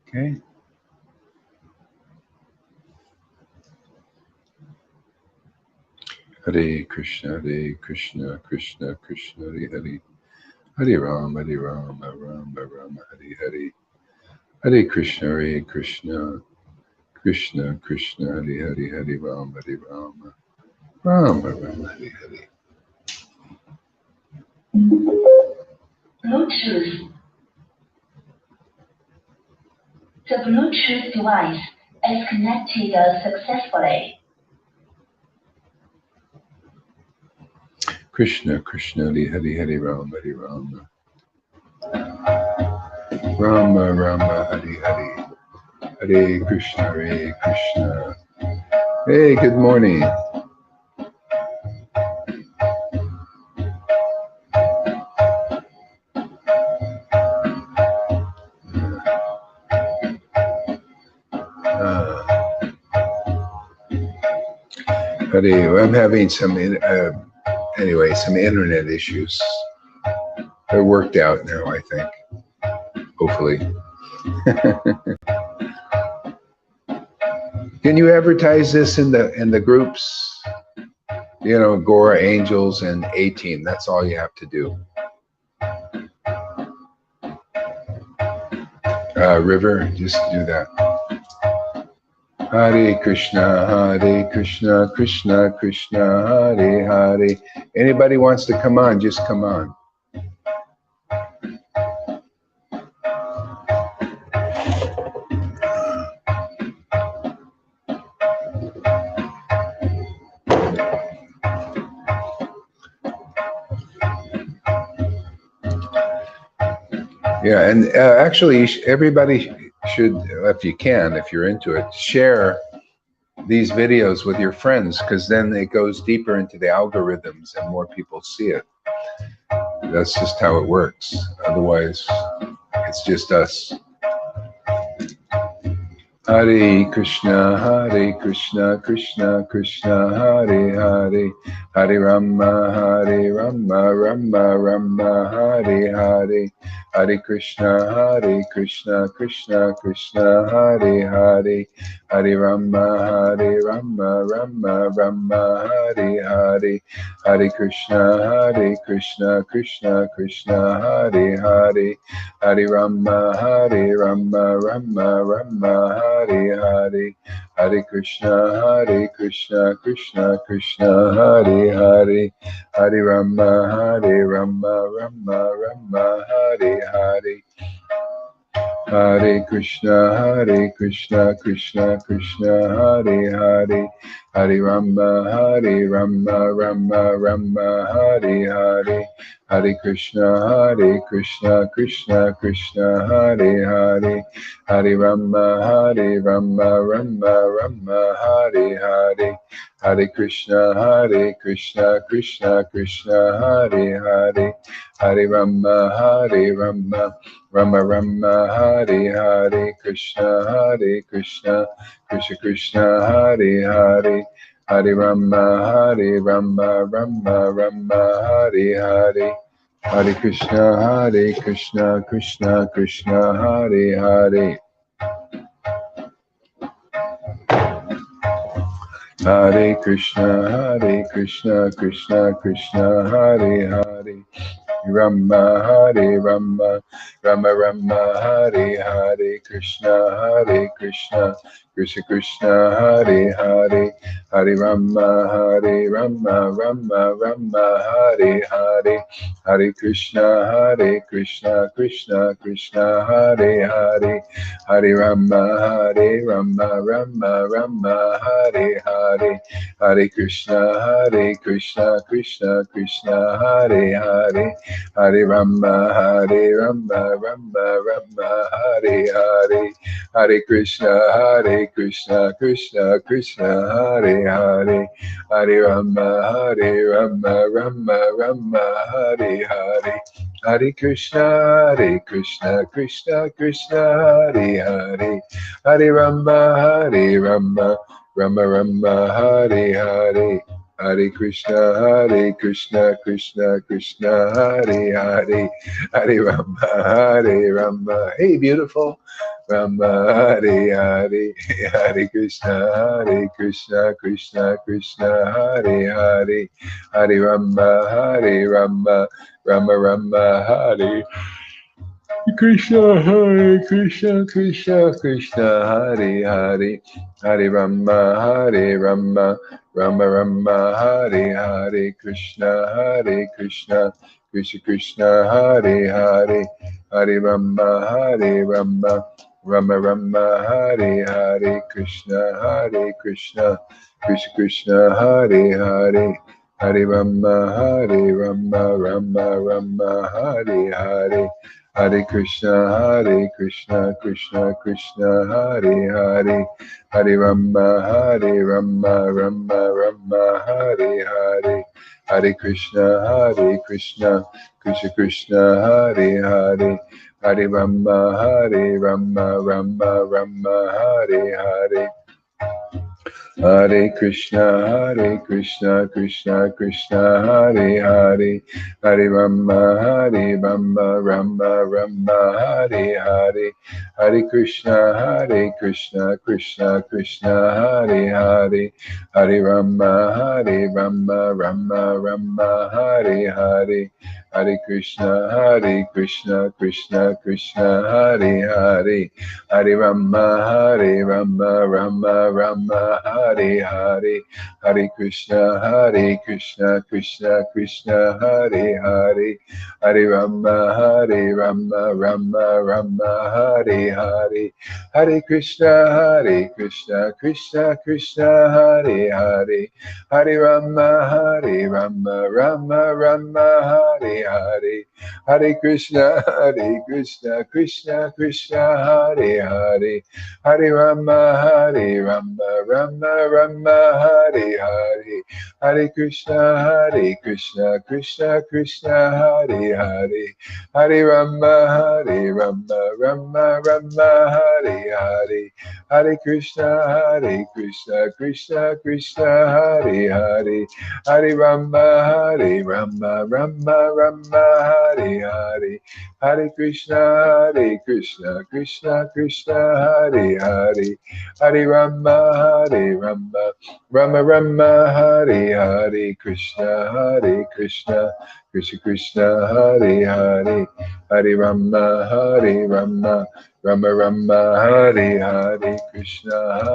Okay. Hare Krishna, Krishna Krishna, Hare Hare. Hare Rama, Rama Rama, Hare Hare. Hare Krishna, Krishna Krishna Krishna, Hare Hare, Hare Rama, Rama Rama, Hare Hare. Bluetooth. The Bluetooth device is connected successfully. Krishna Krishna, Hare Hare, Hare Rama, Rama Rama, Hare Hare. Hare Krishna, Krishna. Hey, good morning. Hare, I'm having some, anyway, some internet issues. They're worked out now, I think. Hopefully. Can you advertise this in the groups? You know, Gora Angels and A-Team. That's all you have to do. River, just do that. Hare Krishna, Krishna Krishna, Hare Hare. Anybody wants to come on, just come on. Yeah, and actually, everybody should, if you can, if you're into it, share these videos with your friends, because then it goes deeper into the algorithms and more people see it. That's just how it works. Otherwise, it's just us. Hare Krishna, Krishna Krishna, Hare Hare. Hare Rama, Rama Rama, Hare Hare. Hare Krishna, Krishna Krishna, Hare Hare. Hare Rama, Rama Rama, Hare Hare. Hare Krishna, Krishna Krishna, Hare Hare. Hare Rama, Rama Rama, Hare Hare. Hare Krishna, Krishna Krishna, Hare Hare. Hare Rama, Rama Rama, Hare Hare. Hare Krishna, Krishna Krishna, Hare Hare. Hare Rama, Rama Rama, Hare Hare. Hare Krishna, Krishna Krishna, Hare Hare. Hare Rama, Rama Rama, Hare Hare. Hare Krishna, Krishna Krishna, Hare Hare. Hare Rama, Rama Rama, Hare Hare. Krishna, Krishna Krishna, Hare Hare. Hare Rama, Rama Rama, Hare Hare. Hare Krishna, Krishna Krishna, Hare Hare. Hare Krishna, Krishna Krishna, Hare Hare. Rama, Hare Rama, Rama Rama, Hare Hare. Krishna, Krishna Krishna, Hare Hare. Hare Rama, Rama Rama, Hare Hare. Hare Krishna, Krishna Krishna, Hare Hare. Hare Rama, Rama Rama, Hare Hare. Hare Krishna, Krishna Krishna, Hare Hare. Hare Rama, Rama Rama, Hare Hare. Hare Krishna, Krishna Krishna, Hare Hare. Hare Rama, Rama Rama, Hare Hare. Hare Krishna, Krishna Krishna, Hare Hare. Hare Rama, Rama Rama, Hare Hare. Hare Krishna, Krishna Krishna, Hare Hare. Hare Rama, Rama. Hey, beautiful. Rama, Hare Hare, Hare Krishna, Krishna Krishna, Hare Hare, Hare Rama, Rama Rama, Hare Krishna, Hare Krishna, Krishna Krishna, Hare Hare, Hare Rama, Rama Rama, Hare Hare, Krishna, Krishna Krishna, Hare Hare, Hare Rama, Rama Rama, Hare Hare, Krishna, Krishna Krishna, Hare Hare, Hare Rama, Rama Rama, Hare Hare, Hare Krishna, Krishna Krishna, Hare Hare, Hare Rama, Rama Rama, Hare Hare, Hare Krishna, Krishna Krishna, Hare Hare, Hare Rama, Rama Rama, Hare Hare, Hare Krishna, Krishna Krishna, Hare Hare, Hare Rama, Rama Rama, Hare Hare, Hare Krishna, Krishna Krishna, Hare Hare, Hare Rama, Rama Rama, Hare Hare, Hare Krishna, Krishna Krishna, Hare Hare, Hare Rama, Rama Rama, Hare Hare, Hare Krishna, Krishna Krishna, Hare Hare, Hare Rama, Rama Rama, Hare Hare, Hare Krishna, Krishna Krishna, Hare Hare, Hare Rama, Rama Rama, Hare Hare, Hare Krishna, Krishna Krishna, Hare Hare, Hare Rama, Rama Rama, Hare Hare, Hare Krishna, Krishna Krishna, Hare Hare, Hare Rama, Rama Rama, Hare Hare, Hare Krishna, Krishna Krishna, Hare Hare, Hare Rama, Rama Rama, Hare Hare, Hare Krishna, Krishna Krishna, Hare Hare, Hare Rama, Rama Rama, Hare Hare, Krishna, Krishna Krishna, Hare Hare, Hare Rama, Rama Rama, Hare Hare, Krishna,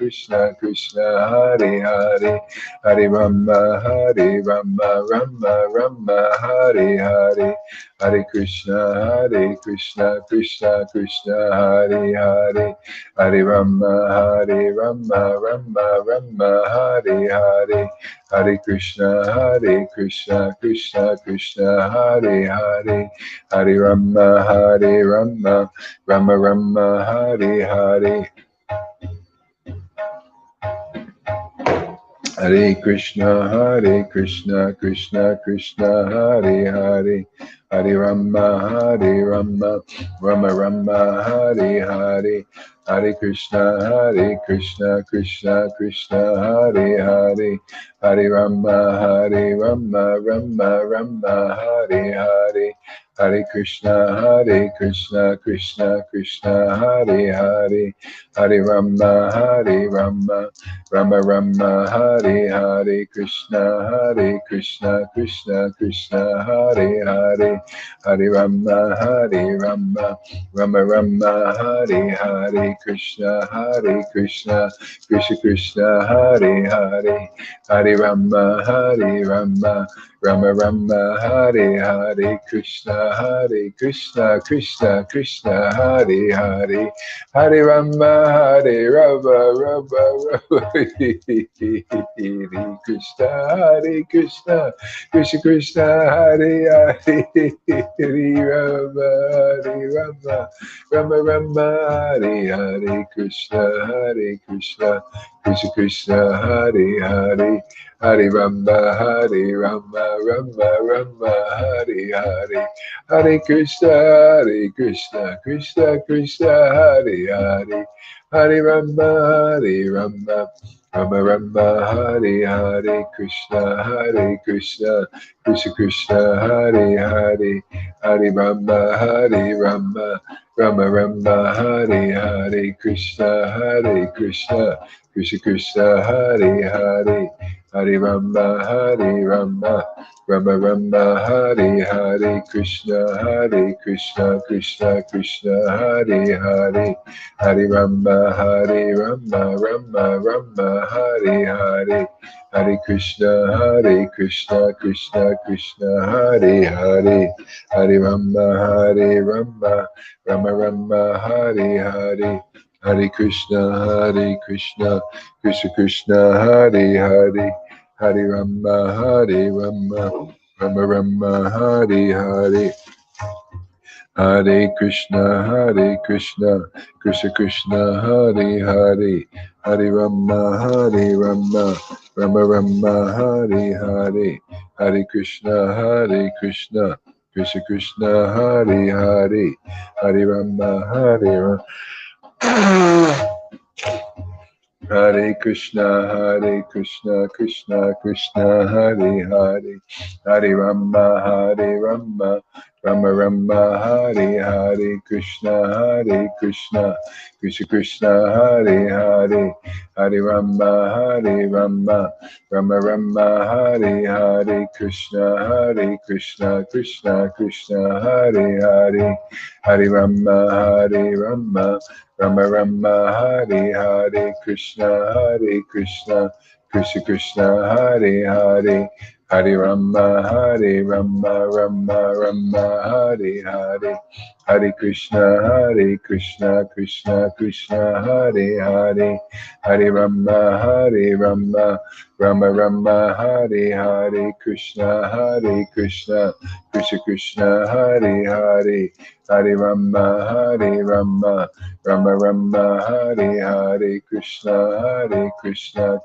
Krishna Krishna, Hare Hare, Hare Rama, Rama Rama, Hare Hare, Hare Krishna, Krishna Krishna, Hare Hare, Hare Rama, Rama Rama, Hare Hare, Hare Krishna, Krishna Krishna, Hare Hare, Hare Rama, Rama Rama, Hare Hare, Hare Krishna, Krishna Krishna, Hare Hare, Hare Rama, Rama Rama, Hare Hare, Hare Krishna, Krishna Krishna, Hare Hare, Hare Rama, Rama Rama, Hare Hare, Hare Krishna, Krishna Krishna, Hare Hare, Hare Rama, Rama Rama, Hare Hare, Krishna, Krishna Krishna, Hare Hare, Hare Rama, Rama Rama, Hare Hare, Krishna, Krishna Krishna, Hare Hare, Hare Rama, Rama Rama Rama, Hare Hare, Krishna, Krishna Krishna, Hare Hare, Hare Rama, Rama Rama, Hare Krishna, Krishna Krishna, Hare Hare, Hare Rama, Rama Rama, Hare Hare, Krishna, Krishna Krishna, Hare Hare, Hare Rama, Rama Rama, Hare Hare, Hare Krishna, Krishna Krishna, Hare Hare, Hare Rama, Rama Rama, Hare Hare, Krishna, Krishna Krishna, Hare Hare, Hare Rama, Rama Rama Rama, Hare Hare Krishna, Hare Krishna, Krishna Krishna, Hare Hare, Hare Rama, Hare Rama, Rama Rama, Hare Hare Krishna, Hare Krishna, Krishna Krishna, Hare Hare, Hare Rama, Hare Rama, Rama Rama, Hare Hare, Hare Krishna, Krishna Krishna, Hare Hare, Hare Rama, Hare Rama, Rama Rama, Hare Hare, Hare Krishna, Krishna Krishna, Hare Hare, Hare Rama, Hare Rama, Rama Rama, Hare Hare, Hare Krishna, Krishna Krishna, Hare Hare, Hare Rama, Hare Rama, Rama Rama, Hare Hare, Hare Krishna, Krishna Krishna, Hare Hare, Hare Rama, Hare Rama. Hare Krishna, Krishna Krishna, Hare Hare, Hare Rama, Rama Rama, Hare Hare, Krishna, Krishna Krishna, Hare Hare, Hare Rama, Rama Rama, Hare Hare, Krishna, Krishna Krishna, Hare Hare, Hare Rama, Rama Rama, Hare Hare, Krishna, Krishna Krishna, Hare Hare, Hare Rama, Rama Rama, Hare Hare, Hare Krishna, Krishna Krishna, Hare Hare, Hare Rama, Rama Rama, Hare Hare, Krishna, Krishna Krishna, Hare Hare, Hare Rama, Rama Rama, Hare Hare, Krishna, Krishna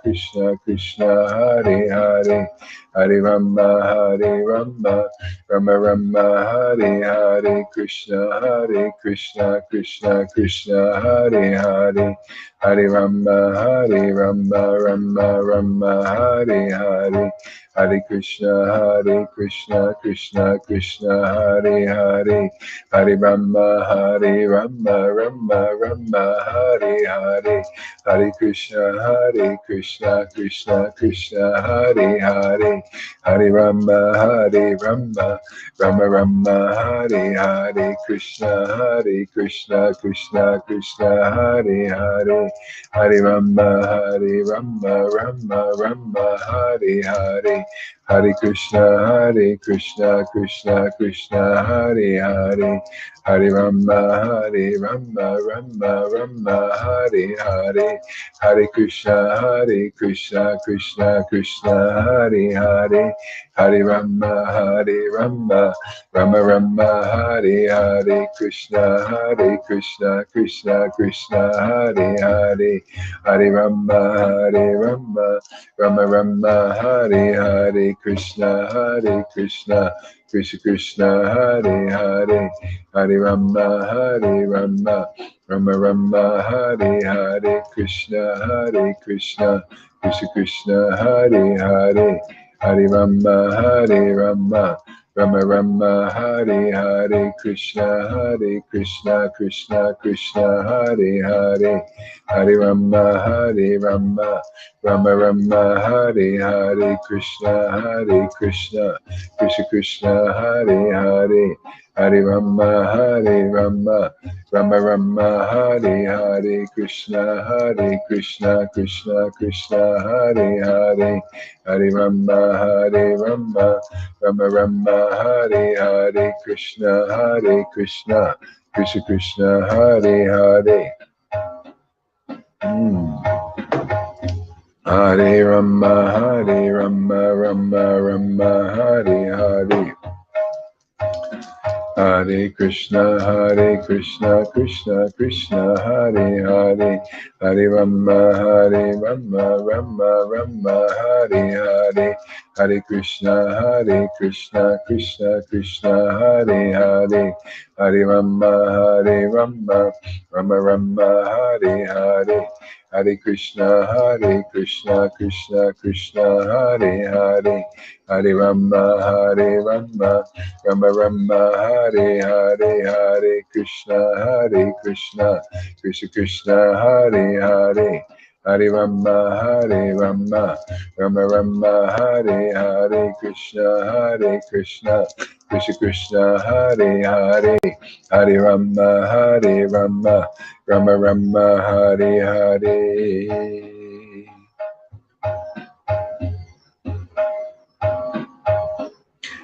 Krishna, Hare Hare, Hare Rama, Rama Rama, Hare Hare, Krishna, Krishna, Hare Hare, Hare Rama, Rama, Hare Hare, Hare Krishna, Krishna, Hare Hare, Hare Rama, Rama, Hare Hare, Hare Krishna, Krishna, Hare Hare, Hare Rama, Rama, Hare Hare, Krishna, Krishna, Hare Hare, Hare Rama, Rama, Hare Hare, Hare Krishna, Krishna, Hare Hare, Hare Rama, Rama, Hare Hare, Hare Krishna, Krishna, Hare Hare, Hare Rama, Rama, Hare Hare, Krishna, Krishna, Hare Hare, Hare Rama, Rama, Hare Hare, Krishna, Krishna, Hare Hare, Hare Rama, Rama, Hare Hare, Krishna, Krishna, Hare Hare, Hare Rama, Rama, Hare Hare, Krishna, Krishna, Hare Hare, Hare Rama, Rama, Hare Hare, Krishna, Krishna, Hare Hare, Hare Rama, Rama, Hare Hare, Krishna, Krishna, Hare Hare, Hare Rama, Rama, Hare Hare, Krishna, Krishna, Hare Hare. Hare Rama, Rama, Hare Hare, Hare Krishna, Krishna Krishna, Hare Hare, Hare Rama, Rama, Hare Hare, Hare Krishna, Krishna Krishna, Hare Hare, Hare Rama, Rama, Hare Hare, Hare Krishna, Krishna Krishna, Hare Hare, Hare Rama, Rama Rama, Hare Hare, Hare Krishna, Krishna Krishna, Hare Hare, Hare Rama, Rama Rama, Hare Hare, Krishna Krishna, Hare Hare, Hare Rama, Rama Rama, Hare Hare.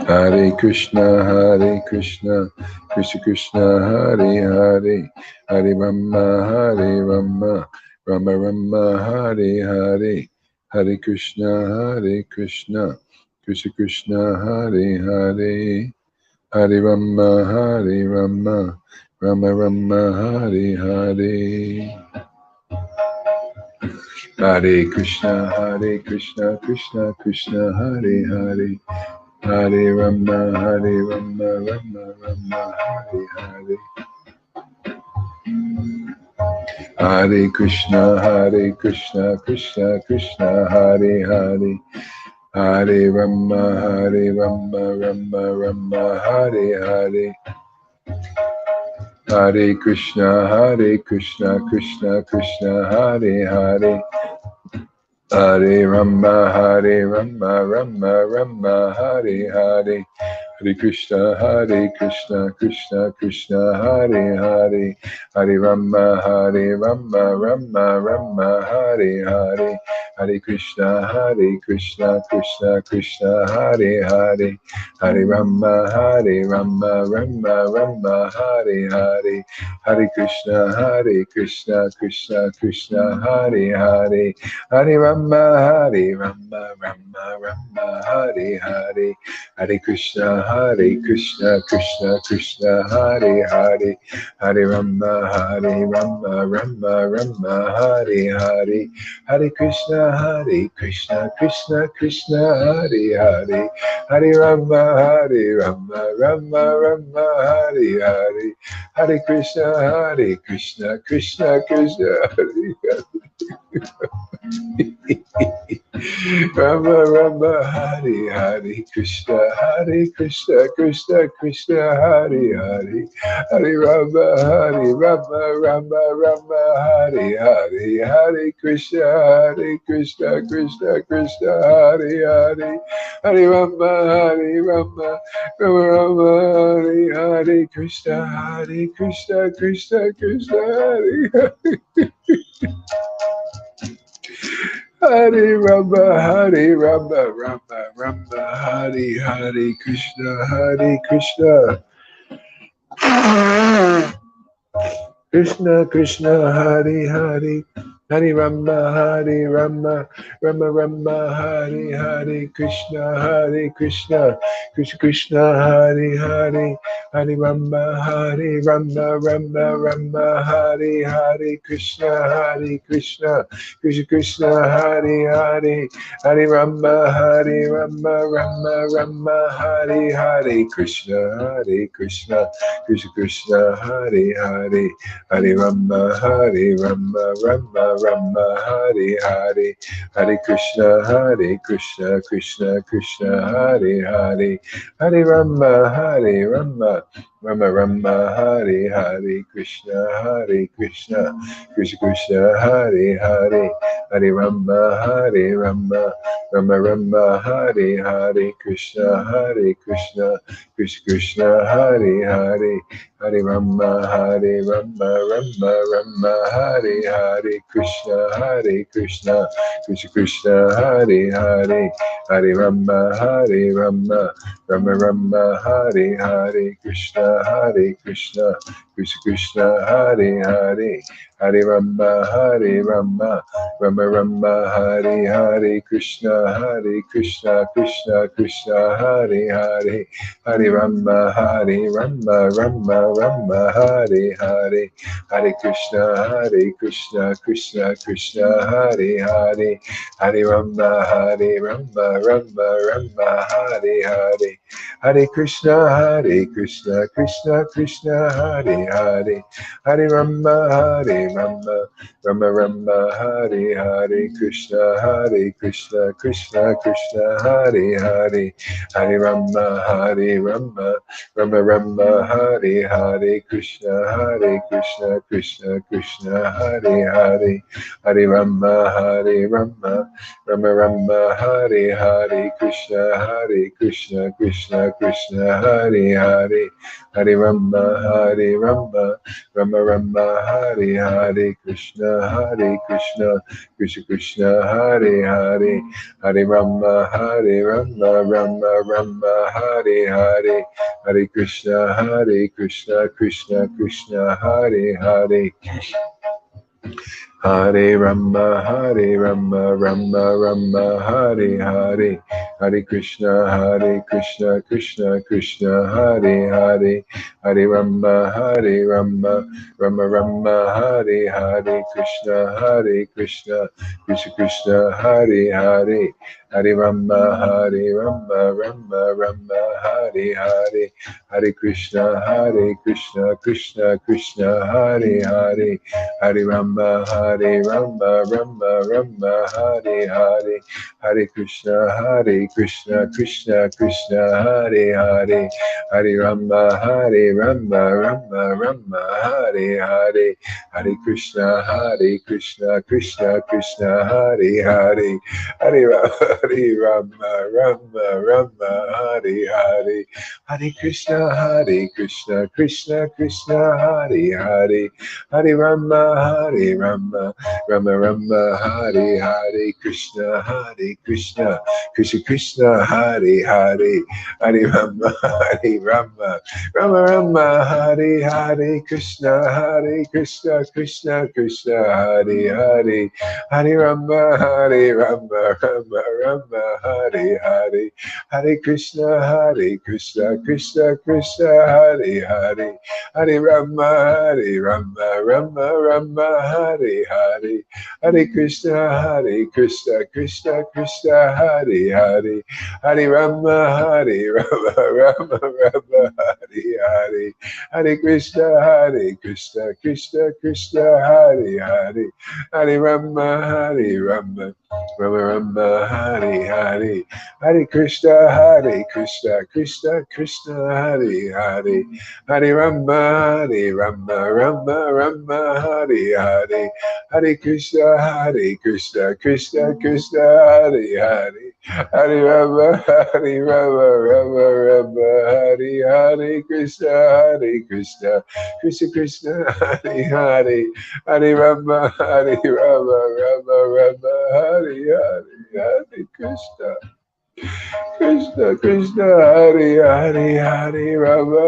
Hare Krishna, Krishna Krishna, Hare Hare, Hare Rama, Rama Rama, Hare Hare, Hare Krishna, Krishna Krishna, Hare Hare, Hare Rama, Rama Rama, Hare Hare. Hare Krishna, Krishna Krishna, Hare Hare, Hare Rama, Rama Rama, Hare Hare. Hare Krishna, Krishna Krishna, Hare Hare, Hare Rama, Rama Rama, Hare Hare. Hare Krishna, Krishna Krishna, Hare Hare, Hare Rama, Rama Rama, Hare Hare. Hare Krishna, Krishna Krishna, Hare Hare, Hare Rama, Rama Rama, Hare Hare, Hare Krishna, Krishna Krishna, Hare Hare, Hare Rama, Rama Rama, Hare Hare, Hare Krishna, Krishna Krishna, Hare Hare, Hare Rama, Rama, Hare Hare, Hare Krishna, Krishna, Hare Hare, Hare Rama, Rama, Hare Hare, Hare Krishna, Krishna, Hare Hare, Hare Rama, Rama, Hare Hare, Hare Krishna, Krishna, Hare Hare. Rama, Hare Hare, Krishna Krishna, Hare Hare, Hare Rama, Hare Hare, Hare Krishna, Krishna Krishna, Hare Hare, Hare Rama, Rama, Hare Hare, Krishna Krishna, Hare Hare. Hare Rama, Hare Hare, Krishna, Krishna, Hare Hare, Hare Rama, Rama, Hare Hare, Krishna, Krishna, Hare Hare, Hare Rama, Rama, Hare Hare, Krishna, Krishna, Hare Hare, Hare Rama, Rama, Hare Hare, Krishna, Krishna, Hare Hare, Hare Rama, Rama, Hare Hare, Hare Krishna, Krishna, Hare Hare, Hare Rama, Rama, Hare Hare, Krishna, Krishna, Hare Hare, Hare Rama, Rama, Hare Hare, Krishna, Krishna, Hare Hare, Hare Rama, Rama, Hare Hare, Krishna, Krishna, Hare Hare, Hare Rama, Rama, Hare Hare, Krishna, Krishna, Hare Hare, Hare Rama, Rama, Hare Hare, Krishna, Krishna, Hare Hare, Hare Rama, Rama, Hare Hare, Hare Krishna, Krishna, Hare Hare, Hare Rama, Rama, Hare Hare, Hare Krishna, Krishna, Hare Hare, Hare Rama, Hare Rama, Rama Rama, Hare Hare, Krishna, Hare Krishna, Krishna Krishna, Hare Hare, Hare Rama, Hare Rama, Rama Rama, Hare Hare, Krishna, Hare Krishna, Krishna Krishna, Hare Hare, Hare Rama, Hare Rama, Rama Rama, Hare Hare, Krishna, Hare Krishna, Krishna Krishna, Hare Hare, Hare Rama, Hare Rama, Rama Rama, Hare Hare, Krishna, Hare Krishna, Krishna Krishna, Hare Hare, Hare Rama, Hare Rama, Rama Rama, Hare Hare, Hare Krishna, Krishna Krishna, Hare Hare, Hare Rama, Rama Rama, Hare Hare, Hare Krishna, Krishna Krishna, Hare Hare, Hare Rama, Rama Rama, Hare Hare, Krishna, Krishna Krishna, Hare Hare, Hare Rama, Rama Rama, Hare Hare, Hare Krishna, Krishna Krishna, Hare Hare, Hare Rama, Rama Rama, Hare Hare, Hare Krishna, Krishna Krishna, Hare Hare, Hare Rama, Rama Rama, Hare Hare, Hare Krishna, Krishna Krishna, Hare Hare, Hare Rama, Rama, Hare Hare, Hare Krishna, Krishna Krishna, Hare Hare, Hare Rama, Rama Rama, Hare Hare, Krishna, Krishna Krishna, Hare Hare, Hare Rama, Rama Rama, Hare Hare, Krishna, Krishna Krishna, Hare Hare, Hare Rama, Rama Rama, Hare Hare, Hare Krishna, Krishna Krishna, Hare Hare, Hare Rama, Rama Rama, Hare Hare, Hare Krishna, Krishna Krishna, Hare Hare, Hare Rama, Rama Rama, Hare Hare, Hare Krishna, Krishna Krishna, Hare Hare, Hare Rama, Rama Rama, Hare Hare, Hare Krishna, Krishna Krishna, Hare Hare, Hare Rama, Rama, Hare Hare, Hare Krishna, Krishna Krishna, Hare Hare, Hare Rama, Rama, Hare Hare, Krishna, Krishna Krishna, Hare Hare, Hare Rama, Rama, Hare Hare, Hare Krishna, Krishna, Hare Hare, Hare Rama,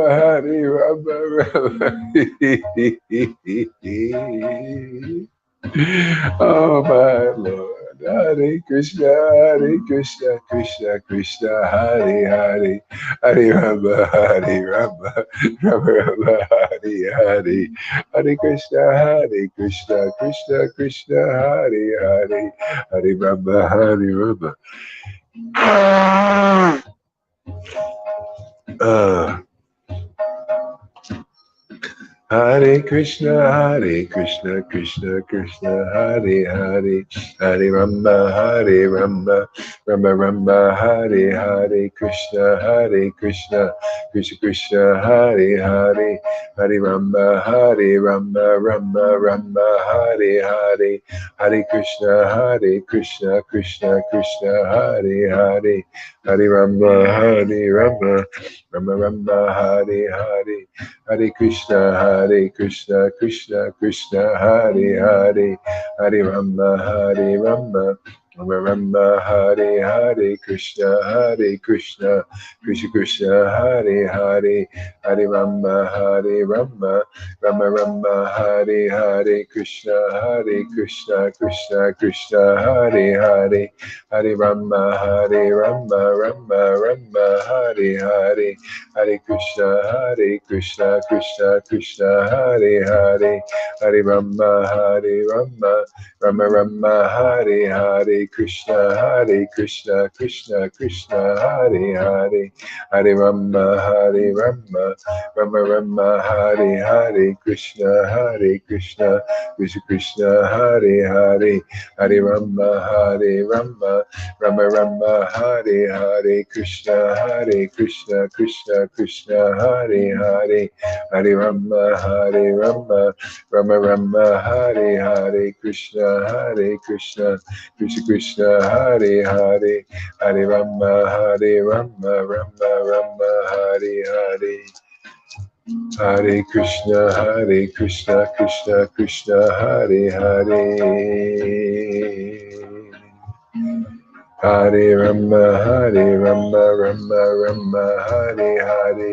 Rama, Oh my Lord, Hare Krishna, Krishna Krishna, Hare Hare, Hare Rama, Rama Rama, Hare Hare, Hare Krishna, Krishna Krishna, Hare Hare, Hare Rama, Rama. Hare Krishna, Krishna Krishna, Hare Hare, Hare Rama, Rama Rama, Hare Hare, Krishna, Krishna Krishna, Hare Hare, Hare Rama, Rama Rama, Hare Hare, Hare Krishna, Krishna Krishna, Hare Hare, Hare Rama, Rama Rama, Hare Hare, Hare Krishna, Krishna Krishna, Hare Hare, Hare Rama, Rama Rama, Hare Hare, Krishna, Krishna Krishna, Hare Hare, Hare Rama, Rama Rama, Hare Hare, Krishna, Krishna Krishna, Hare Hare, Hare Rama, Rama Rama, Hare Hare, Hare Krishna, Krishna Krishna, Hare Hare, Hare Rama, Rama Rama, Hare Hare, Krishna, Krishna Krishna, Hare Hare, Hare Rama, Rama Rama, Hare Hare, Krishna, Krishna Krishna, Hare Hare, Hare Rama, Rama Rama, Hare Hare, Krishna, Krishna Krishna, Hare Hare, Hare Rama, Rama Rama, Hare Hare, Krishna, Krishna Krishna, Hare Hare, Hare Rama, Rama Rama, Hare Hare, Hare Krishna, Krishna Krishna, Hare Hare, Hare Rama, Rama Hare Hare.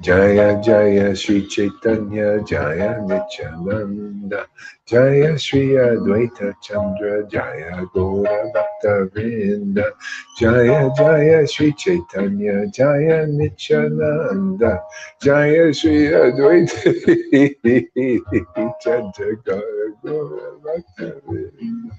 Jaya Jaya Sri Chaitanya, Jaya Nityananda, Jaya Sri Advaita Chandra, Jaya Gaura Bhakta Vrinda, Jaya Jaya Sri Chaitanya, Jaya Nityananda, Jaya Sri Advaita Chandra, Gaura Bhakta Vrinda,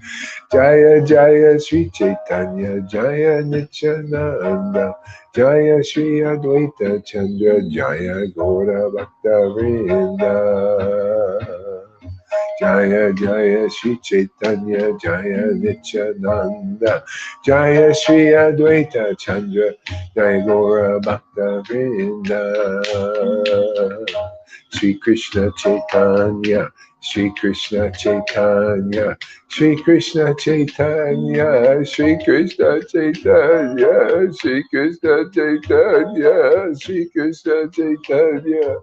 Jaya Jaya Sri Chaitanya, Jaya Nityananda, Jaya Shri Advaita Chandra, Jaya Gaura Bhakta Vrinda, Jaya Jaya Shri Chaitanya, Jaya Nityananda, Jaya Shri Advaita Chandra, Jaya Gaura Bhakta Vrinda, Shri Krishna Chaitanya, Shri Krishna Chaitanya, Shri Krishna Chaitanya, Shri Krishna Chaitanya, Shri Krishna Chaitanya, Shri Krishna Chaitanya.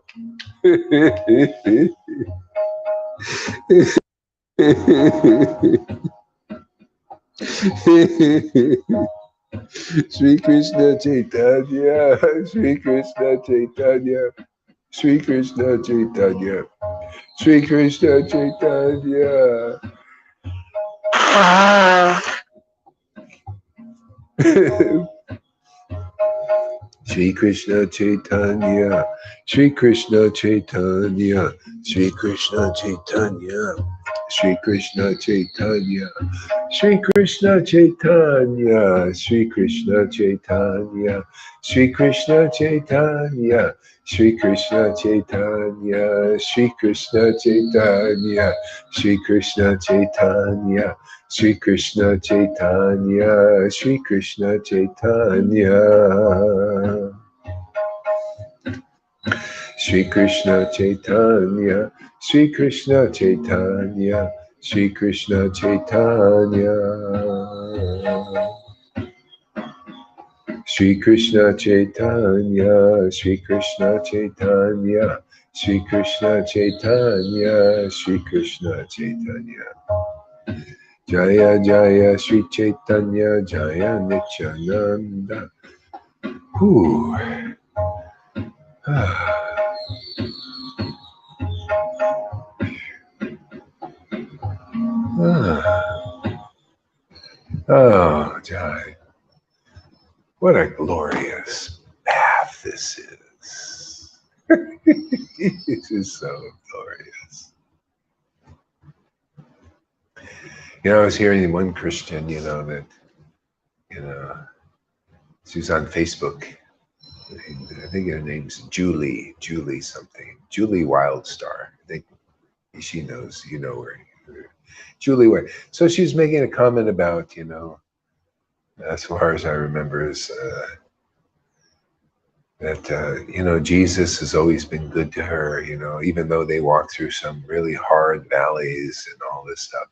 Shri Krishna Chaitanya, Shri Krishna Chaitanya, Shri Krishna Chaitanya, Shri Krishna Chaitanya. Shri Krishna Chaitanya, Shri Krishna Chaitanya, Shri Krishna Chaitanya, Shri Krishna Chaitanya, Shri Krishna Chaitanya, Shri Krishna Chaitanya, Shri Krishna Chaitanya, Shri Krishna Chaitanya, Shri Krishna Chaitanya, Shri Krishna Chaitanya, Shri Krishna Chaitanya, Shri Krishna Chaitanya, Shri Krishna Chaitanya, Shri Krishna Chaitanya, Shri Krishna Chaitanya, Shri Krishna Chaitanya, Shri Krishna Chaitanya, Shri Krishna Chaitanya, Shri Krishna Chaitanya. Jaya Jaya Shri Chaitanya, Jaya Nityananda. Whew. Oh, Jai. What a glorious path this is. It is so glorious. You know, I was hearing one Christian, that, she's on Facebook. I think her name's Julie something. Julie Wildstar. I think she knows, her. Julie Wild. So she's making a comment about, as far as I remember, is that, Jesus has always been good to her, even though they walked through some really hard valleys and all this stuff.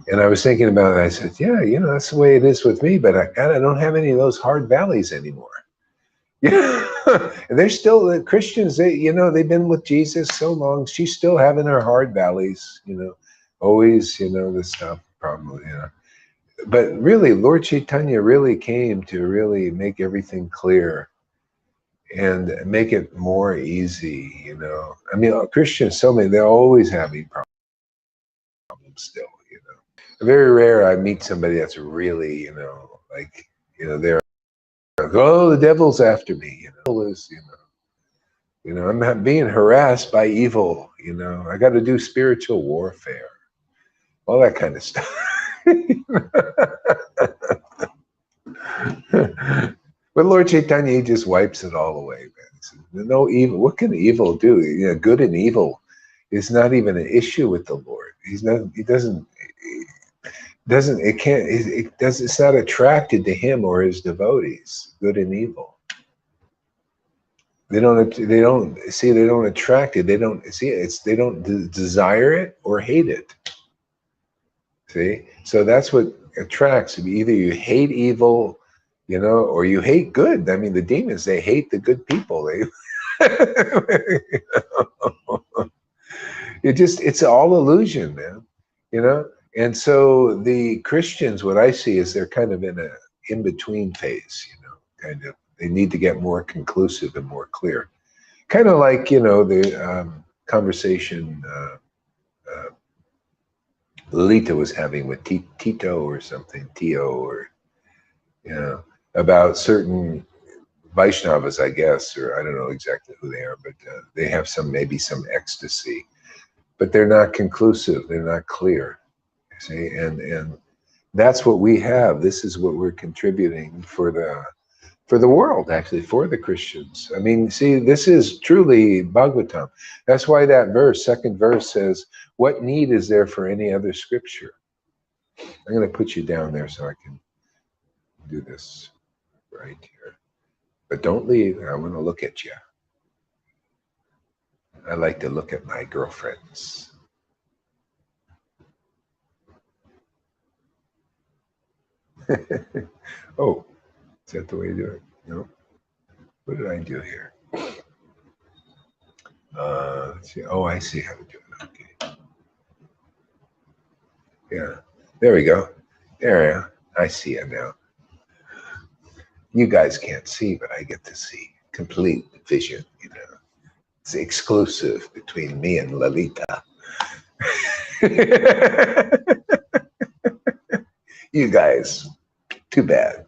And I was thinking about it. I said, yeah, that's the way it is with me, but I don't have any of those hard valleys anymore. Yeah, and they're still the Christians. They've been with Jesus so long. She's still having her hard valleys. Always, the stuff probably. But really, Lord Caitanya really came to really make everything clear and make it more easy. I mean, Christians, so many, they're always having problems still. Very rare I meet somebody that's really, they're like, oh, the devil's after me. You know, I'm not being harassed by evil. You know, I got to do spiritual warfare, all that kind of stuff. But Lord Caitanya, he just wipes it all away, man. He says, no evil. What can evil do? You know, good and evil is not even an issue with the Lord. He's not. He doesn't. It can't. It does. It's not attracted to him or his devotees. Good and evil. They don't. They don't see. They don't attract it. They don't see it. It's. They don't desire it or hate it. See. So that's what attracts. Either you hate evil, you know, or you hate good. I mean, the demons, they hate the good people. They it's all illusion, man, you know. And so the Christians, what I see is they're kind of in a in-between phase, you know, kind of. They need to get more conclusive and more clear. Kind of like, you know, the conversation Lolita was having with Tito or something, Tio, or, you know, about certain Vaishnavas, I guess, or I don't know exactly who they are, but they have maybe some ecstasy, but they're not conclusive. They're not clear. See, and that's what we have. This is what we're contributing for the world, actually, for the Christians. I mean, see, this is truly Bhagavatam. That's why that verse, second verse, says, "What need is there for any other scripture?" I'm going to put you down there so I can do this right here. But don't leave. I want to look at you. I like to look at my girlfriends. Oh, is that the way you do it? No. What did I do here? Let's see. Oh, I see how to do it. Okay. Yeah. There we go. There. I see it now. You guys can't see, but I get to see. Complete vision, you know. It's exclusive between me and Lalita. You guys, too bad.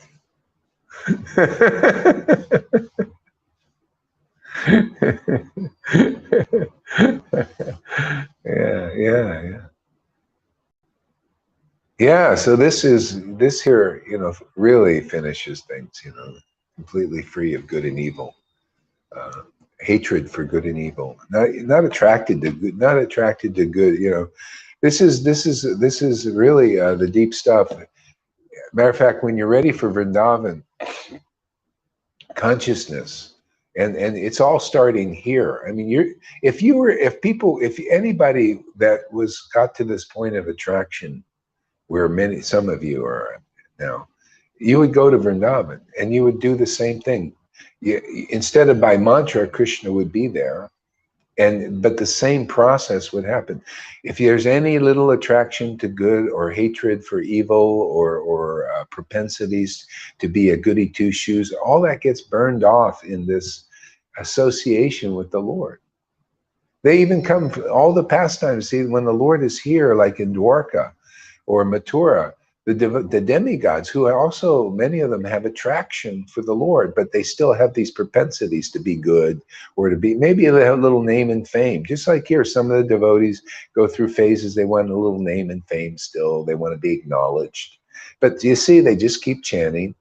Yeah. Yeah, so this here, you know, really finishes things, you know, completely free of good and evil. Hatred for good and evil. Not attracted to good, not attracted to good, you know. This is really the deep stuff. Matter of fact, when you're ready for Vrindavan consciousness, and it's all starting here. I mean, if anybody that got to this point of attraction, where some of you are now, you would go to Vrindavan and you would do the same thing. Instead of by mantra, Krishna would be there, but the same process would happen. If there's any little attraction to good or hatred for evil or propensities to be a goody two shoes, all that gets burned off in this association with the Lord. They even come all the pastimes. See, when the Lord is here, like in Dwarka or Mathura, the demigods, who are also, many of them have attraction for the Lord, but they still have these propensities to be good or to be, maybe they have a little name and fame. Just like here, some of the devotees go through phases, they want a little name and fame still, they want to be acknowledged. But you see, they just keep chanting.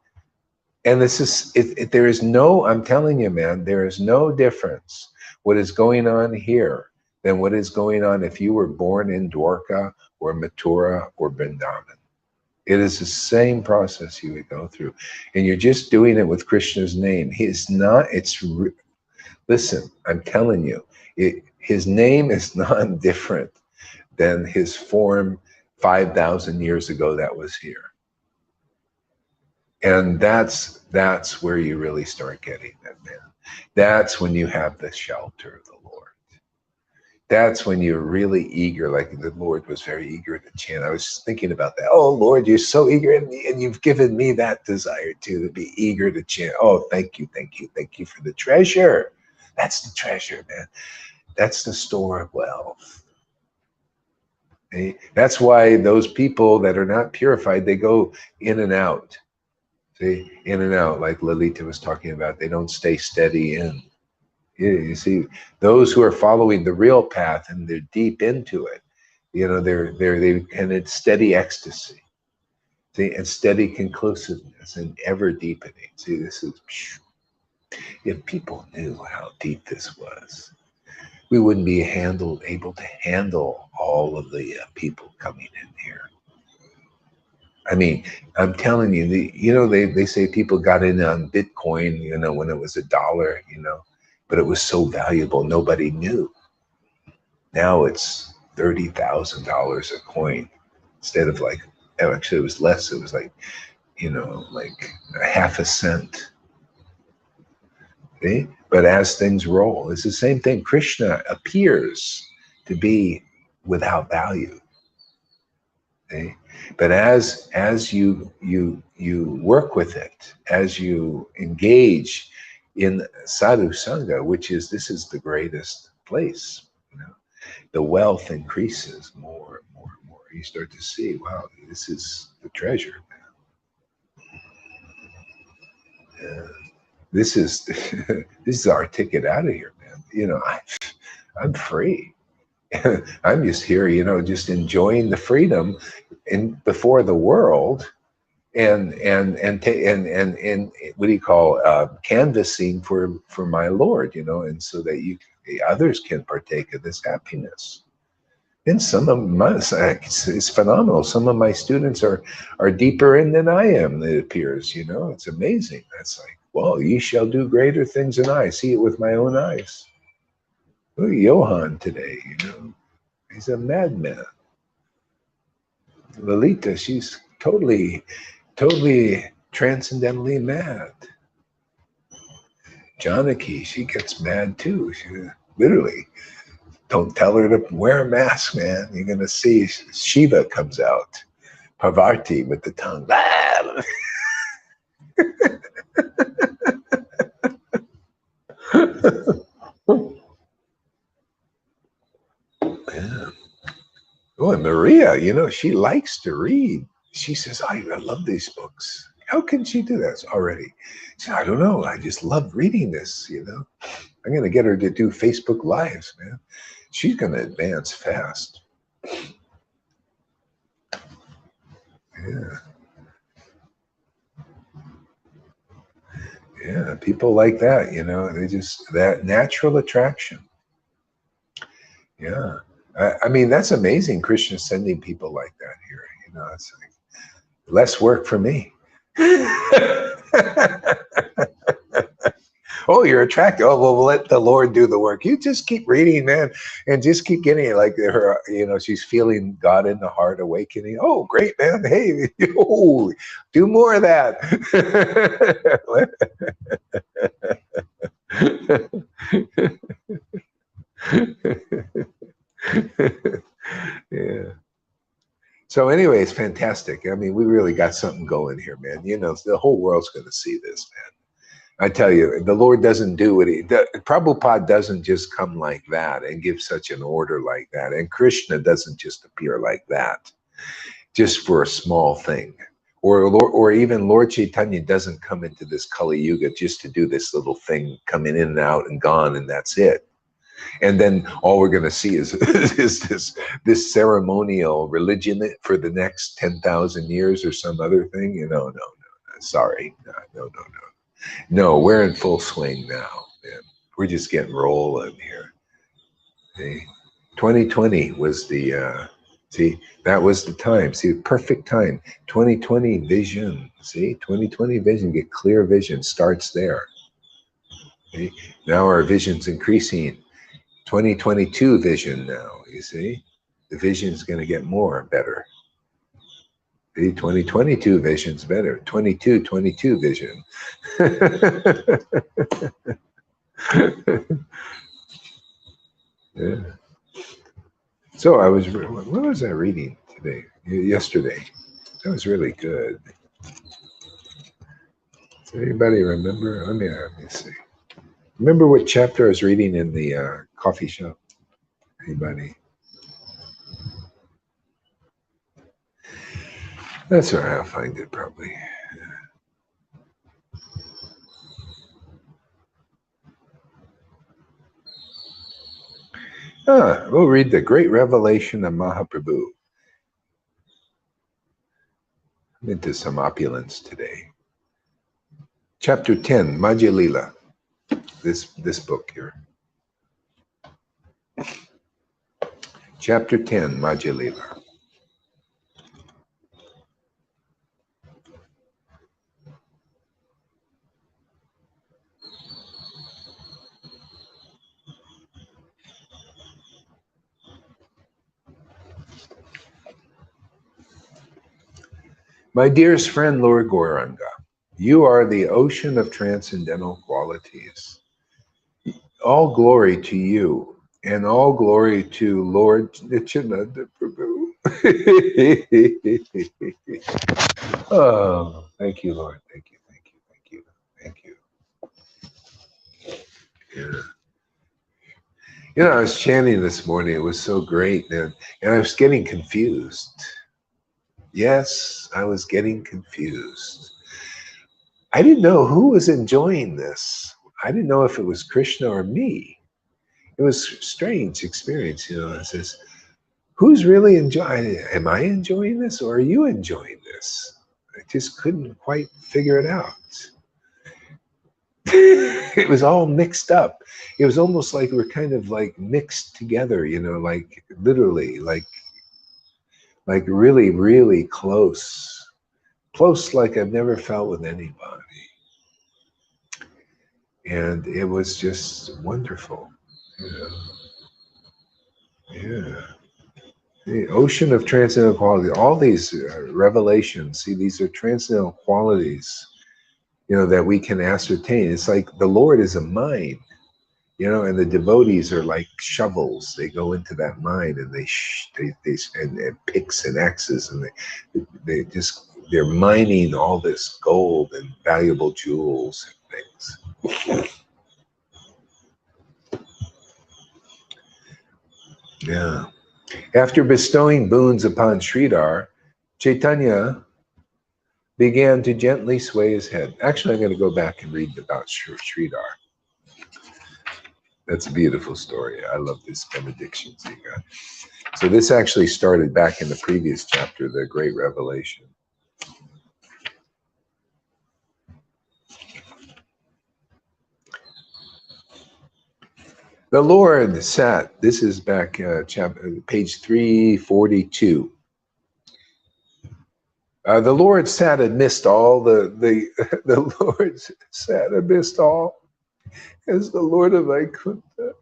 And this is, there is no, I'm telling you, man, there is no difference what is going on here than what is going on if you were born in Dwarka or Mathura or Vrindavan. It is the same process you would go through. And you're just doing it with Krishna's name. He's not, listen, I'm telling you, his name is not different than his form 5,000 years ago that was here. And that's where you really start getting that, man. That's when you have the shelter of the Lord. That's when you're really eager, like the Lord was very eager to chant. I was thinking about that. Oh, Lord, you're so eager, and you've given me that desire too, to be eager to chant. Oh, thank you for the treasure. That's the treasure, man. That's the store of wealth. Okay? That's why those people that are not purified, they go in and out. See, in and out, like Lalita was talking about. They don't stay steady in. You see, those who are following the real path and they're deep into it, you know, and it's steady ecstasy, see, and steady conclusiveness and ever deepening. See, this is, if people knew how deep this was, we wouldn't be able to handle all of the people coming in here. I mean, I'm telling you, they say people got in on Bitcoin, you know, when it was $1, you know, but it was so valuable, nobody knew. Now it's $30,000 a coin instead of like, actually it was less. It was like, you know, like a half a cent. Okay? But as things roll, it's the same thing. Krishna appears to be without value. Okay? But as you work with it, as you engage in sadhu sangha, this is the greatest place, you know, the wealth increases more and more and more. You start to see, wow, this is the treasure, man. Yeah. This is this is our ticket out of here, man. You know, I'm free. I'm just here, you know, just enjoying the freedom before the world, and what do you call, canvassing for my Lord, you know, and so that others can partake of this happiness. And some of my, it's phenomenal. Some of my students are deeper in than I am, it appears, you know. It's amazing. That's like, well, ye shall do greater things than I. See it with my own eyes. Look at Johan today, you know. He's a madman. Lalita, she's totally transcendentally mad. Janaki, she gets mad too. She literally, don't tell her to wear a mask, man. You're going to see Shiva comes out. Parvati with the tongue. Yeah. Oh, and Maria, you know, she likes to read. She says, I love these books. How can she do that already? She said, I don't know. I just love reading this, you know. I'm going to get her to do Facebook Lives, man. She's going to advance fast. Yeah. Yeah, people like that, you know, that natural attraction. Yeah. I mean, that's amazing. Krishna's sending people like that here. You know, it's like less work for me. Oh, you're attracted. Oh, well, we'll let the Lord do the work. You just keep reading, man, and just keep getting it. Like her, you know, she's feeling God in the heart awakening. Oh, great, man. Hey, oh, do more of that. Yeah. So anyway, it's fantastic. I mean, we really got something going here, man. You know, the whole world's going to see this, man. I tell you, the Lord doesn't do what Prabhupada doesn't just come like that and give such an order like that. And Krishna doesn't just appear like that, just for a small thing. Or even Lord Caitanya doesn't come into this Kali Yuga just to do this little thing, coming in and out and gone, and that's it. And then all we're going to see is this ceremonial religion for the next 10,000 years or some other thing. You know, no. Sorry, no. No, we're in full swing now, man. We're just getting rolling here. See, 2020 was the that was the time. See, perfect time. 2020 vision. See, 2020 vision. Get clear vision. Starts there. See? Now our vision's increasing. 2022 vision now, you see? The vision's going to get more better. The 2022 vision's better. 22 vision. Yeah. So what was I reading today? Yesterday. That was really good. Does anybody remember? Let me see. Remember what chapter I was reading in the coffee shop? Anybody? That's all right. I'll find it probably. We'll read the Great Revelation of Mahaprabhu. I'm into some opulence today. Chapter 10, Madhya Lila. This book here. Chapter 10, Madhya Lila. My dearest friend, Lord Gauranga, you are the ocean of transcendental qualities. All glory to you, and all glory to Lord Nityananda Prabhu. Oh, thank you, Lord. Thank you, thank you, thank you, thank you. Yeah. You know, I was chanting this morning. It was so great, and I was getting confused. Yes, I was getting confused. I didn't know who was enjoying this. I didn't know if it was Krishna or me. It was a strange experience, you know. It says, who's really enjoying it? Am I enjoying this or are you enjoying this? I just couldn't quite figure it out. It was all mixed up. It was almost like we're kind of like mixed together, you know, like literally, like really, really close. Close like I've never felt with anybody. And it was just wonderful. You know? Yeah. The ocean of transcendental quality, all these revelations, see, these are transcendental qualities, you know, that we can ascertain. It's like the Lord is a mine, you know, and the devotees are like shovels. They go into that mine and they and picks and axes, and they're mining all this gold and valuable jewels and things. Yeah. After bestowing boons upon Sridhar, Caitanya began to gently sway his head. Actually, I'm going to go back and read about Sridhar. That's a beautiful story. I love this benedictions he got. So this actually started back in the previous chapter, the Great Revelation. The Lord sat, this is back page 342. The Lord sat amidst all the Lord sat amidst all as the Lord of Vaikuntha.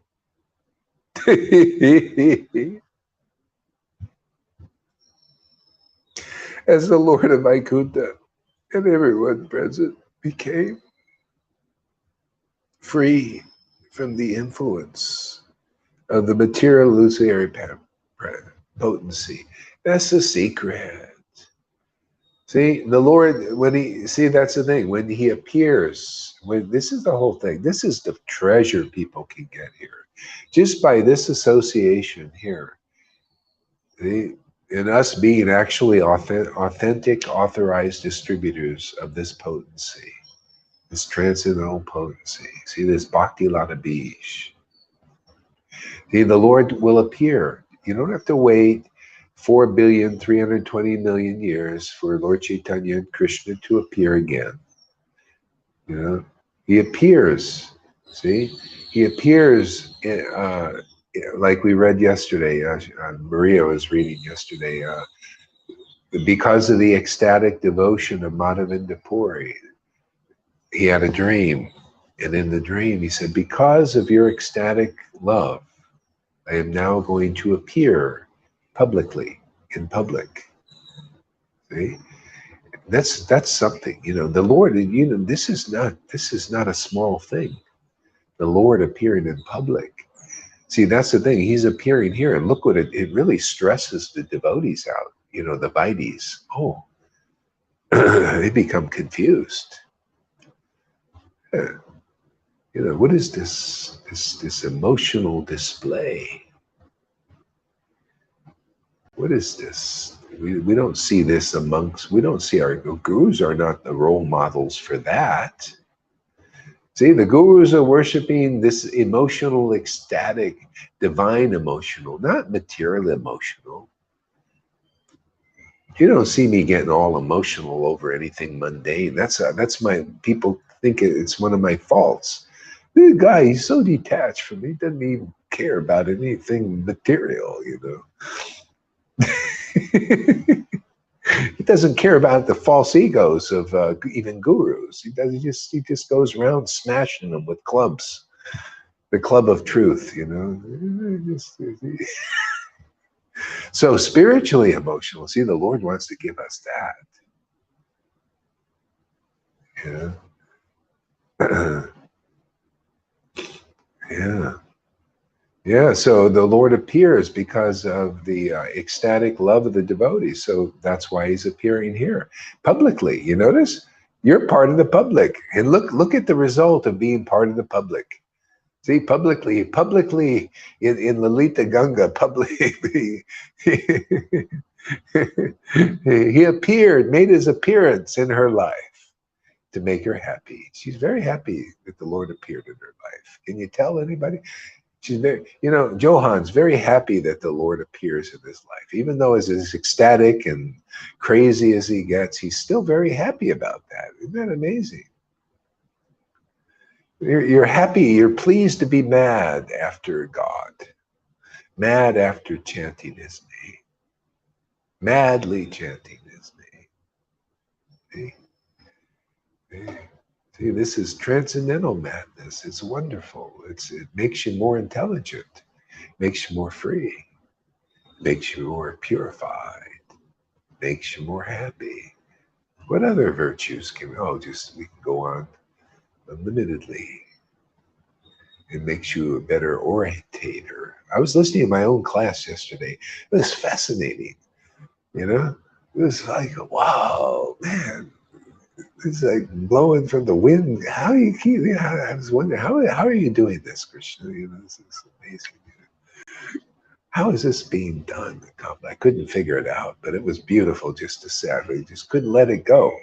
As the Lord of Vaikuntha, and everyone present became free from the influence of the material illusory potency. That's the secret. See, the Lord, that's the thing, when he appears, this is the whole thing, this is the treasure people can get here. Just by this association here, and us being actually authentic, authorized distributors of this potency, this transcendental potency. See, this Bhakti Lata Bij. See, the Lord will appear. You don't have to wait 4,320,000,000 years for Lord Caitanya and Krishna to appear again. You know, he appears. See, he appears like we read yesterday. Maria was reading yesterday. Because of the ecstatic devotion of Madhavinda Puri, he had a dream. And in the dream, he said, because of your ecstatic love, I am now going to appear publicly, in public. See? That's something, you know, the Lord, you know, this is not a small thing. The Lord appearing in public. See, that's the thing. He's appearing here, and look what it really stresses the devotees out, you know, the Vaidis. Oh, they become confused. You know, what is this emotional display? What is this? We don't see this we don't see our gurus are not the role models for that. See, the gurus are worshiping this emotional, ecstatic, divine emotional, not material emotional. You don't see me getting all emotional over anything mundane. That's my, people think it's one of my faults. This guy, he's so detached from me, he doesn't even care about anything material, you know. He doesn't care about the false egos of even gurus. He does. He just goes around smashing them with clubs, the club of truth, you know. So spiritually emotional. See, the Lord wants to give us that. Yeah. Yeah. Yeah, so the Lord appears because of the ecstatic love of the devotees. So that's why he's appearing here publicly. You notice? You're part of the public. And look at the result of being part of the public. See, publicly in Lalita Ganga, publicly, he appeared, made his appearance in her life to make her happy. She's very happy that the Lord appeared in her life. Can you tell anybody? She's very, you know, Johan's very happy that the Lord appears in his life. Even though as ecstatic and crazy as he gets, he's still very happy about that. Isn't that amazing? You're happy, you're pleased to be mad after God, mad after chanting his name, madly chanting his name. See? See, this is transcendental madness. It's wonderful. It makes you more intelligent, makes you more free, makes you more purified, makes you more happy. What other virtues can we, we can go on unlimitedly. It makes you a better orientator. I was listening to my own class yesterday. It was fascinating, you know? It was like, wow, man. It's like blowing from the wind. How do you keep, you know, I was wondering, how are you doing this, Krishna? You know, this is amazing. How is this being done? I couldn't figure it out, but it was beautiful just to say. I just couldn't let it go.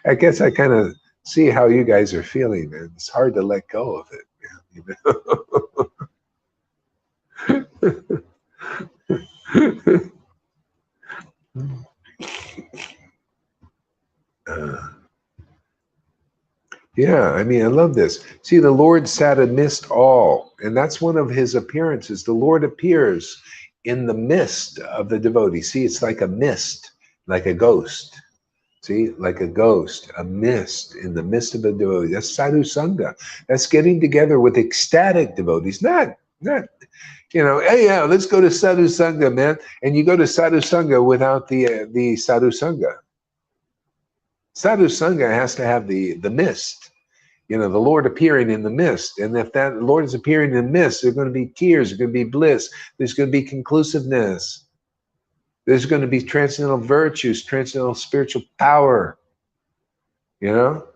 I guess I kind of see how you guys are feeling, and it's hard to let go of it. You know? Yeah, I mean, I love this. See, the Lord sat amidst all, and that's one of his appearances. The Lord appears in the midst of the devotee. See, it's like a mist, like a ghost. See, like a ghost, a mist in the midst of a devotee. That's sadhu sangha. That's getting together with ecstatic devotees, not, you know, hey, yeah, let's go to sadhu sangha, man. And you go to sadhu sangha without the sadhu sangha. Sadhu sangha has to have the mist. You know, the Lord appearing in the mist. And if that Lord is appearing in the mist, there's going to be tears, there's going to be bliss, there's going to be conclusiveness. There's going to be transcendental virtues, transcendental spiritual power, you know?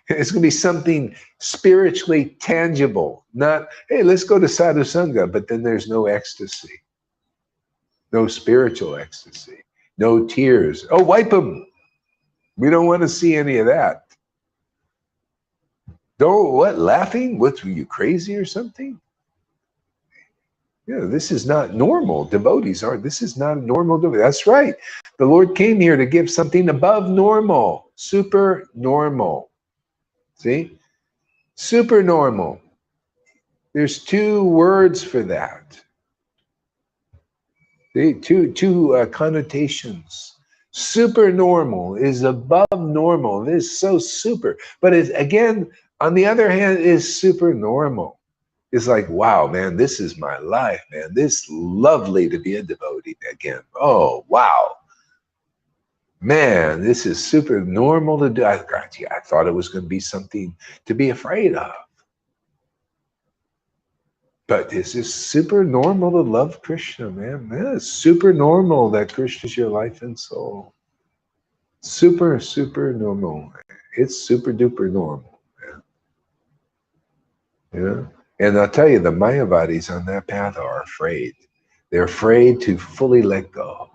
It's going to be something spiritually tangible, not, hey, let's go to sadhu sangha, but then there's no ecstasy, no spiritual ecstasy, no tears. Oh, wipe them. We don't want to see any of that. Don't, what, laughing? What, were you crazy or something? Yeah, this is not normal. Devotees are, this is not a normal devotee. That's right. The Lord came here to give something above normal, super normal. See? Super normal. There's two words for that. See? Two connotations. Super normal is above normal. It is so super. But it, again, on the other hand, it is super normal. It's like, wow, man, this is my life, man. This lovely to be a devotee again. Oh, wow. Man, this is super normal to do. I thought it was going to be something to be afraid of. But this is super normal to love Krishna, man. It's super normal that Krishna is your life and soul. Super, super normal. It's super duper normal, man. You know? And I'll tell you, the Mayavadis on that path are afraid. They're afraid to fully let go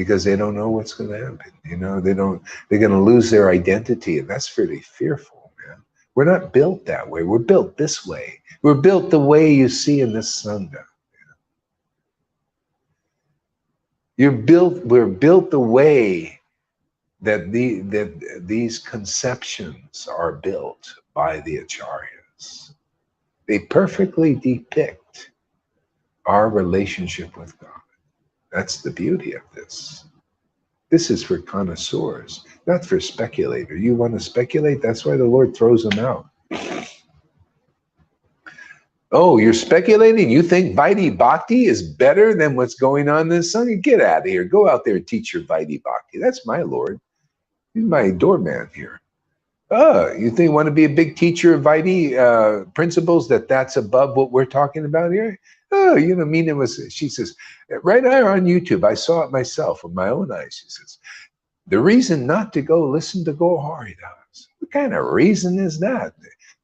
because they don't know what's going to happen. You know, they're going to lose their identity, and that's really fearful, man. We're not built that way. We're built this way. We're built the way you see in this Sangha. We're built the way that these conceptions are built by the acharyas. They perfectly depict our relationship with God. That's the beauty of this. This is for connoisseurs, not for speculators. You want to speculate? That's why the Lord throws them out. Oh, you're speculating? You think Vaidhi Bhakti is better than what's going on in this Sangha? Get out of here. Go out there and teach your Vaidhi Bhakti. That's my Lord. He's my doorman here. Oh, you think you want to be a big teacher of Vaidhi principles, that's above what we're talking about here? Oh, you know, Meena she says, right there on YouTube, I saw it myself with my own eyes. She says, the reason not to go listen to Gaur-Haridas. What kind of reason is that?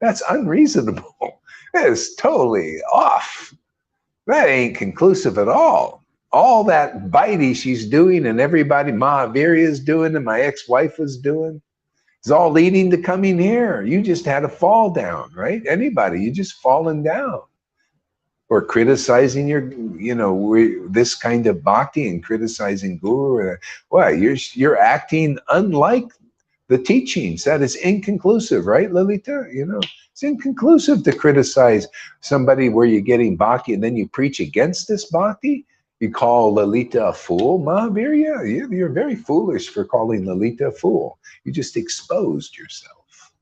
That's unreasonable. That is totally off. That ain't conclusive at all. All that Vaidhi she's doing and everybody Mahaviri is doing and my ex-wife was doing, it's all leading to coming here. You just had a fall down, right? Anybody, you just fallen down. Or criticizing your, you know, this kind of bhakti and criticizing guru. Well, you're acting unlike the teachings. That is inconclusive, right, Lalita? You know, it's inconclusive to criticize somebody where you're getting bhakti and then you preach against this bhakti. You call Lalita a fool. Mahavir, you're very foolish for calling Lalita a fool. You just exposed yourself.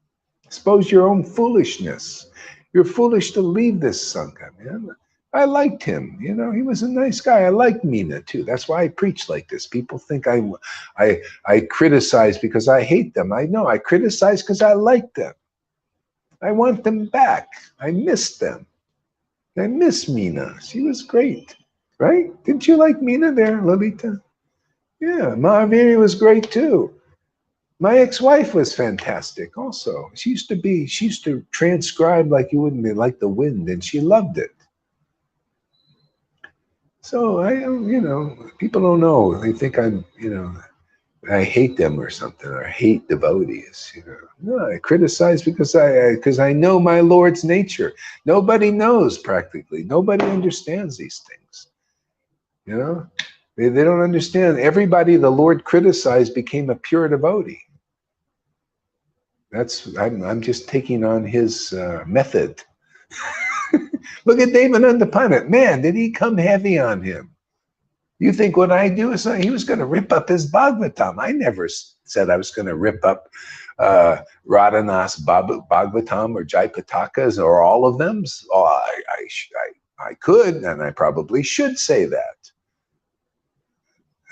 Expose your own foolishness. You're foolish to leave this Sangha, man. I liked him, you know, he was a nice guy. I liked Meena too. That's why I preach like this. People think I criticize because I hate them. I know I criticize because I like them. I want them back. I miss them. I miss Meena. She was great, right? Didn't you like Meena there, Lalita? Yeah, Mahaviri was great too. My ex-wife was fantastic also. She used to transcribe like you wouldn't be, like the wind, and she loved it. So I, you know, people don't know. They think I'm, you know, I hate them or something, or hate devotees. You know, no, I criticize because I know my Lord's nature. Nobody knows practically. Nobody understands these things. You know, they don't understand. Everybody the Lord criticized became a pure devotee. I'm just taking on his method. Look at Devananda Pandit. Man, did he come heavy on him? You think what I do is he was going to rip up his Bhagavatam. I never said I was going to rip up Radhanath's Bhagavatam or Jaipatakas or all of them. Oh, I could, and I probably should say that.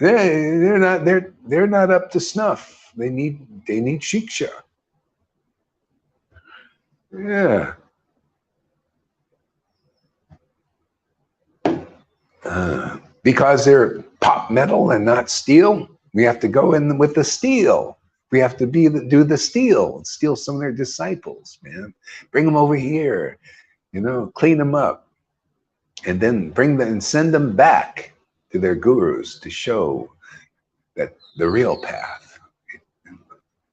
They're not up to snuff. They need shiksha. Yeah. Because they're pop metal and not steel, we have to go in with the steel. We have to do the steel, steal some of their disciples, man. Bring them over here, you know, clean them up, and then bring them and send them back to their gurus to show that the real path.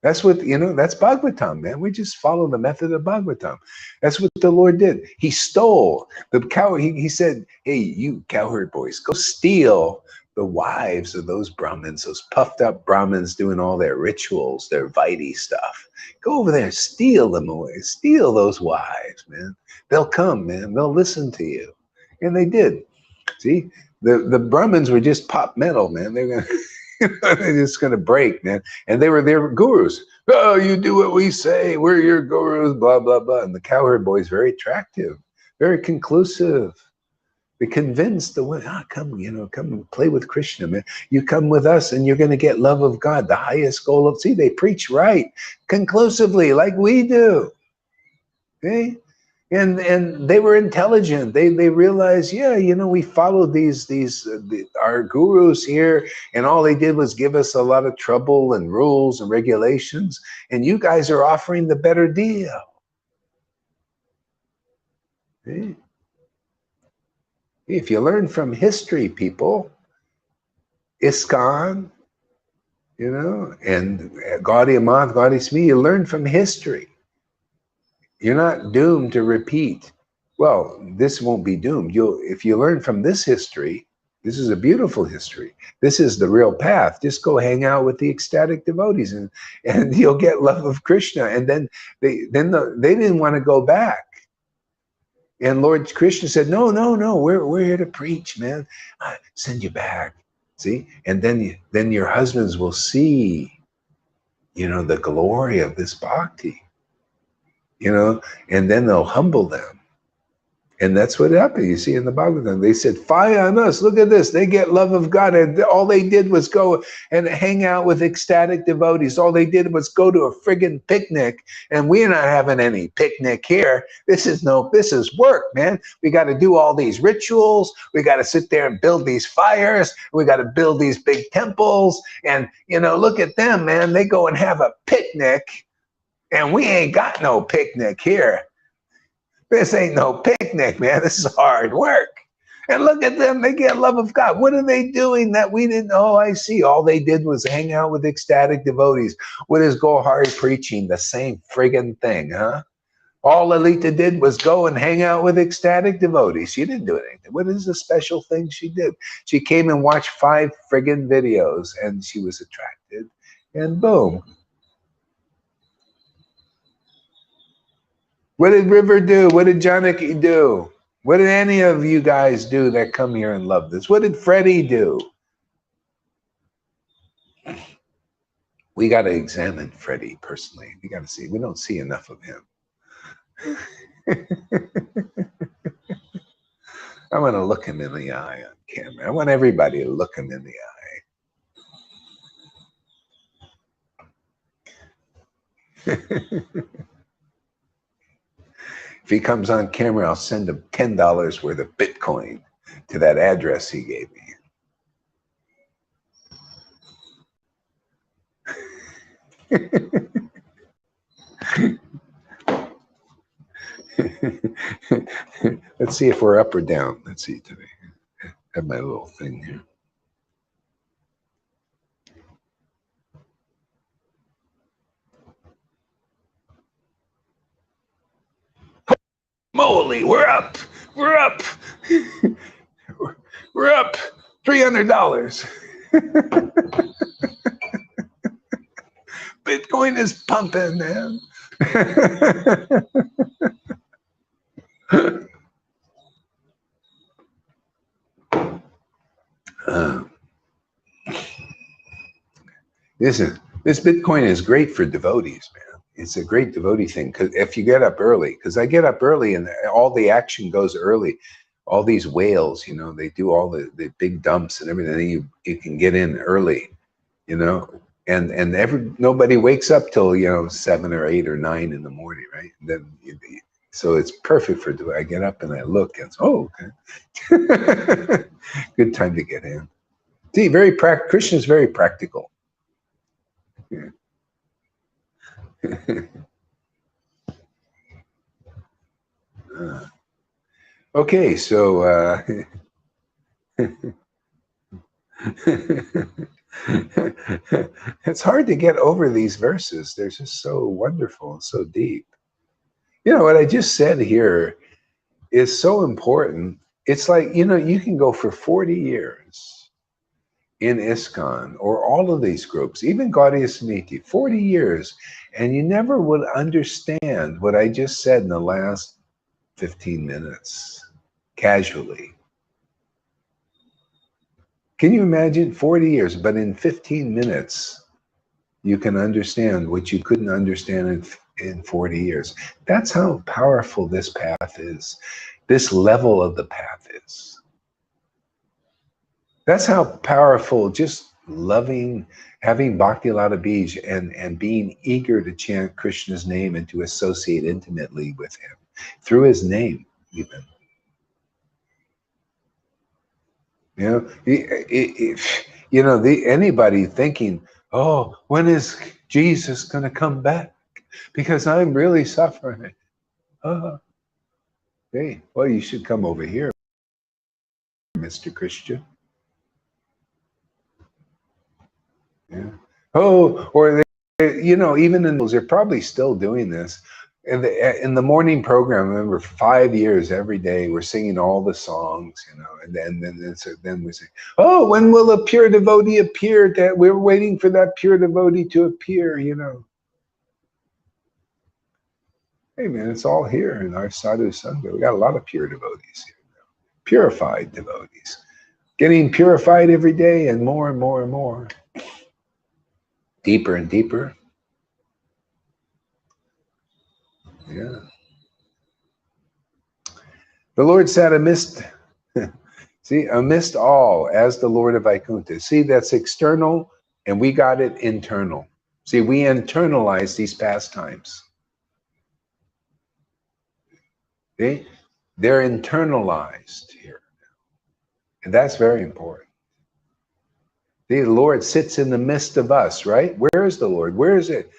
That's what, you know, that's Bhagavatam, man. We just follow the method of Bhagavatam. That's what the Lord did. He stole the cow. He said, hey, you cowherd boys, go steal the wives of those Brahmins, those puffed up Brahmins doing all their rituals, their Vaidhi stuff. Go over there, steal them away. Steal those wives, man. They'll come, man. They'll listen to you. And they did. See, the Brahmins were just pop metal, man. They're going to... They're just going to break, man. And they were their gurus. Oh, you do what we say. We're your gurus, blah, blah, blah. And the cowherd boy is very attractive, very conclusive. They convinced the one, come, you know, come and play with Krishna, man. You come with us and you're going to get love of God, the highest goal of, see, they preach right, conclusively, like we do. Okay? And they were intelligent. They realized, yeah, you know, we followed our gurus here, and all they did was give us a lot of trouble and rules and regulations. And you guys are offering the better deal. Okay? If you learn from history, people, ISKCON, you know, and Gaudiya Math, Gaudiya Smith. You learn from history. You're not doomed to repeat. Well, this won't be doomed. If you learn from this history, this is a beautiful history. This is the real path. Just go hang out with the ecstatic devotees, and you'll get love of Krishna. And then they didn't want to go back. And Lord Krishna said, no, we're here to preach, man. Send you back. See? And then your husbands will see, you know, the glory of this bhakti, you know, and then they'll humble them. And that's what happened. You see in the Bhagavatam, they said, fire on us. Look at this. They get love of God. And all they did was go and hang out with ecstatic devotees. All they did was go to a friggin' picnic. And we're not having any picnic here. This is work, man. We got to do all these rituals. We got to sit there and build these fires. We got to build these big temples. And, you know, look at them, man. They go and have a picnic. And we ain't got no picnic here. This ain't no picnic, man. This is hard work. And look at them. They get love of God. What are they doing that we didn't? Oh, I see. All they did was hang out with ecstatic devotees. What is Gohari preaching? The same friggin' thing, huh? All Lalita did was go and hang out with ecstatic devotees. She didn't do anything. What is the special thing she did? She came and watched 5 friggin' videos, and she was attracted. And boom. What did River do? What did Janaki do? What did any of you guys do that come here and love this? What did Freddie do? We got to examine Freddie personally. We got to see. We don't see enough of him. I want to look him in the eye on camera. I want everybody to look him in the eye. If he comes on camera, I'll send him $10 worth of Bitcoin to that address he gave me. Let's see if we're up or down. Let's see today. I have my little thing here. Moly, we're up. We're up. We're up $300. Bitcoin is pumping, man. This Bitcoin is great for devotees, man. It's a great devotee thing, because if you get up early, because I get up early and all the action goes early. All these whales, you know, they do all the big dumps and everything. You can get in early, you know, and nobody wakes up till, you know, 7 or 8 or 9 in the morning, right? And then so it's perfect for I get up and I look and oh, okay. Good time to get in. See, Krishna's very practical. Yeah. Okay, so it's hard to get over these verses. They're just so wonderful and so deep. You know, what I just said here is so important. It's like, you know, you can go for 40 years in ISKCON or all of these groups, even Gaudiya Samiti, 40 years, and you never would understand what I just said in the last 15 minutes, casually. Can you imagine 40 years, but in 15 minutes, you can understand what you couldn't understand in 40 years. That's how powerful this path is. This level of the path is. That's how powerful just loving, having Bhakti Lata Bij and being eager to chant Krishna's name and to associate intimately with him through his name, even. You know, anybody thinking, oh, when is Jesus going to come back? Because I'm really suffering. Hey, well, you should come over here, Mr. Christian. Yeah. Oh, or you know, even in those, they're probably still doing this. In the morning program, I remember 5 years every day we're singing all the songs, you know, and then we say, "Oh, when will a pure devotee appear?" That we're waiting for that pure devotee to appear, you know. Hey man, it's all here in our sadhu sangha. We got a lot of pure devotees here now, purified devotees, getting purified every day and more and more and more, deeper and deeper. Yeah. The Lord sat amidst, see, amidst all as the Lord of Vaikuntha. See, that's external, and we got it internal. See, we internalize these pastimes. See? They're internalized here. And that's very important. See, the Lord sits in the midst of us, right? Where is the Lord? Where is it?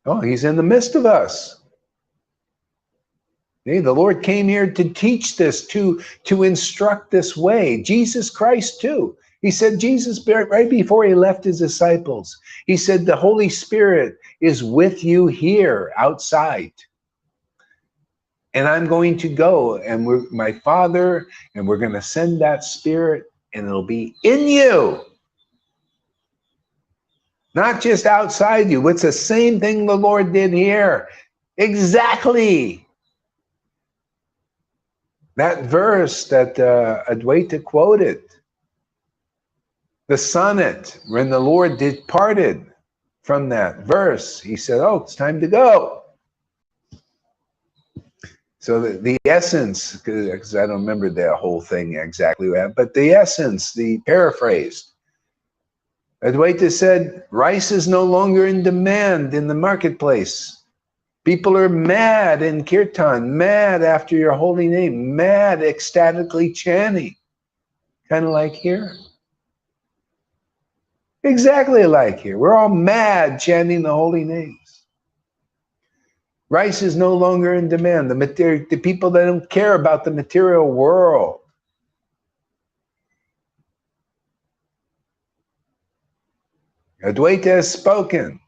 Oh, he's in the midst of us. See, the Lord came here to teach this, to instruct this way. Jesus Christ, too. He said, Jesus, right before he left his disciples, he said, the Holy Spirit is with you here outside. And I'm going to go, and my Father, and we're going to send that Spirit, and it'll be in you. Not just outside you. It's the same thing the Lord did here. Exactly. That verse that Advaita quoted, the sonnet, when the Lord departed from that verse, he said, oh, it's time to go. So the essence, because I don't remember the whole thing exactly, but the essence, the paraphrase, Advaita said, rice is no longer in demand in the marketplace. People are mad in kirtan, mad after your holy name, mad ecstatically chanting. Kind of like here. Exactly like here. We're all mad chanting the holy names. Rice is no longer in demand. The people that don't care about the material world. Advaita has spoken.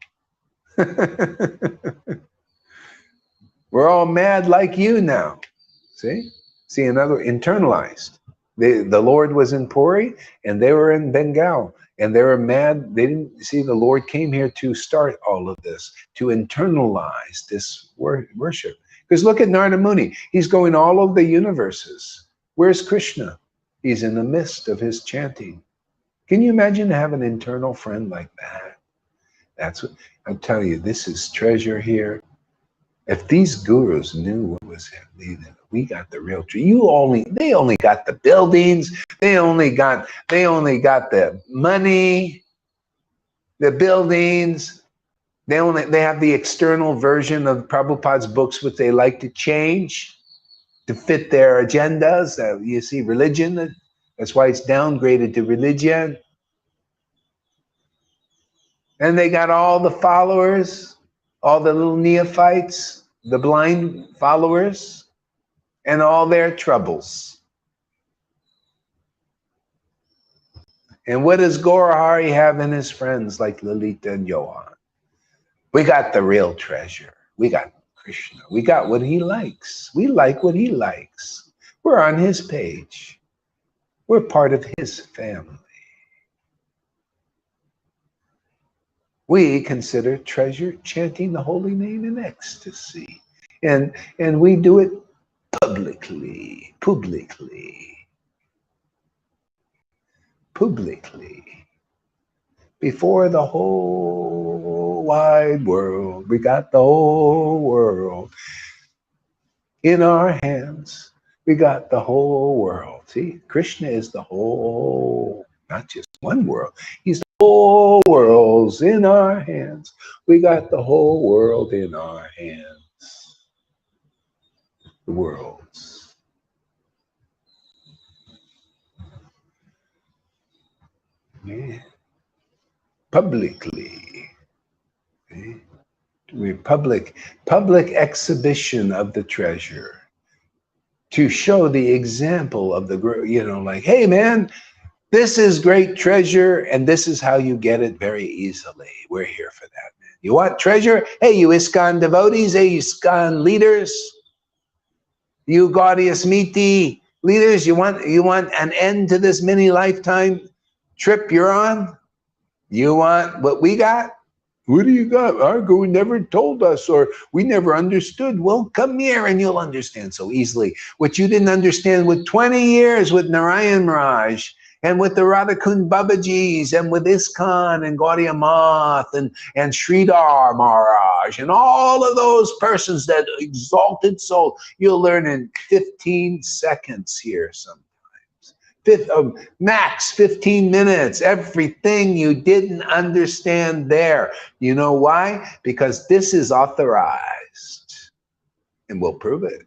We're all mad like you now. See? See, another internalized. The Lord was in Puri and they were in Bengal and they were mad. They didn't see the Lord came here to start all of this, to internalize this worship. Because look at Narada Muni. He's going all over the universes. Where's Krishna? He's in the midst of his chanting. Can you imagine to have an internal friend like that? That's what I'm telling you, this is treasure here. If these gurus knew what was happening, we got the real truth. They only got the buildings, they only got the money, the buildings. They have the external version of Prabhupada's books, which they like to change to fit their agendas. You see, religion, that's why it's downgraded to religion. And they got all the followers, all the little neophytes, the blind followers, and all their troubles. And what does Gaurahari have in his friends like Lalita and Johan? We got the real treasure. We got Krishna. We got what he likes. We like what he likes. We're on his page. We're part of his family. We consider treasure chanting the holy name in ecstasy. And we do it publicly. Before the whole wide world. We got the whole world in our hands. We got the whole world. See, Krishna is the whole, not just one world. He's the whole world's in our hands. We got the whole world in our hands. The world's. Yeah. Publicly. See? We're public exhibition of the treasure to show the example of the, like, hey man, This is great treasure, and this is how you get it very easily. We're here for that, man. You want treasure? Hey, you ISKCON devotees, hey, you ISKCON leaders, you Gaudiya Smiti leaders, you want an end to this mini lifetime trip you're on? You want what we got? What do you got? Argo never told us, or we never understood. Well, come here and you'll understand so easily. What you didn't understand with 20 years with Narayan Maharaj, and with the Radhakund Babajis, and with ISKCON, and Gaudiya Math, and Sridhar Maharaj, and all of those persons, that exalted soul, you'll learn in 15 seconds here sometimes. Max 15 minutes, everything you didn't understand there. You know why? Because this is authorized, and we'll prove it.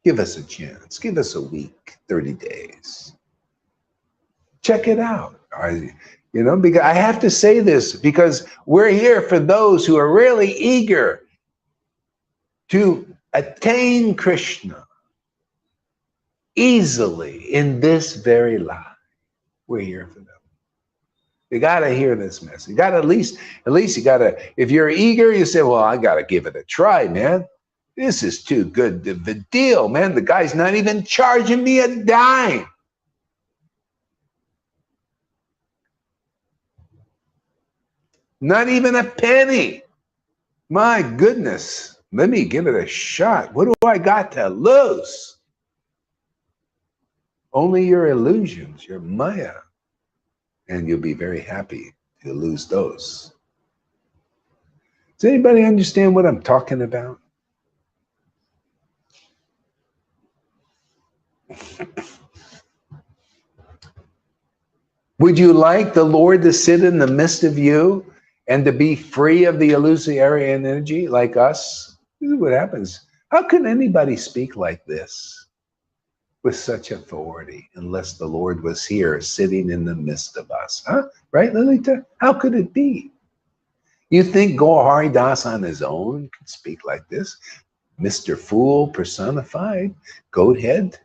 Give us a chance. Give us a week, 30 days. Check it out. Because I have to say this, because we're here for those who are really eager to attain Krishna easily in this very life. We're here for them. You gotta hear this message. You gotta at least you gotta, if you're eager, you say, well, I gotta give it a try, man. This is too good of a deal, man. The guy's not even charging me a dime. Not even a penny. My goodness. Let me give it a shot. What do I got to lose? Only your illusions, your maya. And you'll be very happy to lose those. Does anybody understand what I'm talking about? Would you like the Lord to sit in the midst of you and to be free of the illusory energy like us? This is what happens. How can anybody speak like this with such authority unless the Lord was here sitting in the midst of us? Huh? Right, Lilita? How could it be? You think Gaur Das on his own could speak like this? Mr. Fool personified, goat head,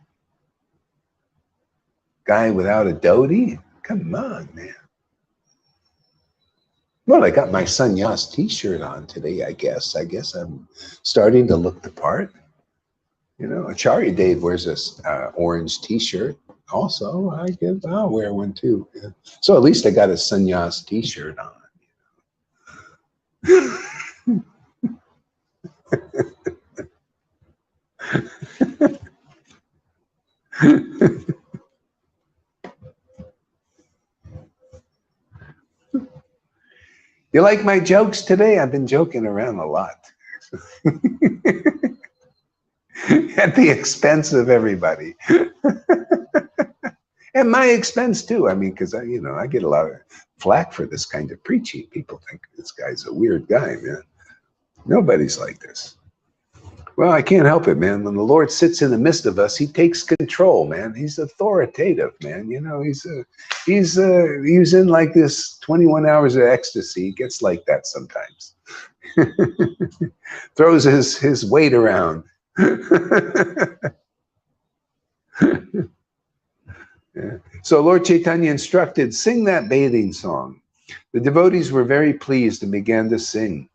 guy without a dhoti? Come on, man. Well, I got my sannyas t-shirt on today, I guess. I guess I'm starting to look the part. You know, Acharya Dave wears this orange t-shirt. Also, I guess I'll wear one too. Yeah. So at least I got a sannyas t-shirt on. You like my jokes today? I've been joking around a lot. At the expense of everybody. And my expense too. I mean, because I get a lot of flack for this kind of preaching. People think this guy's a weird guy, man. Nobody's like this. Well, I can't help it, man. When the Lord sits in the midst of us, he takes control, man. He's authoritative, man. You know, he's in like this 21 hours of ecstasy. He gets like that sometimes. Throws his weight around. Yeah. So Lord Caitanya instructed, sing that bathing song. The devotees were very pleased and began to sing.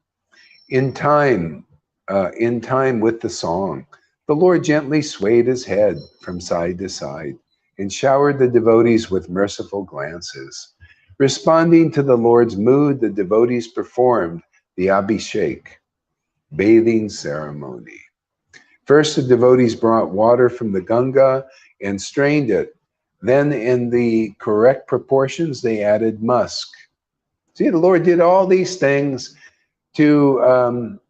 In time with the song, the Lord gently swayed his head from side to side and showered the devotees with merciful glances. Responding to the Lord's mood, the devotees performed the Abhishek, bathing ceremony. First, the devotees brought water from the Ganga and strained it. Then, in the correct proportions, they added musk. See, the Lord did all these things to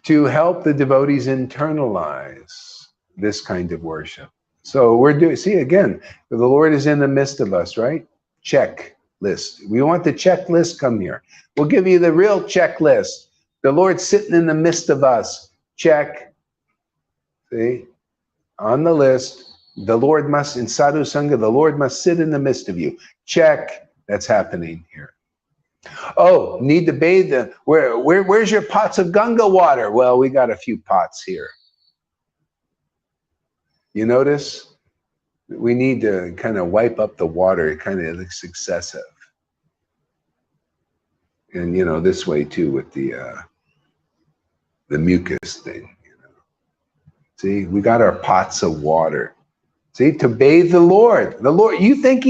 help the devotees internalize this kind of worship. So we're doing, see, again, the Lord is in the midst of us, right? Checklist. We want the checklist, come here. We'll give you the real checklist. The Lord's sitting in the midst of us. Check. See? On the list. The Lord must, in Sadhu Sangha, the Lord must sit in the midst of you. Check. That's happening here. Oh, need to bathe. Where's your pots of Ganga water? Well, we got a few pots here. You notice? We need to kind of wipe up the water. It kind of looks excessive. And, you know, this way too with the mucus thing, you know. See, we got our pots of water. See, to bathe the Lord. The Lord, you think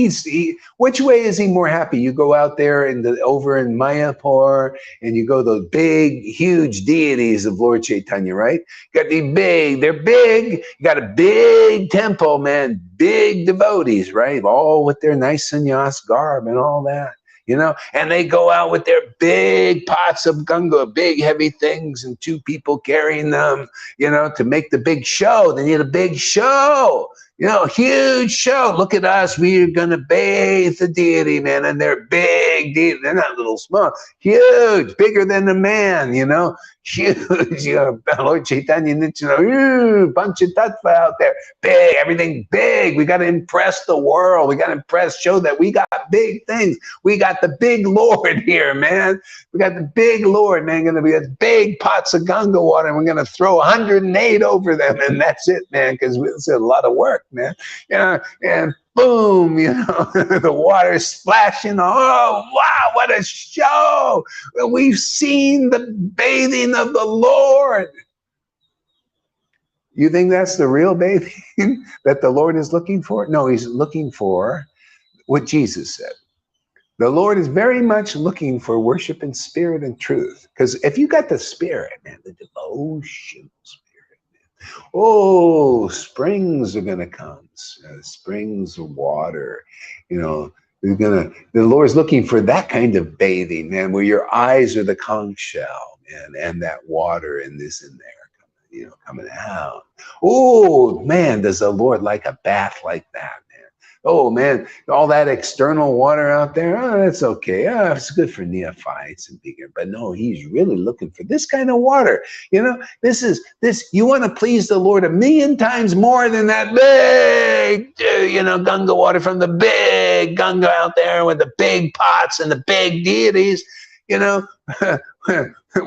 which way is he more happy? You go out there over in Mayapur and you go the big, huge deities of Lord Caitanya, right? You got these they're big. You got a big temple, man, big devotees, right? All with their nice sannyas garb and all that. You know, and they go out with their big pots of Ganga, big heavy things, and 2 people carrying them, you know, to make the big show. They need a big show, you know, huge show. Look at us. We're going to bathe the deity, man. And they're big deity. They're not little small, huge, bigger than a man, you know, huge. You know, Lord Caitanya, bunch of tattva out there. Big, everything big. We got to impress the world. We got to show that we got big things. We got the big Lord here, man. We got the big Lord, man. Going to be a big pots of Ganga water, and we're going to throw 108 over them, and that's it, man, because it's a lot of work, man. You know, and boom, you know, the water splashing. Oh, wow, what a show. We've seen the bathing of the Lord. You think that's the real bathing that the Lord is looking for? No, he's looking for what Jesus said. The Lord is very much looking for worship in spirit and truth. Because if you got the spirit, man, the devotion spirit, man, oh, springs are going to come. Springs of water, you know, the Lord's looking for that kind of bathing, man, where your eyes are the conch shell, man, and that water and this and there. You know, coming out. Oh, man, does the Lord like a bath like that, man? Oh, man, all that external water out there, oh, that's okay. Oh, it's good for neophytes and bigger. But no, he's really looking for this kind of water. You know, you want to please the Lord 1,000,000 times more than that big, you know, Ganga water from the big Ganga out there with the big pots and the big deities. You know,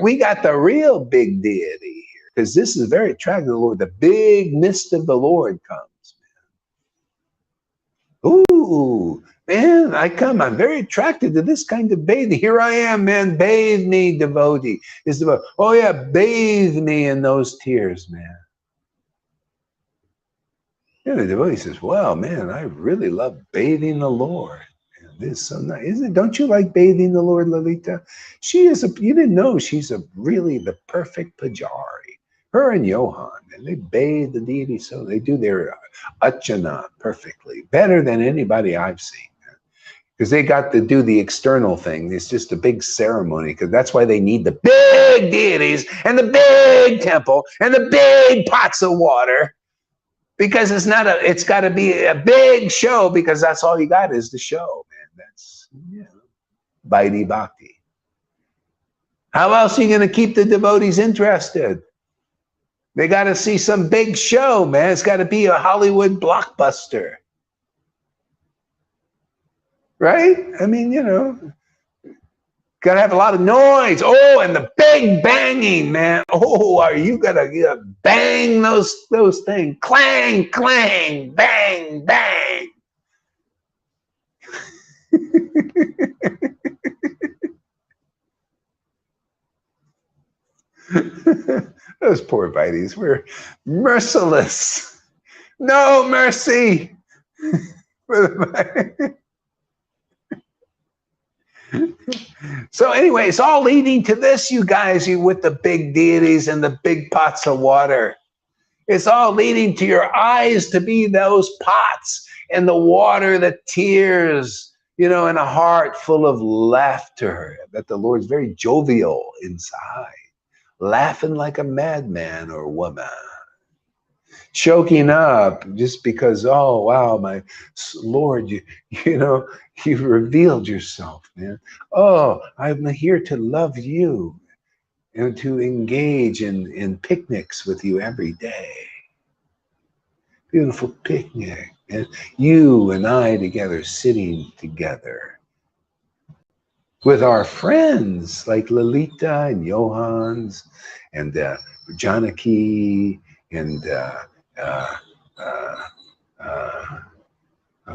we got the real big deity. Because this is very attractive to the Lord. The big mist of the Lord comes, man. Ooh, man, I'm very attracted to this kind of bathing. Here I am, man. Bathe me, devotee. Oh, yeah, bathe me in those tears, man. And the devotee says, well, man, I really love bathing the Lord. This is so nice, isn't it? Don't you like bathing the Lord, Lalita? You didn't know she's really the perfect pujari. Her and Johan, and they bathe the deity, so they do their achana perfectly, better than anybody I've seen. Because they got to do the external thing. It's just a big ceremony, because that's why they need the big deities and the big temple and the big pots of water. Because it's got to be a big show, because that's all you got is the show, man. That's, you know, Vaidhi Bhakti. How else are you going to keep the devotees interested? They got to see some big show, man. It's got to be a Hollywood blockbuster. Right? I mean, you know, got to have a lot of noise. Oh, and the big banging, man. Oh, are you going to bang those things? Clang, clang, bang, bang. Those poor Vaidhis were merciless. No mercy. So anyway, it's all leading to this, you guys, with the big deities and the big pots of water. It's all leading to your eyes to be those pots, and the water, the tears, you know, and a heart full of laughter, that the Lord's very jovial inside, laughing like a madman or woman, choking up just because, oh, wow, my Lord, you know, you've revealed yourself, man. Oh, I'm here to love you and to engage in picnics with you every day. Beautiful picnic. And you and I together, sitting together with our friends like Lalita and Johans and Janaki and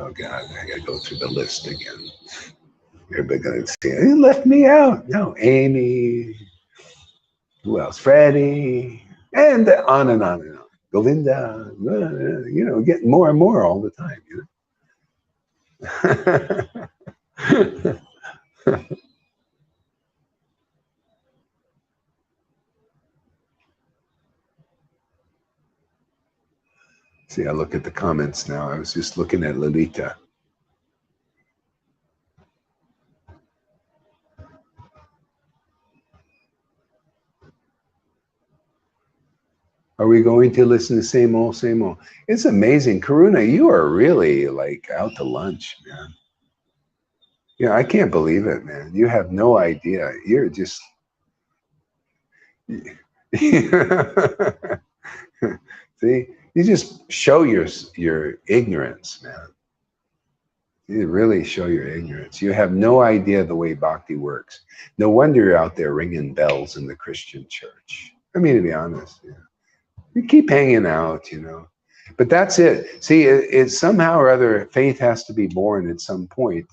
Oh God, I gotta go through the list again. Everybody gonna say, you left me out. No, Amy, who else? Freddie, and on and on and on. Govinda, you know, getting more and more all the time, you know. See, I look at the comments now. I was just looking at Lolita. Are we going to listen to same old, same old? It's amazing. Karuna, you are really like out to lunch, man. You know, I can't believe it, man. You have no idea. You're just... See, you just show your ignorance, man. You really show your ignorance. You have no idea the way bhakti works. No wonder you're out there ringing bells in the Christian church. I mean, to be honest, yeah. You keep hanging out, you know. But that's it. See, it's somehow or other, faith has to be born at some point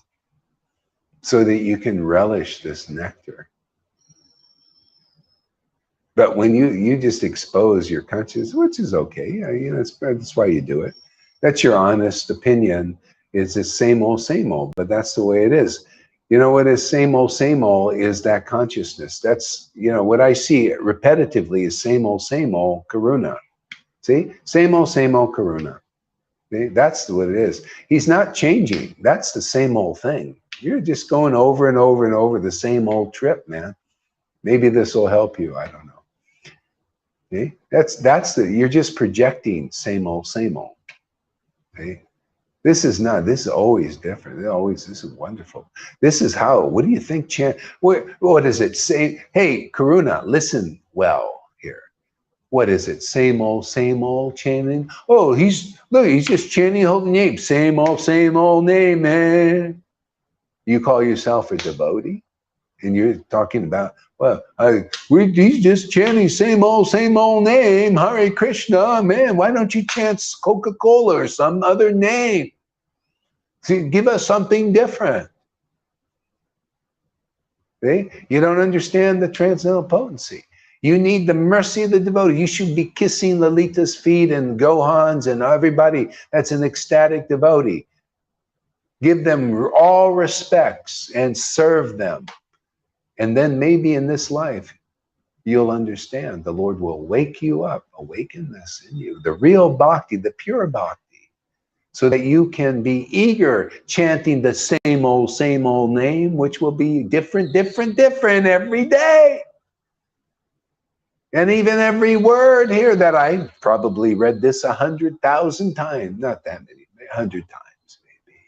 so that you can relish this nectar. But when you just expose your conscience, which is okay, yeah, you know, that's why you do it. That's your honest opinion. It's the same old, but that's the way it is. You know what is same old is that consciousness. That's, you know, what I see repetitively is same old karuna. See, same old karuna. See? That's what it is. He's not changing. That's the same old thing. You're just going over and over and over the same old trip, man. Maybe this will help you. I don't know. See? You're just projecting same old. See? This is always different. This is wonderful. This is how, what do you think, what does it say? Hey, Karuna, listen well here. What is it? Same old chanting? Oh, he's just chanting the holy name. Same old name, man. You call yourself a devotee? And you're talking about, well, he's just chanting same old name, Hare Krishna, man. Why don't you chant Coca-Cola or some other name? See, give us something different. See? You don't understand the transcendental potency. You need the mercy of the devotee. You should be kissing Lalita's feet and Gohan's and everybody that's an ecstatic devotee. Give them all respects and serve them. And then maybe in this life, you'll understand. The Lord will wake you up, awaken this in you, the real bhakti, the pure bhakti, so that you can be eager chanting the same old name, which will be different every day. And even every word here that I probably read this 100,000 times, not that many, 100 times maybe.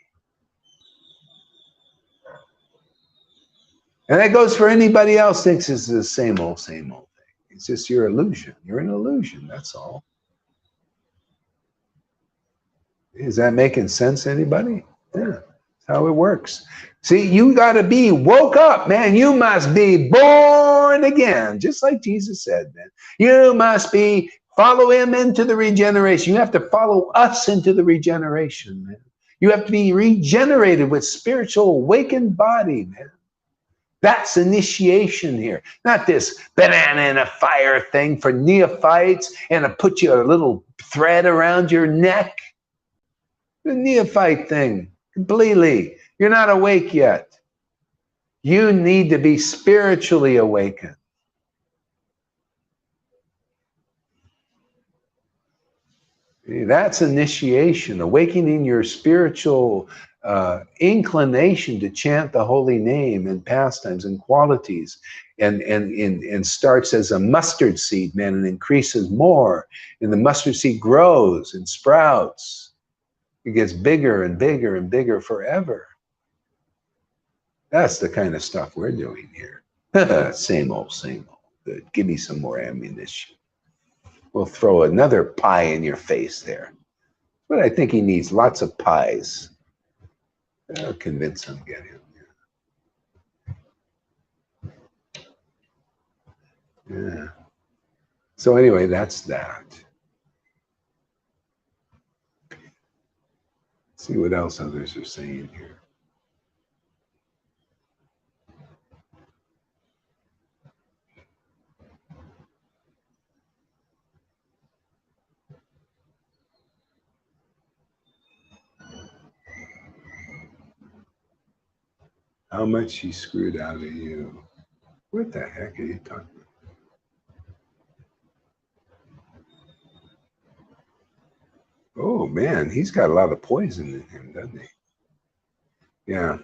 And that goes for anybody else thinks it's the same old thing. It's just your illusion. You're an illusion, that's all. Is that making sense to anybody? Yeah, that's how it works. See, you got to be woke up, man. You must be born again, just like Jesus said, man. You must be, follow him into the regeneration. You have to follow us into the regeneration, man. You have to be regenerated with spiritual awakened body, man. That's initiation here. Not this banana in a fire thing for neophytes and to put you a little thread around your neck. The neophyte thing, completely. You're not awake yet. You need to be spiritually awakened. That's initiation, awakening your spiritual inclination to chant the holy name and pastimes and qualities, and starts as a mustard seed, man, and increases more. And the mustard seed grows and sprouts. It gets bigger and bigger and bigger forever. That's the kind of stuff we're doing here. Same old. Good. Give me some more ammunition. We'll throw another pie in your face there. But I think he needs lots of pies. I'll convince him, get him. Yeah. So anyway, that's that. See what else others are saying here. How much she screwed out of you. What the heck are you talking about? Oh man, he's got a lot of poison in him, doesn't he? Yeah.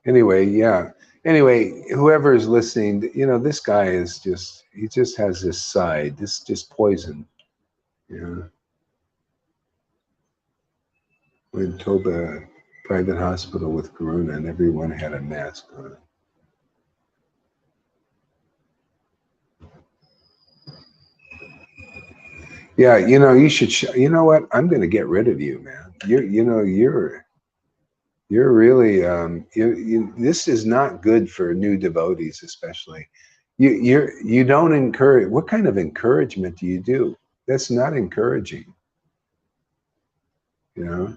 Anyway, yeah. Anyway, whoever is listening, you know, this guy is just, he just has this side. This is just poison. Yeah. Went to Toba private hospital with corona and everyone had a mask on. Yeah, you know, you should, you know what? I'm going to get rid of you, man. You're really, this is not good for new devotees, especially. You don't encourage. What kind of encouragement do you do? That's not encouraging. You know,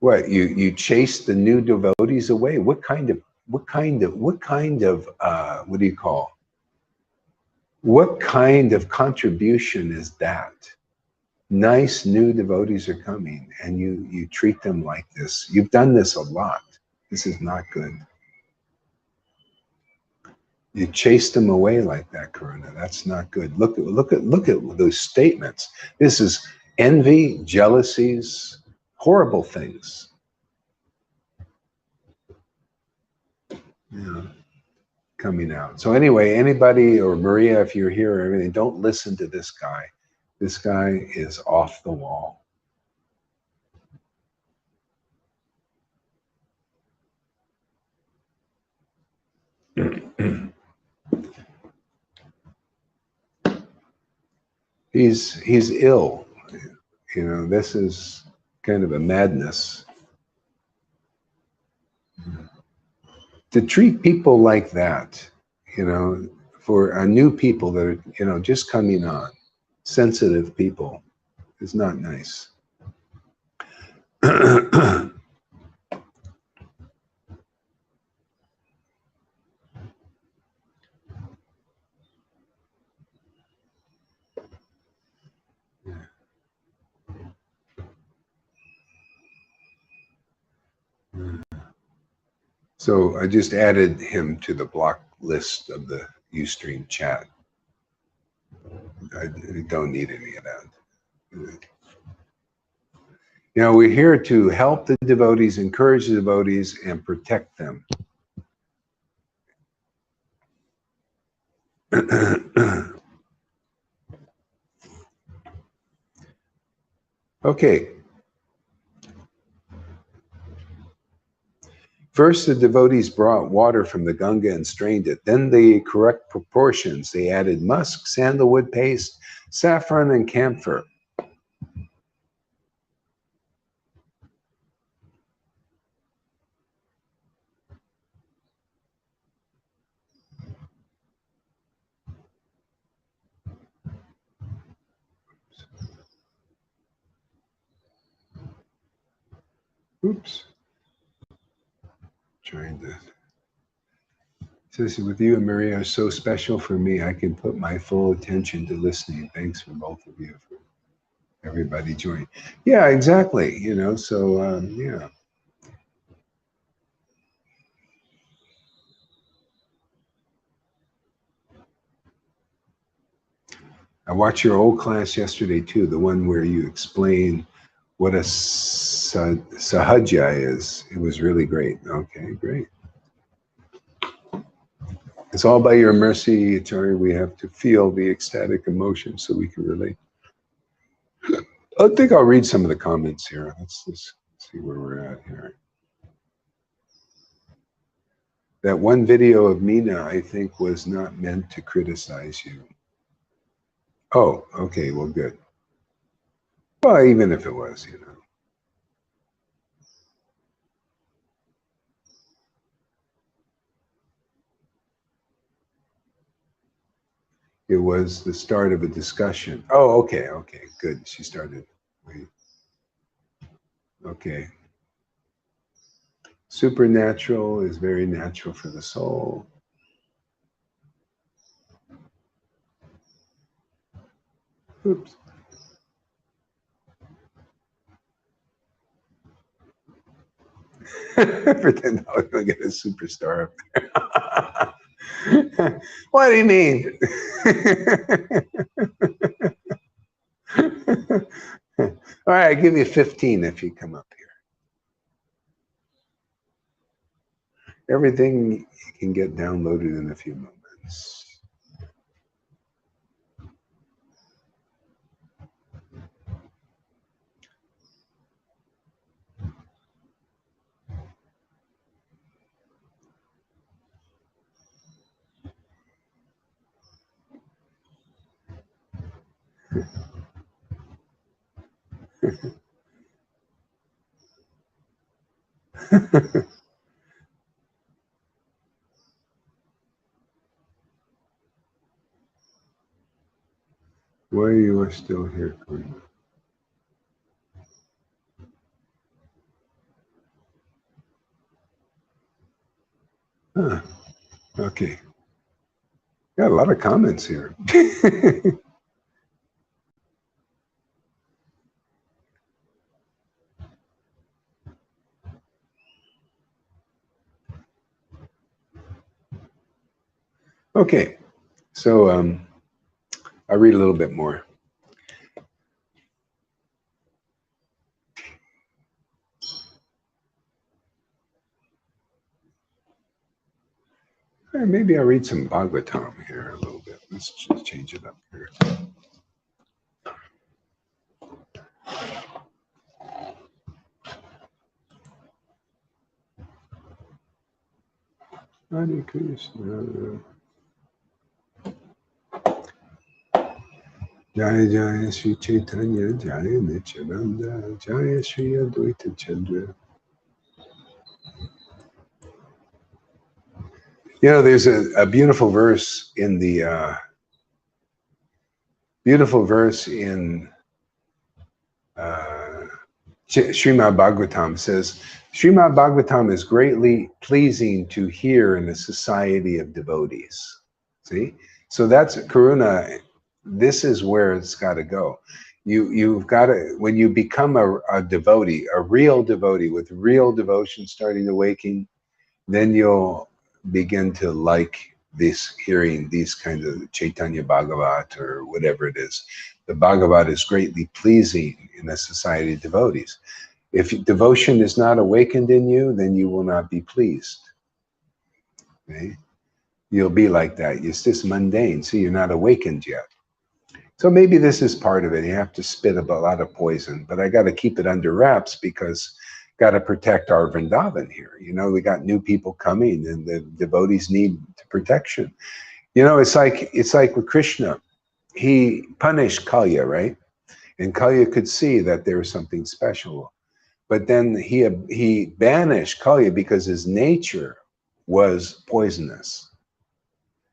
what you chase the new devotees away? What kind of what do you call? What kind of contribution is that? Nice new devotees are coming and you treat them like this. You've done this a lot. This is not good. You chase them away like that, Karuna. That's not good. Look at those statements. This is envy, jealousies, horrible things. Yeah, coming out. So anyway, anybody or Maria, if you're here or anything, don't listen to this guy. This guy is off the wall. He's ill. You know, this is kind of a madness. To treat people like that, you know, for new people that are, you know, just coming on, sensitive people, is not nice. So I just added him to the block list of the Ustream chat. I don't need any of that. You know, we're here to help the devotees, encourage the devotees, and protect them. Okay. First, the devotees brought water from the Ganga and strained it. Then the correct proportions. They added musk, sandalwood paste, saffron, and camphor. Oops. Trying to. Says, with you and Maria are so special for me, I can put my full attention to listening. Thanks for both of you, for everybody joining. Yeah, exactly. You know, so yeah. I watched your old class yesterday too, the one where you explain what a sahajya is. It was really great. Okay, great. It's all by your mercy, Acharya. We have to feel the ecstatic emotion so we can relate. I think I'll read some of the comments here. Let's just see where we're at here. That one video of Meena, I think, was not meant to criticize you. Oh, okay, well, good. Well, even if it was, you know. It was the start of a discussion. Oh, okay, okay, good. She started. Wait. Okay. Supernatural is very natural for the soul. Oops. Pretend I was going to get a superstar up there. What do you mean? All right, I give you 15 if you come up here. Everything can get downloaded in a few moments. Why you are still here, Karina? Huh. Okay. Got a lot of comments here. Okay. So I'll read a little bit more. Maybe I'll read some Bhagavatam here a little bit. Let's just change it up here. Hare Krishna. Jaya Jaya Sri Caitanya Jaya Nityananda Jaya Sri Advaita Chandra. You know, there's a beautiful verse in the Srimad Bhagavatam says, Srimad Bhagavatam is greatly pleasing to hear in a society of devotees. See? So that's Karuna. This is where it's got to go. You've got to, when you become a devotee, a real devotee with real devotion starting to waking, then you'll begin to like this, hearing these kinds of Chaitanya Bhagavat or whatever it is. The Bhagavat is greatly pleasing in a society of devotees. If devotion is not awakened in you, then you will not be pleased. Okay? You'll be like that. It's just mundane. See, you're not awakened yet. So maybe this is part of it. You have to spit a lot of poison, but I got to keep it under wraps because got to protect our Vrindavan here. You know, we got new people coming and the devotees need protection. You know, it's like with Krishna. He punished Kalya, right? And Kalya could see that there was something special. But then he banished Kalya because his nature was poisonous.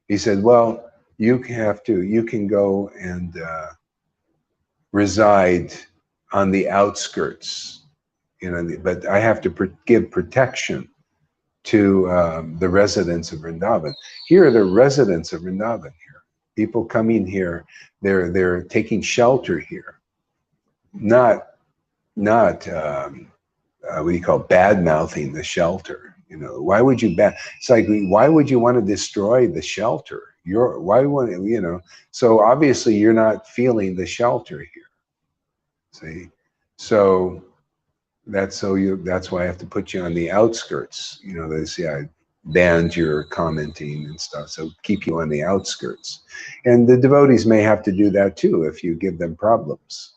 He said, well, you can go and reside on the outskirts, you know, but I have to give protection to the residents of Vrindavan. Here are the residents of Vrindavan here. People coming here, they're taking shelter here. Not what do you call bad mouthing the shelter? You know, why would you it's like, why would you want to destroy the shelter? Why would you know? So obviously you're not feeling the shelter here. See, so that's why I have to put you on the outskirts. You know, they say I banned your commenting and stuff, so keep you on the outskirts. And the devotees may have to do that too if you give them problems.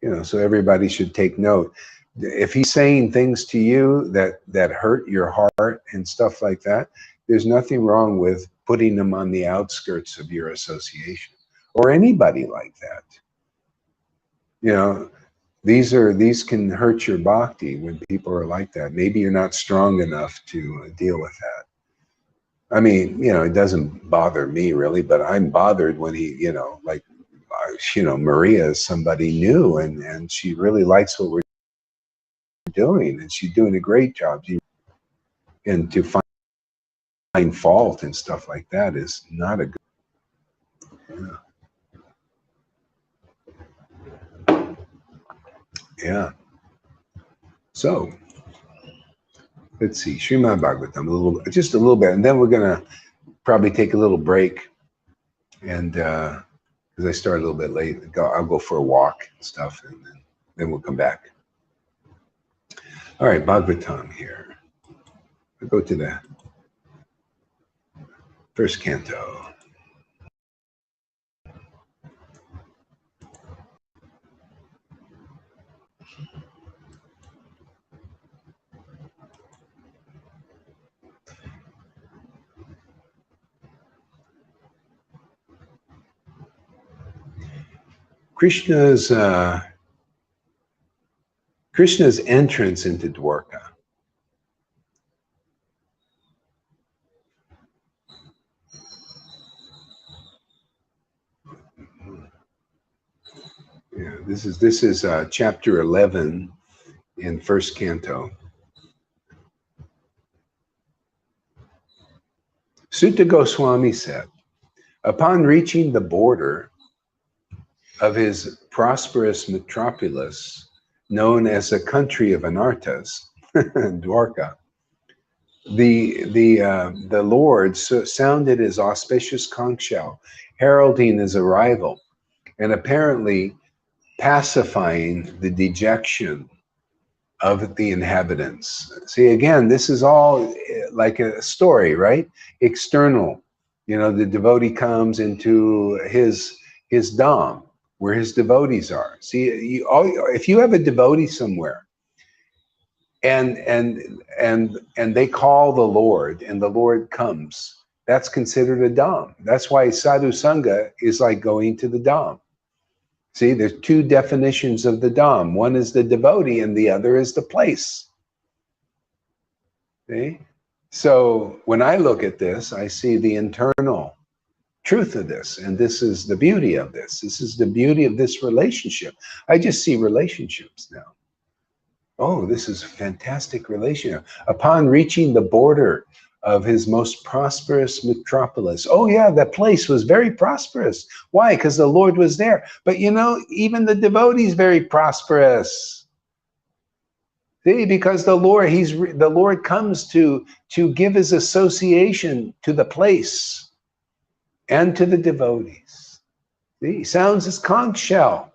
You know, so everybody should take note. If he's saying things to you that hurt your heart and stuff like that, there's nothing wrong with putting them on the outskirts of your association or anybody like that. You know, these can hurt your bhakti when people are like that. Maybe you're not strong enough to deal with that. I mean, you know, it doesn't bother me really, but I'm bothered when he, you know, like, you know, Maria is somebody new and she really likes what we're doing, and she's doing a great job. And to find fault and stuff like that is not a good. Yeah. So let's see, Srimad Bhagavatam, just a little bit, and then we're gonna probably take a little break, and because I started a little bit late, I'll go for a walk and stuff, and then we'll come back. All right, Bhagavatam here. We'll go to the first canto. Krishna's entrance into Dwarka. Yeah, this is chapter 11 in first canto. Sutta Goswami said, upon reaching the border of his prosperous metropolis, known as the country of Anartas, Dwarka, the Lord sounded his auspicious conch shell, heralding his arrival, and apparently pacifying the dejection of the inhabitants. See, again, this is all like a story, right? External. You know, the devotee comes into his dham, where his devotees are. See, if you have a devotee somewhere, and they call the Lord, and the Lord comes, that's considered a dham. That's why sadhu sangha is like going to the dham. See, there's two definitions of the dham. One is the devotee, and the other is the place. See? So when I look at this, I see the internal truth of this, and this is the beauty of this. This is the beauty of this relationship. I just see relationships now. Oh, this is a fantastic relationship. Upon reaching the border of his most prosperous metropolis. Oh yeah, that place was very prosperous. Why? Because the Lord was there. But you know, even the devotee is very prosperous. See, because the Lord comes to give his association to the place and to the devotees. See, he sounds his conch shell.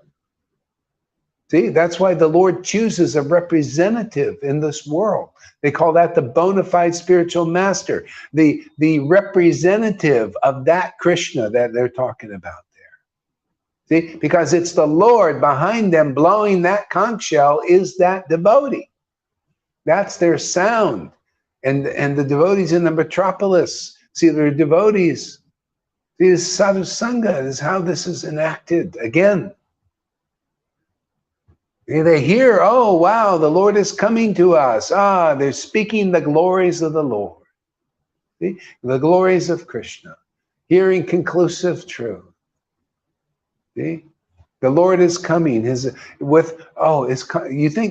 See, that's why the Lord chooses a representative in this world. They call that the bona fide spiritual master, the representative of that Krishna that they're talking about there. See, because it's the Lord behind them blowing that conch shell is that devotee. That's their sound. And the devotees in the metropolis, see, they're devotees. This sadhu sangha is how this is enacted again. They hear, oh, wow, the Lord is coming to us. Ah, they're speaking the glories of the Lord. See? The glories of Krishna. Hearing conclusive truth. See? The Lord is coming. You think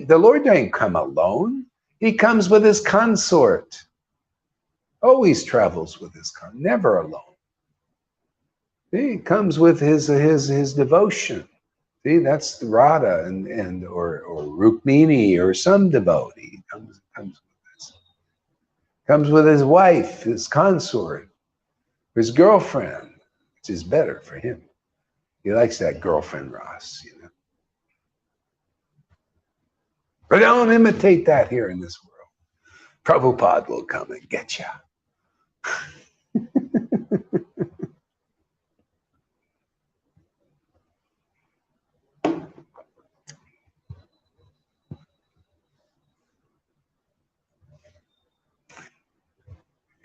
the Lord doesn't come alone? He comes with his consort. Always travels with his consort, never alone. See? He comes with his devotion. See, that's Radha or Rukmini or some devotee comes with this. Comes with his wife, his consort, his girlfriend, which is better for him. He likes that girlfriend Ras, you know. But don't imitate that here in this world. Prabhupada will come and get you.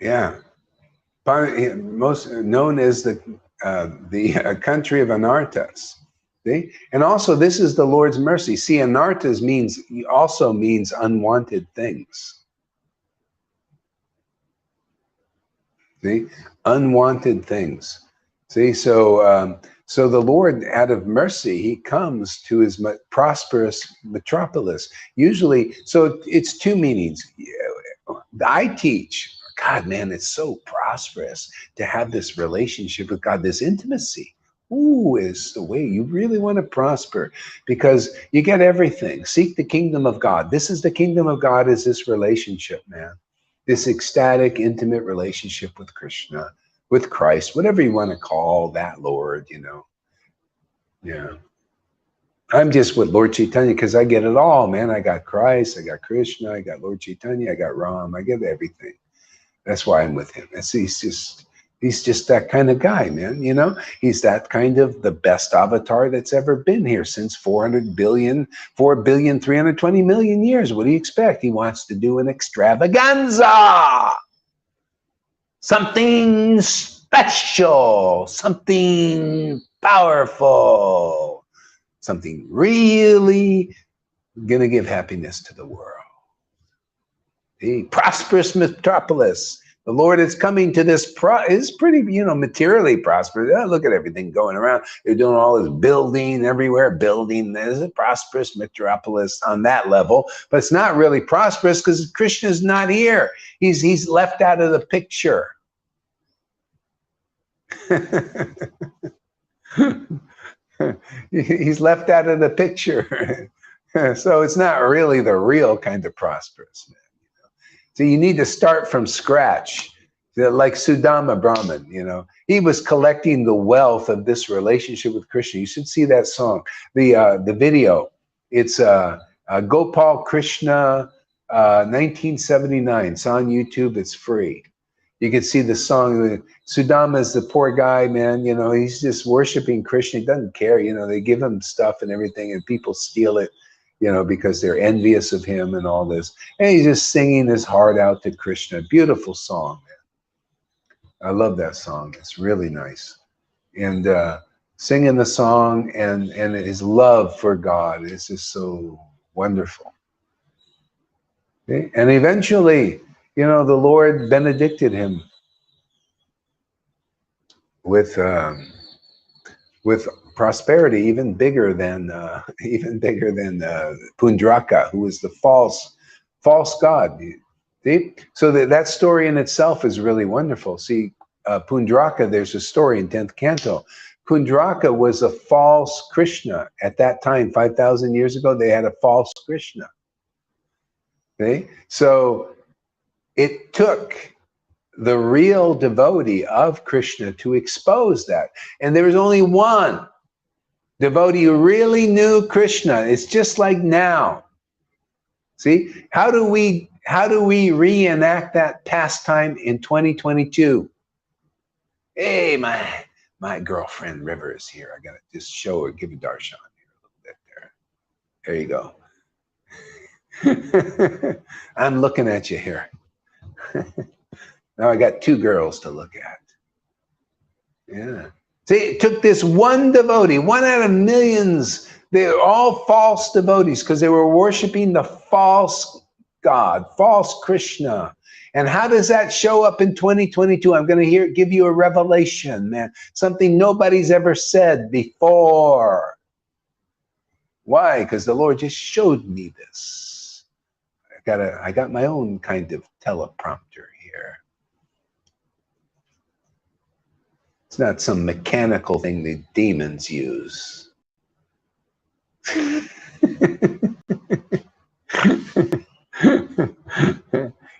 Yeah, most known as the country of Anartas. See? And also, this is the Lord's mercy. See, Anartas also means unwanted things. See, unwanted things. See, so So the Lord, out of mercy, he comes to his prosperous metropolis. Usually, so it's two meanings. I teach, God, man, it's so prosperous to have this relationship with God, this intimacy. Ooh, is the way you really want to prosper, because you get everything. Seek the kingdom of God. This is the kingdom of God, is this relationship, man. This ecstatic, intimate relationship with Krishna, with Christ, whatever you want to call that Lord, you know. Yeah. I'm just with Lord Caitanya because I get it all, man. I got Christ, I got Krishna, I got Lord Caitanya, I got Ram, I get everything. That's why I'm with him. He's just that kind of guy, man. You know, he's that kind of the best avatar that's ever been here since 4,320,000,000 years. What do you expect? He wants to do an extravaganza, something special, something powerful, something really gonna give happiness to the world. The prosperous metropolis. The Lord is coming to this, is pretty, you know, materially prosperous. Oh, look at everything going around. They're doing all this building everywhere, building. There's a prosperous metropolis on that level, but it's not really prosperous because Krishna's not here. He's left out of the picture. He's left out of the picture. So it's not really the real kind of prosperous, man. So you need to start from scratch, like Sudama Brahman, you know. He was collecting the wealth of this relationship with Krishna. You should see that song, the video. It's Gopal Krishna, 1979. It's on YouTube. It's free. You can see the song. Sudama is the poor guy, man. You know, he's just worshiping Krishna. He doesn't care. You know, they give him stuff and everything, and people steal it, you know, because they're envious of him and all this. And he's just singing his heart out to Krishna. Beautiful song, man. I love that song. It's really nice. And singing the song and his love for God is just so wonderful. Okay? And eventually, you know, the Lord benedicted him with prosperity even bigger than Pundraka, who was the false god. See? So that story in itself is really wonderful. See, Pundraka, there's a story in 10th canto. Pundraka was a false Krishna. At that time, 5,000 years ago, they had a false Krishna. Okay? So it took the real devotee of Krishna to expose that. And there was only one devotee who really knew Krishna. It's just like now. See, how do we reenact that pastime in 2022? Hey, my girlfriend River is here. I gotta just show her, give a darshan here a little bit there. There you go. I'm looking at you here. Now I got two girls to look at. Yeah. See, it took this one devotee, one out of millions. They're all false devotees because they were worshiping the false God, false Krishna. And how does that show up in 2022? I'm going to give you a revelation, man. Something nobody's ever said before. Why? Because the Lord just showed me this. I got my own kind of teleprompter here. It's not some mechanical thing the demons use.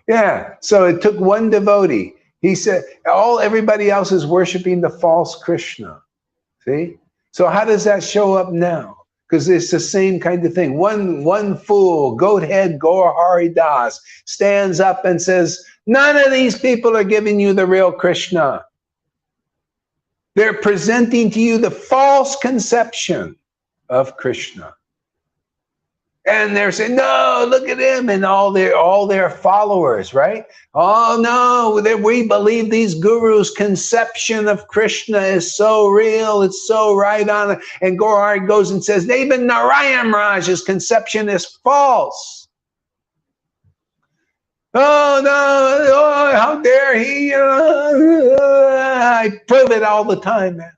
Yeah, so it took one devotee. He said, everybody else is worshiping the false Krishna. See? So how does that show up now? Because it's the same kind of thing. One fool, goat head Gaur Hari Das, stands up and says, none of these people are giving you the real Krishna. They're presenting to you the false conception of Krishna. And they're saying, no, look at him and all their followers, right? Oh, no, we believe these gurus' conception of Krishna is so real. It's so right on. And Gaur goes and says, even Narayan Raj's conception is false. Oh, no, oh, how dare he? I prove it all the time, man.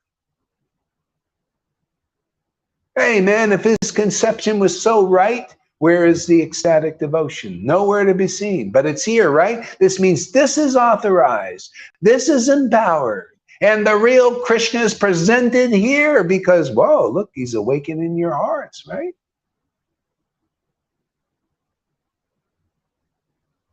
Hey, man, if his conception was so right, where is the ecstatic devotion? Nowhere to be seen, but it's here, right? This means this is authorized. This is empowered. And the real Krishna is presented here because, whoa, look, he's awakening your hearts, right?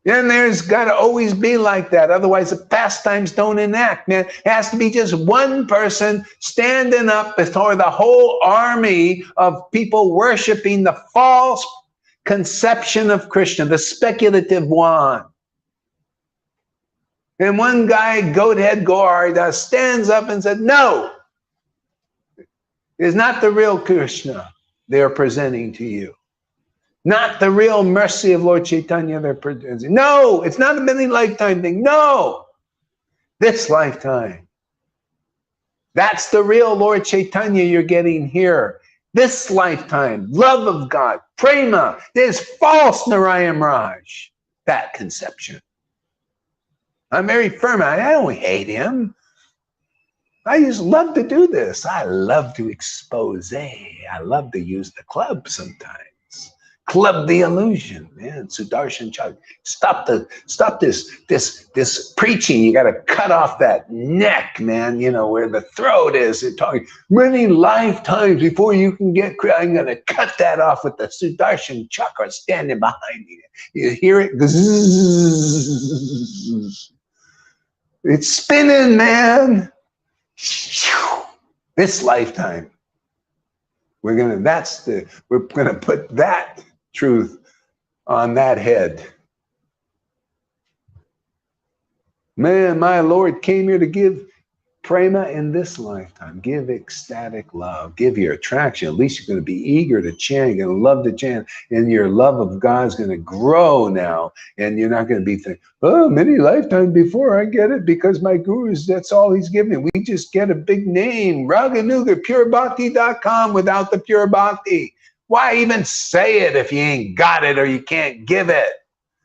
And there's got to always be like that. Otherwise, the pastimes don't enact, man. It has to be just one person standing up before the whole army of people worshiping the false conception of Krishna, the speculative one. And one guy, Goathead Gaurda, stands up and said, no, it's not the real Krishna they're presenting to you. Not the real mercy of Lord Caitanya they're presenting. No, it's not a many lifetime thing. No, this lifetime. That's the real Lord Caitanya you're getting here. This lifetime, love of God, prema. There's false Narayan Raj, that conception. I'm very firm. I don't hate him. I just love to do this. I love to expose. I love to use the club sometimes. Club the illusion, man. Sudarshan Chak. Stop this preaching. You got to cut off that neck, man. You know where the throat is. They're talking many lifetimes before you can get. I'm going to cut that off with the Sudarshan Chakra standing behind you. You hear it? It's spinning, man. This lifetime. We're gonna put that truth on that head. Man, my Lord came here to give prema in this lifetime. Give ecstatic love. Give your attraction. At least you're going to be eager to chant. You're going to love to chant. And your love of God is going to grow now. And you're not going to be thinking, oh, many lifetimes before I get it because my guru's, that's all he's giving me. We just get a big name. Raganuga, purebhakti.com without the pure bhakti. Why even say it if you ain't got it or you can't give it?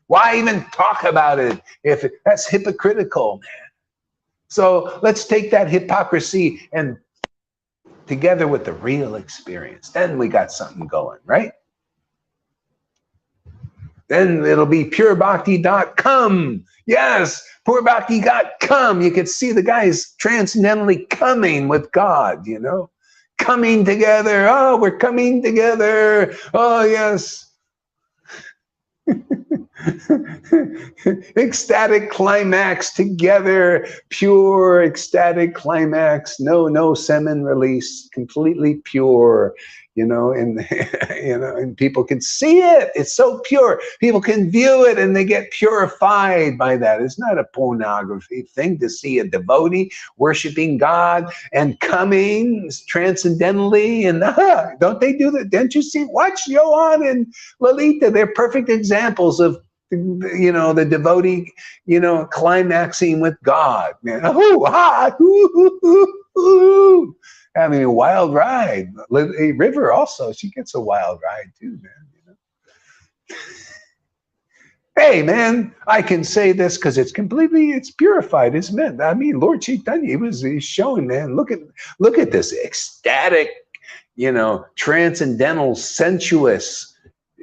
Why even talk about it if that's hypocritical, man? So let's take that hypocrisy and together with the real experience. Then we got something going, right? Then it'll be purebhakti.com. Yes, purebhakti.com. You could see the guys transcendentally coming with God, you know? Coming together. Oh, we're coming together. Oh, yes. Ecstatic climax together, pure ecstatic climax, no semen release, completely pure, you know, and and people can see it. It's so pure. People can view it and they get purified by that. It's not a pornography thing to see a devotee worshiping God and coming transcendentally. And don't they do that? Didn't you see? Watch Johan and Lalita. They're perfect examples of, you know, the devotee, you know, climaxing with God, man. Having a wild ride. A River also, she gets a wild ride too, man. You know? Hey, man, I can say this because it's purified. It's meant. I mean, Lord Caitanya, he's showing, man. Look at this ecstatic, you know, transcendental, sensuous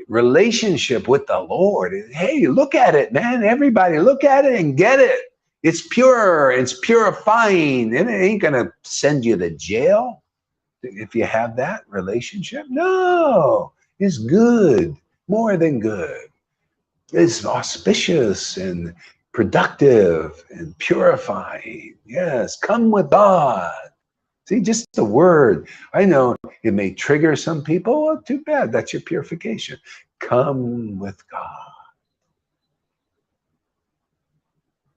relationship with the Lord. Hey, look at it, man. Everybody look at it and get it. It's pure. It's purifying. And it ain't going to send you to jail if you have that relationship. No, it's good. More than good. It's auspicious and productive and purifying. Yes, come with God. See, just the word. I know it may trigger some people. Well, too bad. That's your purification. Come with God.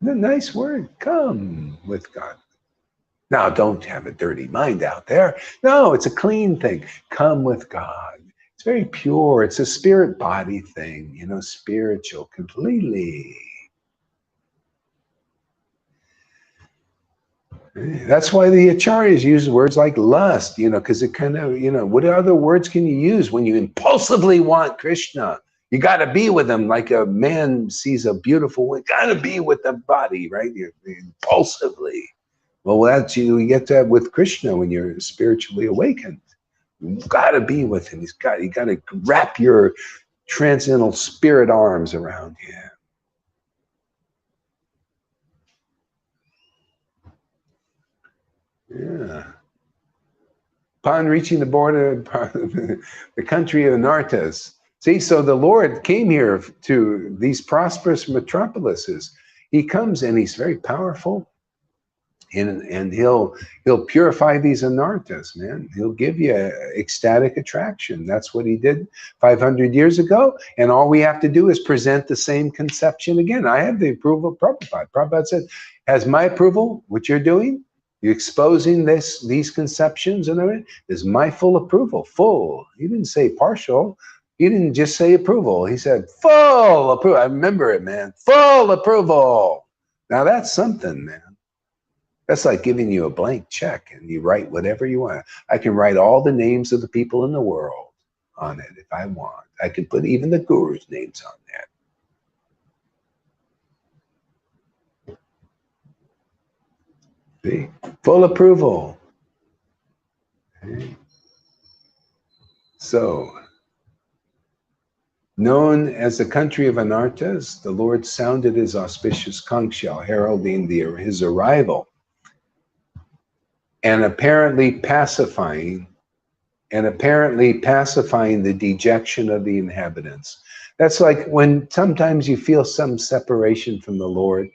A nice word. Come with God. Now, don't have a dirty mind out there. No, it's a clean thing. Come with God. It's very pure. It's a spirit body thing, you know, spiritual completely. That's why the acharyas use words like lust, you know, because it kind of, you know, what other words can you use when you impulsively want Krishna? You got to be with him like a man sees a beautiful woman. Got to be with the body, right? You're impulsively. Well, that's you get that with Krishna when you're spiritually awakened. You've got to be with him. You got to wrap your transcendental spirit arms around him. Yeah. Upon reaching the border, the country of Anartas. See, so the Lord came here to these prosperous metropolises. He comes and he's very powerful. And he'll purify these anartas, man. He'll give you ecstatic attraction. That's what he did 500 years ago. And all we have to do is present the same conception again. I have the approval of Prabhupada. Prabhupada said, has my approval, what you're doing, you're exposing these conceptions and everything, is my full approval, full. He didn't say partial. He didn't just say approval. He said full approval. I remember it, man. Full approval. Now that's something, man. That's like giving you a blank check and you write whatever you want. I can write all the names of the people in the world on it if I want. I can put even the guru's names on that. See? Full approval. Okay. So, known as the country of Anartas, the Lord sounded his auspicious conch shell, heralding his arrival, and apparently pacifying the dejection of the inhabitants. That's like when sometimes you feel some separation from the Lord,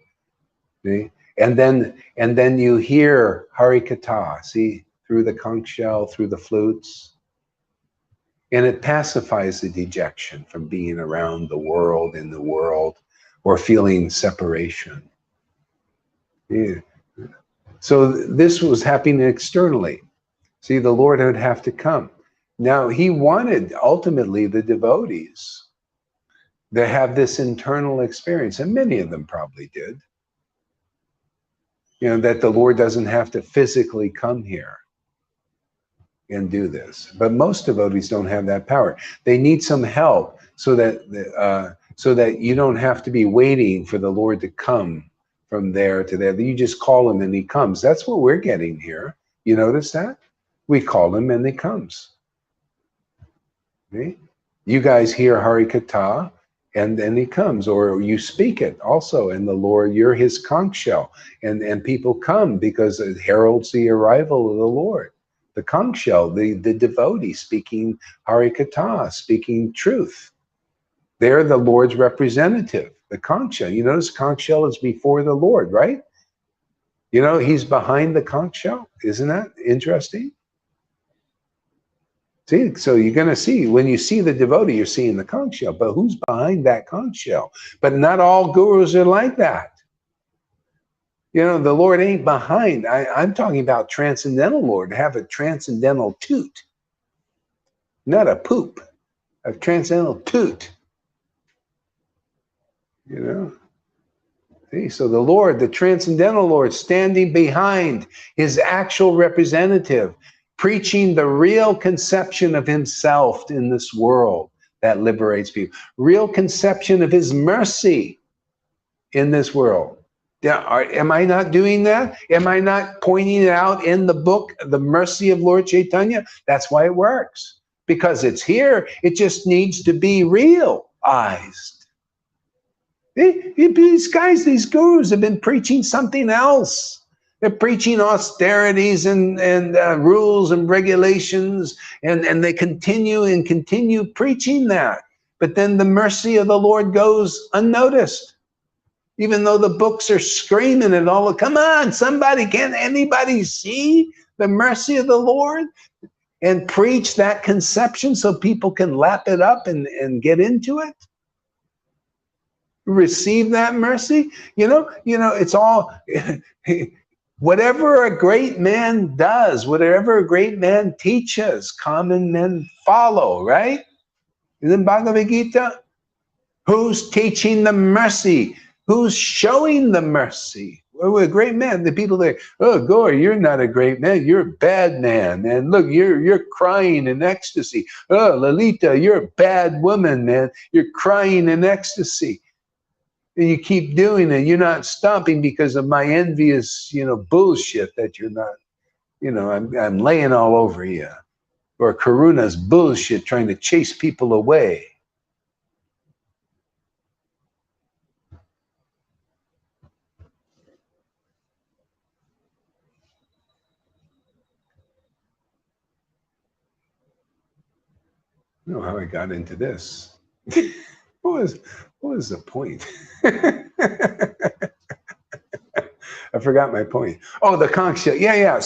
see? And then you hear Harikatha, see, through the conch shell, through the flutes, and it pacifies the dejection from being around the world, in the world, or feeling separation. Yeah. So this was happening externally. See, the Lord would have to come. Now, he wanted ultimately the devotees to have this internal experience, and many of them probably did. You know, that the Lord doesn't have to physically come here and do this. But most devotees don't have that power. They need some help so that you don't have to be waiting for the Lord to come from there to there. You just call him and he comes. That's what we're getting here. You notice that? We call him and he comes. Okay? You guys hear Harikatha and then he comes, or you speak it also, and the Lord, you're his conch shell, and people come because it heralds the arrival of the Lord. The conch shell, the devotee speaking Harikatha, speaking truth. They're the Lord's representative, the conch shell. You notice conch shell is before the Lord, right? You know, he's behind the conch shell. Isn't that interesting? See, so you're going to see, when you see the devotee, you're seeing the conch shell. But who's behind that conch shell? But not all gurus are like that. You know, the Lord ain't behind. I'm talking about transcendental Lord. Have a transcendental toot. Not a poop. A transcendental toot. You know? See, so the Lord, the transcendental Lord, standing behind his actual representative, preaching the real conception of himself in this world that liberates people. Real conception of his mercy in this world. Am I not doing that? Am I not pointing it out in the book, The Mercy of Lord Caitanya? That's why it works. Because it's here. It just needs to be realized. These guys, these gurus have been preaching something else. They're preaching austerities and rules and regulations, and they continue preaching that. But then the mercy of the Lord goes unnoticed. Even though the books are screaming it all, come on, somebody, can anybody see the mercy of the Lord? And preach that conception so people can lap it up and get into it? Receive that mercy? You know, it's all... Whatever a great man does, whatever a great man teaches, common men follow, right? In Bhagavad Gita, who's teaching the mercy? Who's showing the mercy? Well, a great man. The people there, oh, Gaur, you're not a great man. You're a bad man, man. Look, you're crying in ecstasy. Oh, Lalita, you're a bad woman, man. You're crying in ecstasy. And you keep doing it. You're not stopping because of my envious, bullshit that you're not, I'm laying all over you. or Karuna's bullshit trying to chase people away. I don't know how I got into this. What was the point? I forgot my point. Oh, the conch shell. Yeah.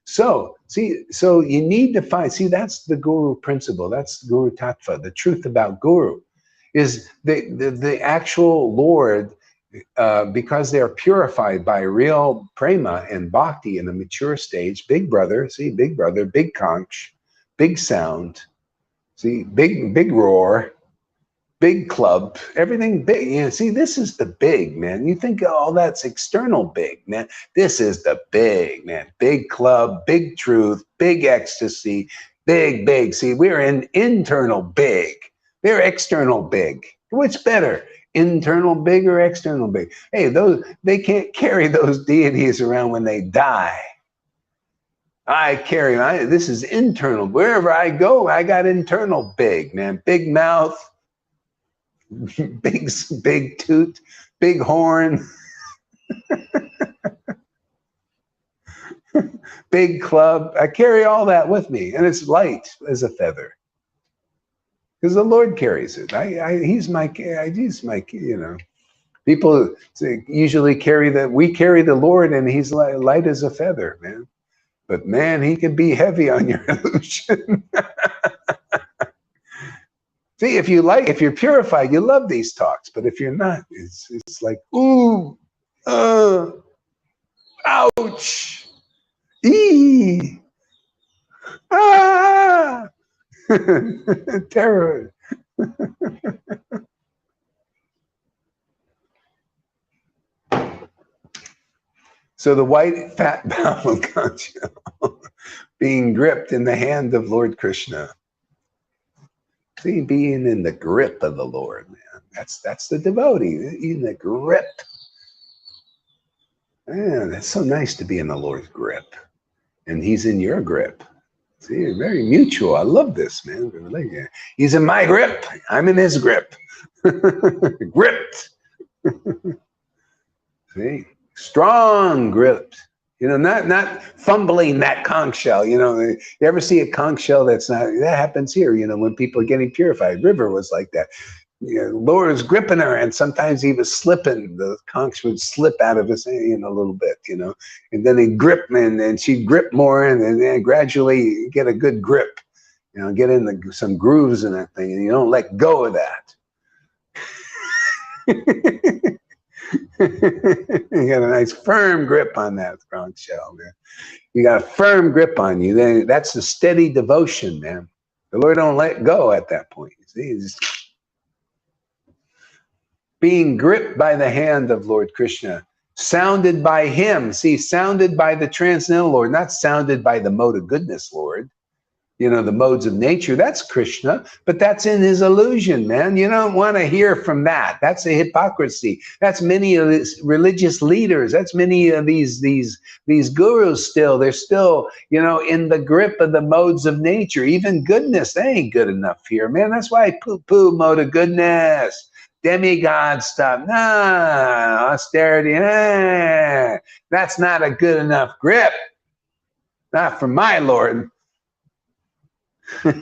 So see, so you need to find, see, that's the guru principle. That's guru tattva. The truth about guru is the actual Lord, because they're purified by real prema and bhakti in a mature stage. Big brother, see, big brother, big conch, big sound, see, big roar, big club, everything big. You know, see, this is the big, man. You think, oh, that's external big, man. This is the big, man. Big club, big truth, big ecstasy, big. See, we're in internal big. They're external big. Which better? Internal big or external big? Hey, they can't carry those deities around when they die. I carry, this is internal. Wherever I go, I got internal big, man. Big mouth, big toot, big horn, big club. I carry all that with me, and it's light as a feather, because the Lord carries it. He's my, you know. People usually we carry the Lord, and he's light as a feather, man. But man, he can be heavy on your illusion. See, if you're purified, you love these talks. But if you're not, it's like, ooh, ouch, ee, ah, terror. So the white fat bowl of conch being gripped in the hand of Lord Krishna. See, being in the grip of the Lord, man. That's the devotee, in the grip. Man, it's so nice to be in the Lord's grip. And he's in your grip. See, very mutual. I love this, man. He's in my grip. I'm in his grip. Gripped. See, strong gripped. You know, not fumbling that conch shell. You know, you ever see a conch shell that happens here, you know, when people are getting purified. River was like that. You know, Lord was gripping her, and sometimes he was slipping. The conch would slip out of his hand a little bit, you know, and then he'd grip, and she'd grip more, and then gradually get a good grip, you know, get in some grooves in that thing, and you don't let go of that. You got a nice firm grip on that conch shell, man. You got a firm grip on you. Then that's the steady devotion, man. The Lord don't let go at that point. You see, he's just being gripped by the hand of Lord Krishna, sounded by him. See, sounded by the transcendental Lord, not sounded by the mode of goodness Lord. You know, the modes of nature, that's Krishna, but that's in his illusion, man. You don't want to hear from that. That's a hypocrisy. That's many of these religious leaders. That's many of these gurus still. They're still, you know, in the grip of the modes of nature. Even goodness, they ain't good enough here, man. That's why I poo-poo mode of goodness. Demigod stuff. Nah, austerity. Nah. That's not a good enough grip. Not for my Lord. Yeah,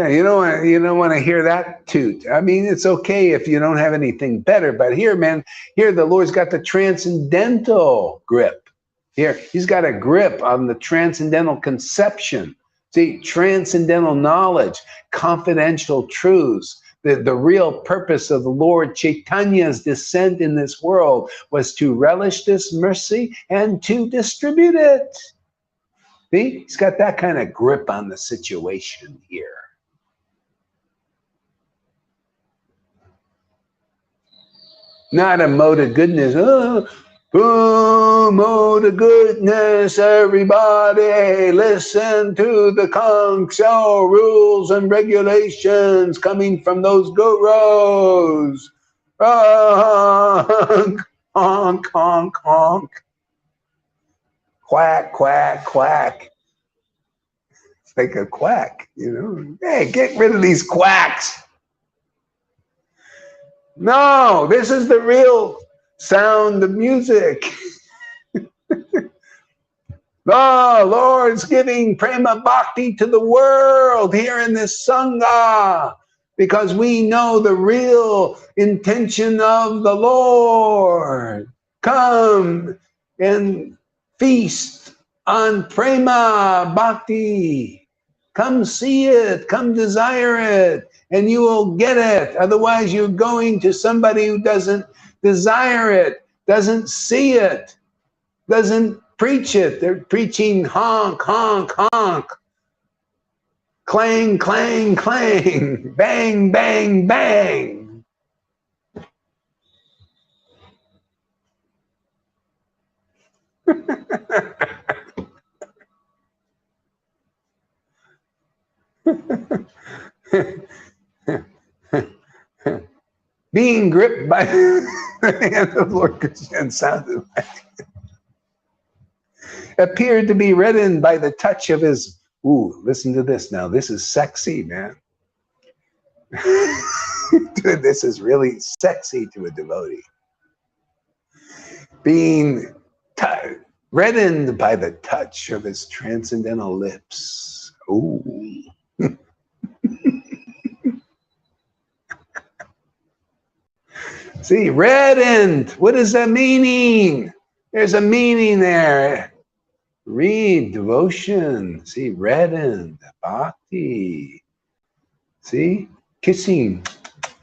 you don't want to hear that toot. I mean, it's okay if you don't have anything better, but here, man, here the Lord's got the transcendental grip. Here, he's got a grip on the transcendental conception. See, transcendental knowledge, confidential truths. The real purpose of the Lord Caitanya's descent in this world was to relish this mercy and to distribute it. See, he's got that kind of grip on the situation here. Not a mode of goodness. Oh, mode of goodness, everybody. Listen to the conch shell rules and regulations coming from those gurus. Honk, honk, honk, honk. Quack, quack, quack. It's like a quack, you know. Hey, get rid of these quacks. No, this is the real sound of music. The Lord's giving prema bhakti to the world here in this Sangha, because we know the real intention of the Lord. Come and feast on prema bhakti. Come see it, come desire it, and you will get it. Otherwise, you're going to somebody who doesn't desire it, doesn't see it, doesn't preach it. They're preaching honk, honk, honk. Clang, clang, clang. Bang, bang, bang. Being gripped by the hand of Lord Caitanya sounded like appeared to be reddened by the touch of his, ooh, listen to this now. This is sexy, man. Dude, this is really sexy to a devotee. Being reddened by the touch of his transcendental lips. Ooh. See, reddened. What is that meaning? There's a meaning there. Read devotion. See, reddened, bhakti. See, kissing.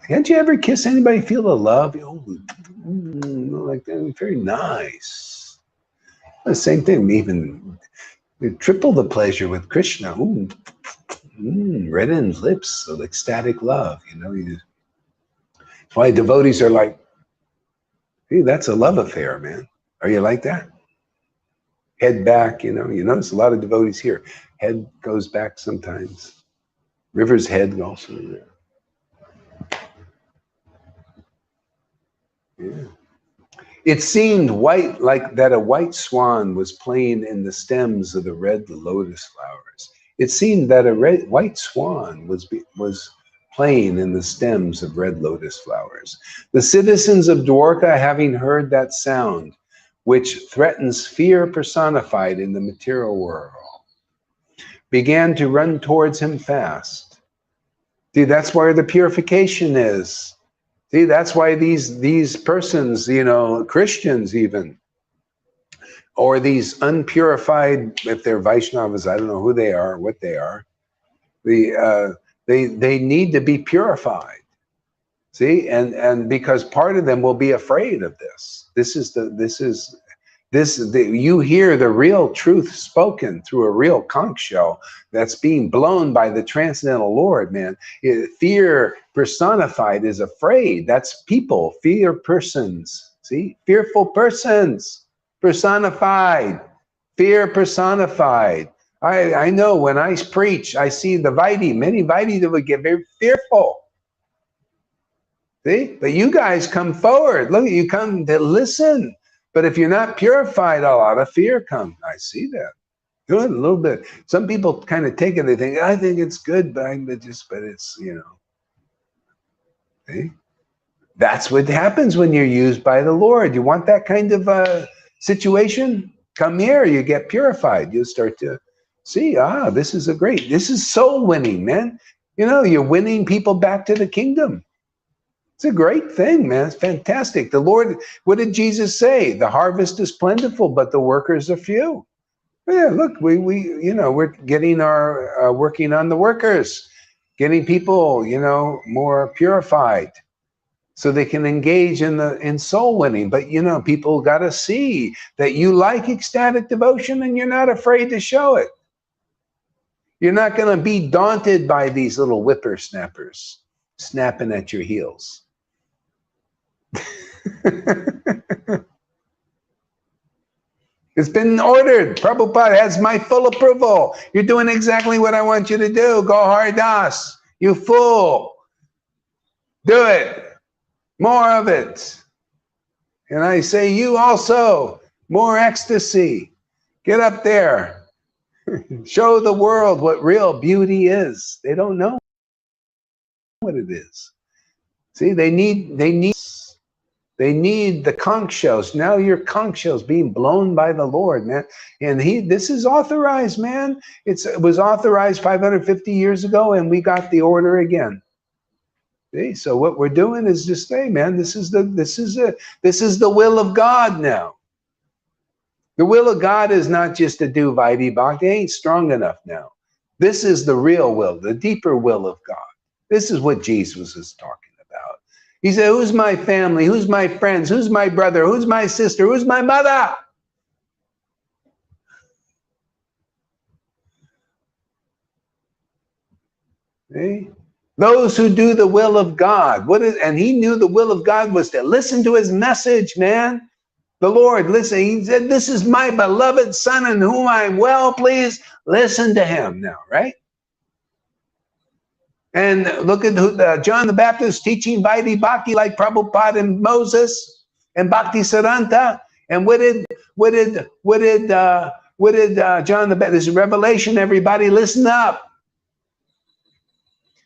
Can't you ever kiss anybody? Feel the love? Oh, like that. Very nice. The same thing. Even triple the pleasure with Krishna. Ooh, reddened lips of ecstatic love. You know, that's why devotees are like, hey, that's a love affair, man. Are you like that? Head back, you know. You notice a lot of devotees here. Head goes back sometimes. River's head also there. Yeah. It seemed white, like that a white swan was playing in the stems of the red lotus flowers. It seemed that a white swan was playing in the stems of red lotus flowers. The citizens of Dwarka, having heard that sound, which threatens fear personified in the material world, began to run towards him fast. See, that's where the purification is. See, that's why these persons, you know, Christians even, or these unpurified, if they're Vaishnavas, I don't know who they are, what they are, they need to be purified. See, and because part of them will be afraid of this. You hear the real truth spoken through a real conch shell that's being blown by the transcendental Lord, man. Fear personified is afraid. That's people, fear persons. See, fearful persons personified, fear personified. I know when I preach, I see the Vaidhi, many Vaidhi that would get very fearful. See, but you guys come forward. Look, you come to listen. But if you're not purified, a lot of fear comes. I see that. Good, a little bit. Some people kind of take it. They think, I think it's good, but it's, you know. See? That's what happens when you're used by the Lord. You want that kind of situation? Come here. You get purified. You start to see, this is soul winning, man. You know, you're winning people back to the kingdom. It's a great thing, man. It's fantastic. The Lord, what did Jesus say? The harvest is plentiful, but the workers are few. Yeah, look, we're getting our working on the workers, getting people, you know, more purified, so they can engage in soul winning. But you know, people got to see that you like ecstatic devotion, and you're not afraid to show it. You're not going to be daunted by these little whippersnappers snapping at your heels. It's been ordered. Prabhupada has my full approval. You're doing exactly what I want you to do. Go Haridas. You fool. Do it. More of it. And I say, you also. More ecstasy. Get up there. Show the world what real beauty is. They don't know what it is. See, they need the conch shells. Now your conch shells being blown by the Lord, man. And this is authorized, man. It was authorized 550 years ago, and we got the order again. See? So what we're doing is just say, man, this is the will of God now. The will of God is not just to do Vaidhi Bhakti. It ain't strong enough now. This is the real will, the deeper will of God. This is what Jesus is talking about. He said, who's my family? Who's my friends? Who's my brother? Who's my sister? Who's my mother? See? Those who do the will of God. And he knew the will of God was to listen to his message, man. The Lord, listen, he said, this is my beloved son in whom I'm well pleased. Listen to him now, right? And look at John the Baptist teaching Vaidhi Bhakti like Prabhupada and Moses and Bhakti Siddhanta. And what did John the Baptist? This is Revelation, everybody, listen up.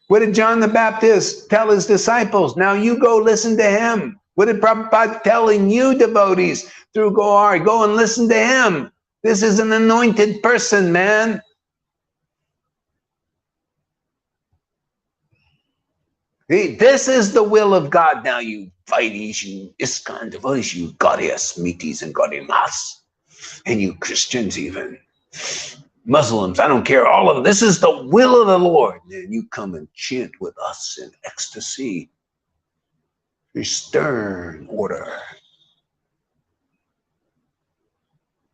What did John the Baptist tell his disciples? Now you go listen to him. What did Prabhupada telling you, devotees, through Gohar? Go and listen to him. This is an anointed person, man. This is the will of God. Now, you Vaidhis, you ISKCON devotees, you goddess meeties and goddimas, and you Christians even, Muslims, I don't care, all of them. This is the will of the Lord. And you come and chant with us in ecstasy. A stern order.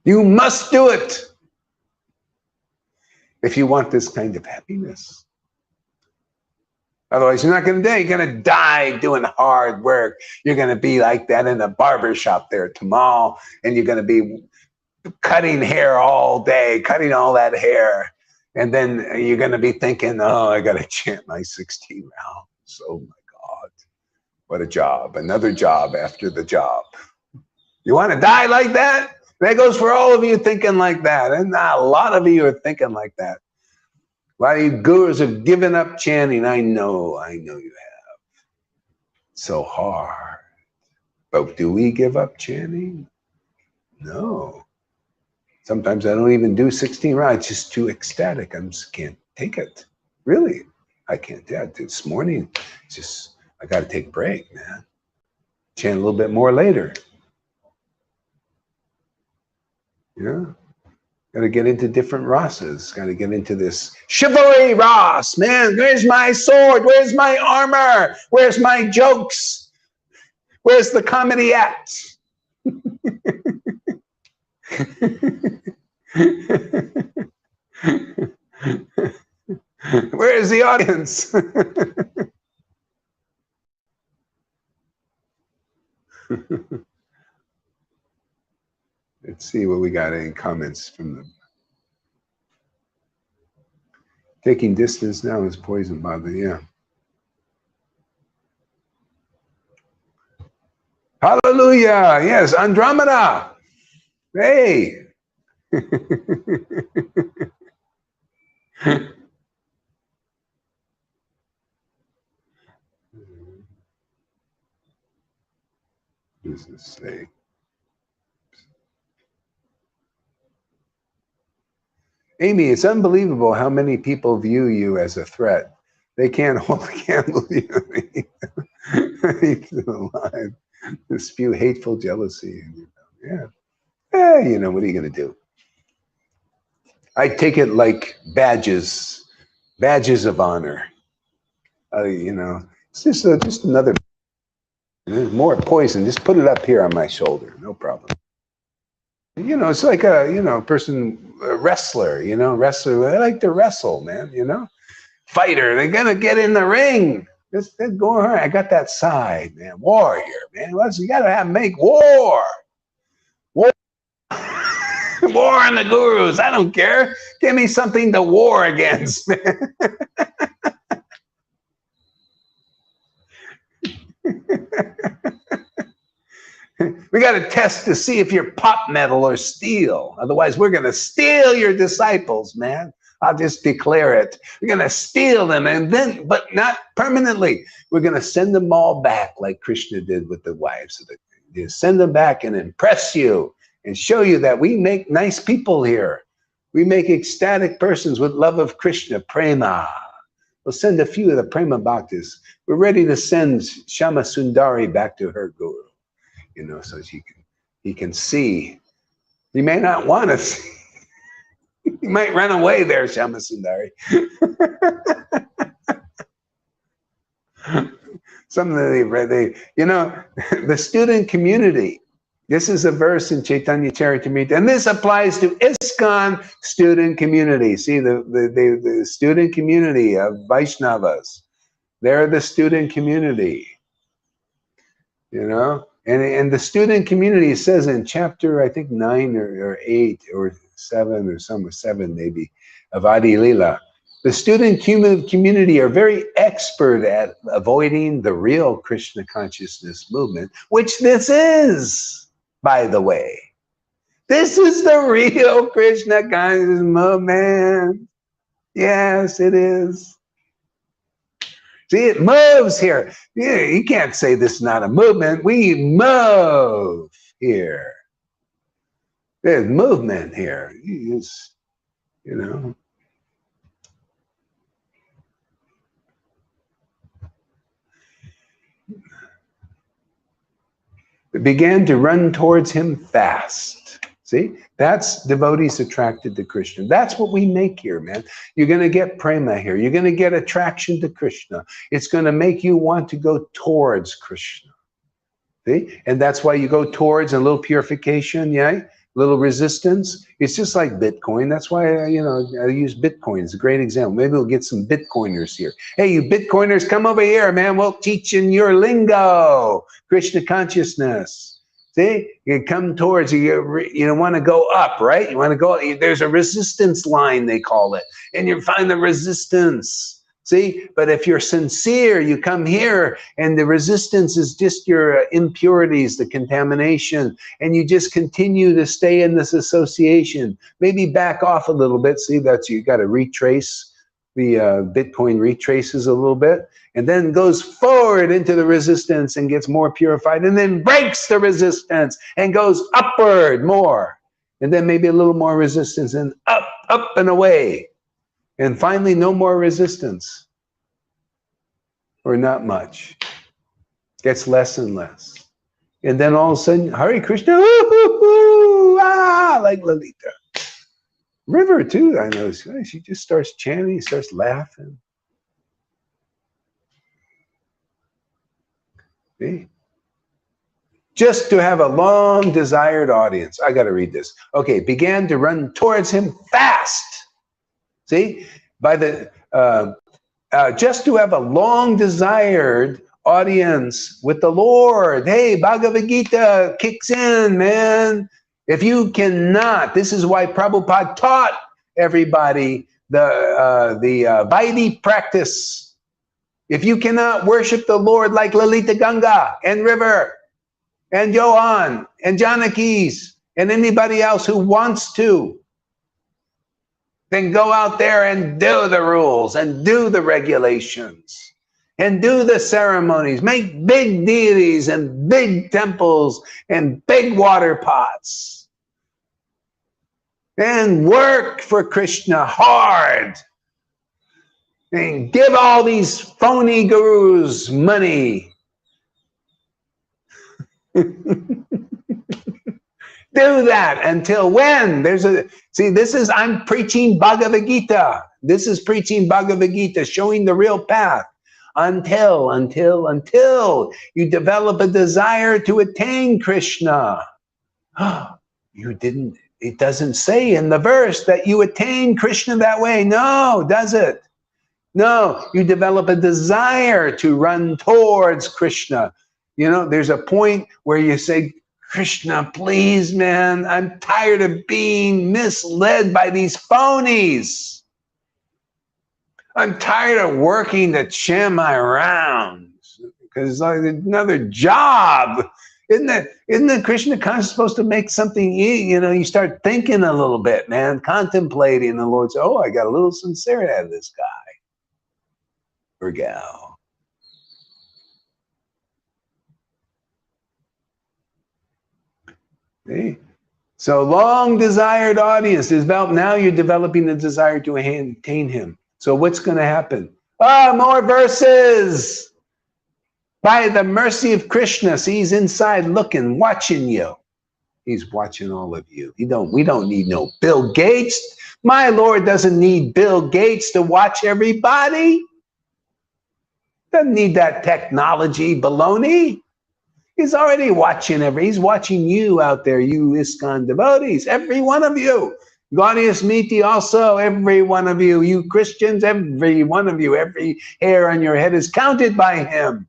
You must do it if you want this kind of happiness. Otherwise, you're not going to die. You're going to die doing hard work. You're going to be like that in a barber shop there tomorrow, and you're going to be cutting hair all day, cutting all that hair. And then you're going to be thinking, oh, I got to chant my 16 rounds. Oh, my God. What a job. Another job after the job. You want to die like that? That goes for all of you thinking like that. And a lot of you are thinking like that. A lot of you gurus have given up chanting. I know you have. So hard. But do we give up chanting? No. Sometimes I don't even do 16 rounds. It's just too ecstatic. I just can't take it. Really. I can't do it. This morning, I got to take a break, man. Chant a little bit more later. Yeah. Got to get into different rasas. Got to get into this chivalry ras. Man, where's my sword? Where's my armor? Where's my jokes? Where's the comedy act? Where is the audience? Let's see what we got in comments from them. Taking distance now is poison, Baba. Yeah. Hallelujah. Yes, Andromeda. Hey. What does this say? Amy, it's unbelievable how many people view you as a threat. They can't hold a candle to you. Alive. To spew hateful jealousy. Yeah. You know, what are you going to do? I take it like badges of honor. You know, it's just another, more poison. Just put it up here on my shoulder. No problem. You know, it's like a wrestler, wrestler. I like to wrestle, man, Fighter, they're going to get in the ring. Just go ahead. I got that side, man. Warrior, man. You got to make war. War. War on the gurus. I don't care. Give me something to war against, man. We got to test to see if you're pop metal or steel. Otherwise, we're going to steal your disciples, man. I'll just declare it. We're going to steal them, and then, but not permanently. We're going to send them all back like Krishna did with the wives of the. Send them back and impress you and show you that we make nice people here. We make ecstatic persons with love of Krishna, prema. We'll send a few of the prema bhaktas. We're ready to send Shama Sundari back to her guru, you know, so he can see. He may not want to see. He might run away there, Shama Sundari. Some of the, you know, the student community. This is a verse in Chaitanya Charitamrita, and this applies to ISKCON student community. See, the student community of Vaishnavas. They're the student community, you know? And the student community says in chapter, I think 9 or 8 or 7 or somewhere 7 maybe, of Adi Lila, the student community are very expert at avoiding the real Krishna consciousness movement, which this is, by the way. This is the real Krishna consciousness movement. Yes, it is. See, it moves here. You can't say this is not a movement. We move here. There's movement here. You know. It began to run towards him fast. See, that's devotees attracted to Krishna. That's what we make here, man. You're going to get prema here. You're going to get attraction to Krishna. It's going to make you want to go towards Krishna. See, and that's why you go towards a little purification, yeah, little resistance. It's just like Bitcoin. That's why I use Bitcoin as a great example. Maybe we'll get some Bitcoiners here. Hey, you Bitcoiners, come over here, man. We'll teach in your lingo, Krishna consciousness. See, you come towards, you want to go up, right? You want to go, there's a resistance line, they call it, and you find the resistance. See, but if you're sincere, you come here and the resistance is just your impurities, the contamination, and you just continue to stay in this association. Maybe back off a little bit. See, that's, you got to retrace, the Bitcoin retraces a little bit, and then goes forward into the resistance and gets more purified, and then breaks the resistance and goes upward more, and then maybe a little more resistance, and up and away. And finally, no more resistance, or not much. Gets less and less. And then all of a sudden, Hare Krishna, like Lalita. River, too, I know. She just starts chanting, starts laughing. See? Just to have a long desired audience. I got to read this. Okay, began to run towards him fast. See, by the just to have a long desired audience with the Lord. Hey, Bhagavad Gita kicks in, man. If you cannot, this is why Prabhupada taught everybody the Vaidhi practice. If you cannot worship the Lord like Lalita Ganga and River and Johan and Janakis and anybody else who wants to, then go out there and do the rules and do the regulations and do the ceremonies. Make big deities and big temples and big water pots. And work for Krishna hard. And give all these phony gurus money. Do that until when? I'm preaching Bhagavad Gita. This is preaching Bhagavad Gita, showing the real path. Until you develop a desire to attain Krishna. It doesn't say in the verse that you attain Krishna that way. No, does it? No, you develop a desire to run towards Krishna. You know, there's a point where you say, Krishna, please, man, I'm tired of being misled by these phonies. I'm tired of working to chant my rounds because it's like another job. Isn't the Krishna consciousness supposed to make something, you start thinking a little bit, man, contemplating, and the Lord says, oh, I got a little sincerity out of this guy or gal. See? So long desired audience is about, now you're developing the desire to attain him. So what's going to happen? More verses. By the mercy of Krishna, see, he's inside looking, watching you. He's watching all of you. We don't need no Bill Gates. My Lord doesn't need Bill Gates to watch everybody. Doesn't need that technology baloney. He's already watching he's watching you out there, you ISKCON devotees, every one of you. Gaudius Miti also, every one of you. You Christians, every one of you. Every hair on your head is counted by him.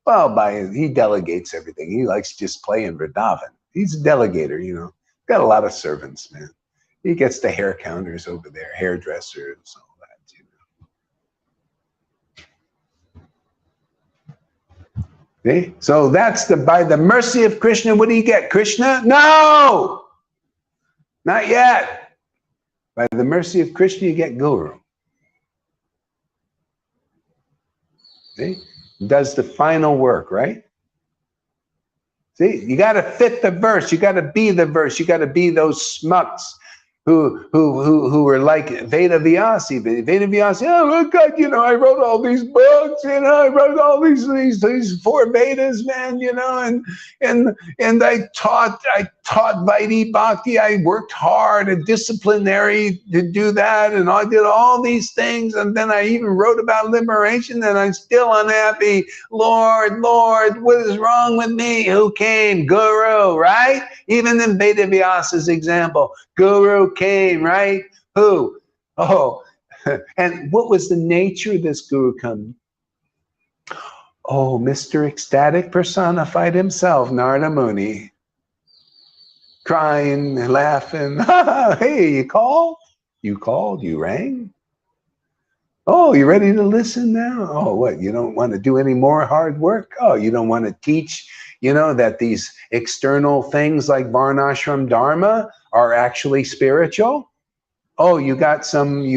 Well, he delegates everything. He likes just playing Vrindavan. He's a delegator, Got a lot of servants, man. He gets the hair counters over there, hairdressers, all that, See? So that's by the mercy of Krishna. What do you get? Krishna? No! Not yet. By the mercy of Krishna, you get Guru. See? Does the final work, right? See, you got to fit the verse. You got to be the verse. You got to be those smucks who were like Veda Vyasi. Veda Vyasi, oh God, I wrote all these books, I wrote all these 4 Vedas, man, and I taught Vaidhi Bhakti. I worked hard and disciplinary to do that, and I did all these things, and then I even wrote about liberation, and I'm still unhappy. Lord, what is wrong with me? Who came? Guru, right? Even in Veda Vyasa's example, Guru came, right? Who? Oh, and what was the nature of this Guru coming? Oh, Mr. Ecstatic personified himself, Narada Muni. Crying, laughing. Hey, you called? You called? You rang? Oh, you ready to listen now? Oh, what? You don't want to do any more hard work? Oh, you don't want to teach, that these external things like Varnashram Dharma are actually spiritual? Oh, you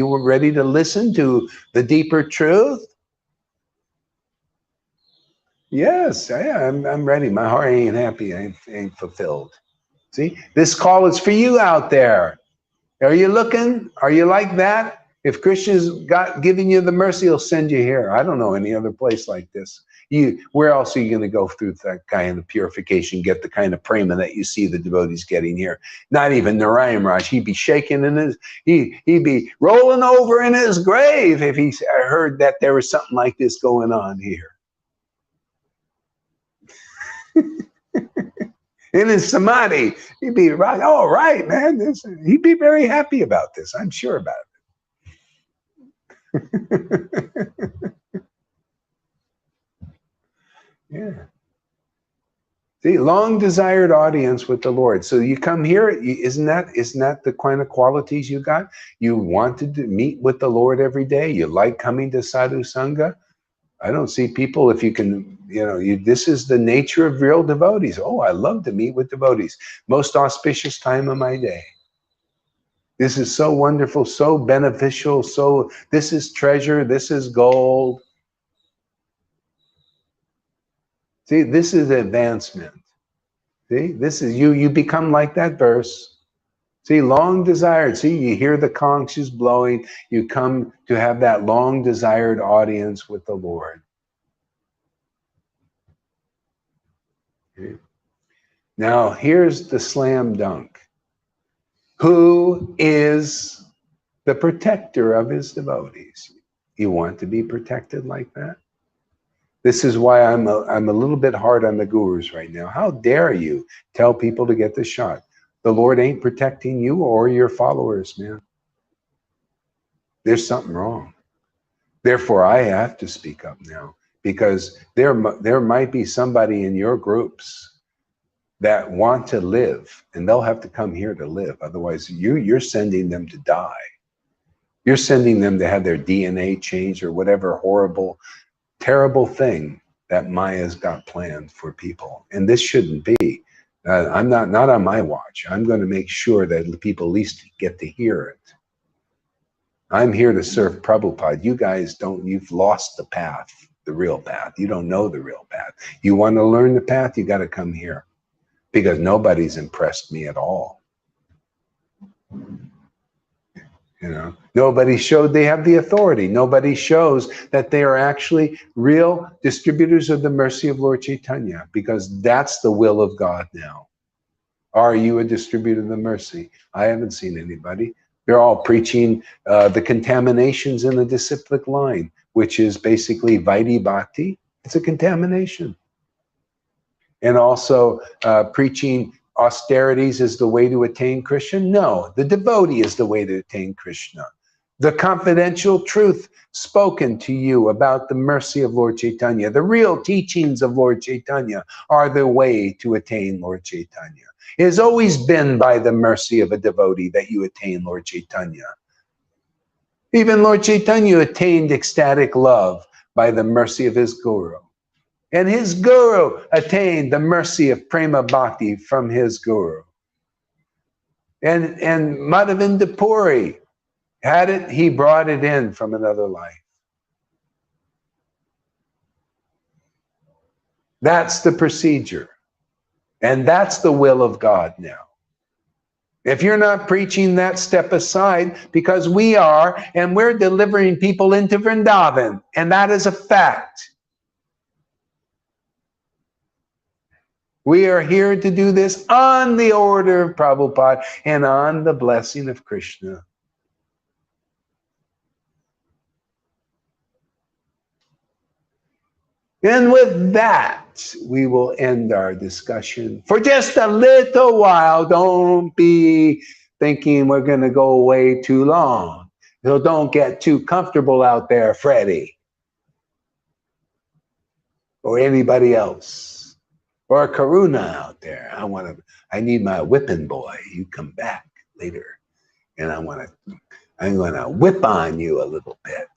were ready to listen to the deeper truth? Yes, I'm ready. My heart ain't happy. I ain't fulfilled. See, this call is for you out there. Are you looking? Are you like that? If Krishna's giving you the mercy, he'll send you here. I don't know any other place like this. Where else are you going to go through that kind of purification, get the kind of prema that you see the devotees getting here? Not even Narayan Raj. He'd be shaking he'd be rolling over in his grave if he heard that there was something like this going on here. In his samadhi, he'd be right. Oh, right, man. He'd be very happy about this. I'm sure about it. Yeah. See, long desired audience with the Lord. So you come here, isn't that the kind of qualities you got? You wanted to meet with the Lord every day. You like coming to sadhu sangha. I don't see people, if you can, this is the nature of real devotees. Oh, I love to meet with devotees. Most auspicious time of my day. This is so wonderful, so beneficial, this is treasure, this is gold. See, this is advancement. See, this is you become like that verse. See, long desired. See, you hear the conches blowing. You come to have that long desired audience with the Lord. Okay. Now, here's the slam dunk. Who is the protector of his devotees? You want to be protected like that? This is why I'm a little bit hard on the gurus right now. How dare you tell people to get the shot? The Lord ain't protecting you or your followers, man. There's something wrong. Therefore, I have to speak up now, because there might be somebody in your groups that want to live, and they'll have to come here to live. Otherwise, you're sending them to die. You're sending them to have their DNA changed or whatever horrible, terrible thing that Maya's got planned for people. And this shouldn't be. I'm not on my watch. I'm going to make sure that people at least get to hear it. I'm here to serve Prabhupada. You guys don't, you've lost the path, the real path. You don't know the real path. You want to learn the path, you got to come here. Because nobody's impressed me at all. You know, nobody showed they have the authority. Nobody shows that they are actually real distributors of the mercy of Lord Caitanya, because that's the will of God now. Are you a distributor of the mercy? I haven't seen anybody. They're all preaching the contaminations in the disciplic line, which is basically Vaidhi Bhakti. It's a contamination. And also preaching austerities is the way to attain Krishna? No, the devotee is the way to attain Krishna. The confidential truth spoken to you about the mercy of Lord Caitanya, the real teachings of Lord Caitanya are the way to attain Lord Caitanya. It has always been by the mercy of a devotee that you attain Lord Caitanya. Even Lord Caitanya attained ecstatic love by the mercy of his Guru. And his Guru attained the mercy of Prema Bhakti from his Guru. And Madhavinda Puri had it, he brought it in from another life. That's the procedure. And that's the will of God now. If you're not preaching that, step aside, because we are, and we're delivering people into Vrindavan. And that is a fact. We are here to do this on the order of Prabhupada and on the blessing of Krishna. And with that, we will end our discussion for just a little while. Don't be thinking we're going to go away too long. So don't get too comfortable out there, Freddie, or anybody else. Or Karuna out there. I need my whipping boy. You come back later. And I'm gonna whip on you a little bit.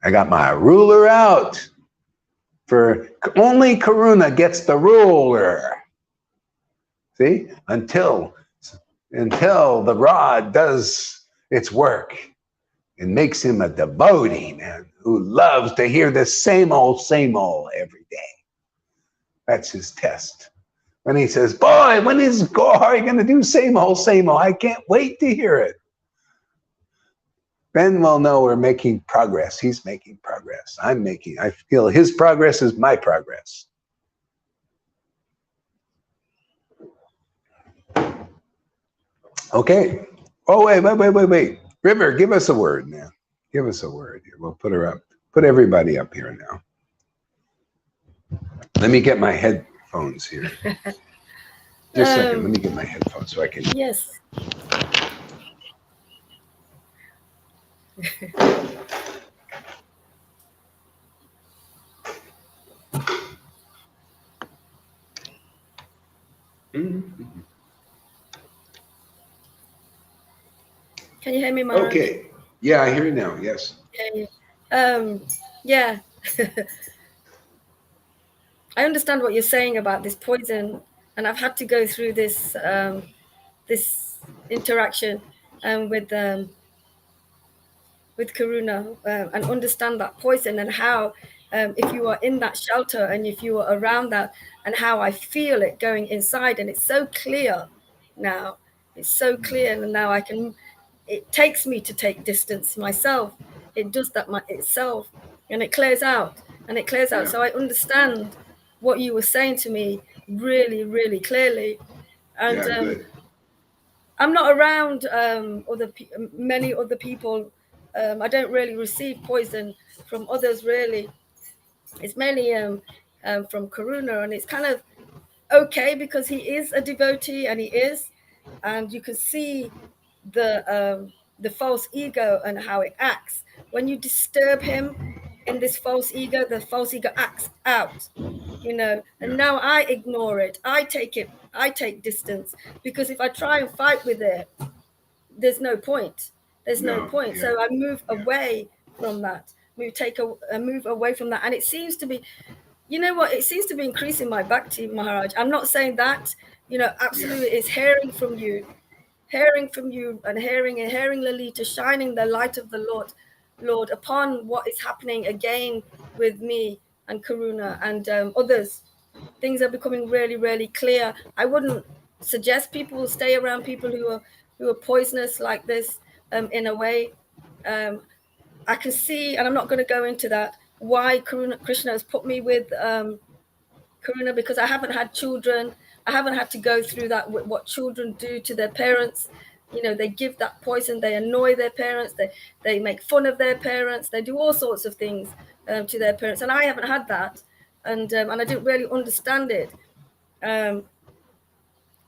I got my ruler out. For only Karuna gets the ruler. See? Until the rod does its work. It makes him a devotee, man, who loves to hear the same old every day. That's his test. When he says, boy, when is Gauri going to do same old, I can't wait to hear it. Then we'll know we're making progress. He's making progress. I feel his progress is my progress. Okay. Oh, wait. River, give us a word, man. Give us a word here. We'll put her up. Put everybody up here now. Let me get my headphones here. Just a second. Let me get my headphones so I can. Yes. Can you hear me, Maharaj? Okay. Yeah, I hear you now. Yes. Yeah. I understand what you're saying about this poison, and I've had to go through this this interaction with Karuna and understand that poison and how if you are in that shelter and if you are around that and how I feel it going inside, and it's so clear now. It's so clear, and now it takes me to take distance myself. It does that itself, and it clears out, Yeah. So I understand what you were saying to me really, really clearly. And good. I'm not around many other people. I don't really receive poison from others, really. It's mainly from Karuna, and it's kind of okay because he is a devotee, and you can see the false ego and how it acts. When you disturb him in this false ego, the false ego acts out, and now I ignore it. I take distance, because if I try and fight with it, there's no point. So I move away from that. move away from that. And it seems to be, you know what, it seems to be increasing my bhakti, Maharaj. I'm not saying that, you know, absolutely, it's hearing from you and hearing Lalita, shining the light of the Lord upon what is happening again with me and Karuna and others. Things are becoming really, really clear. I wouldn't suggest people stay around people who are poisonous like this. In a way, I can see, and I'm not going to go into that, why Krishna has put me with Karuna, because I haven't had children. I haven't had to go through that, what children do to their parents. You know, they give that poison, they annoy their parents, they make fun of their parents, they do all sorts of things to their parents. And I haven't had that. And I didn't really understand it.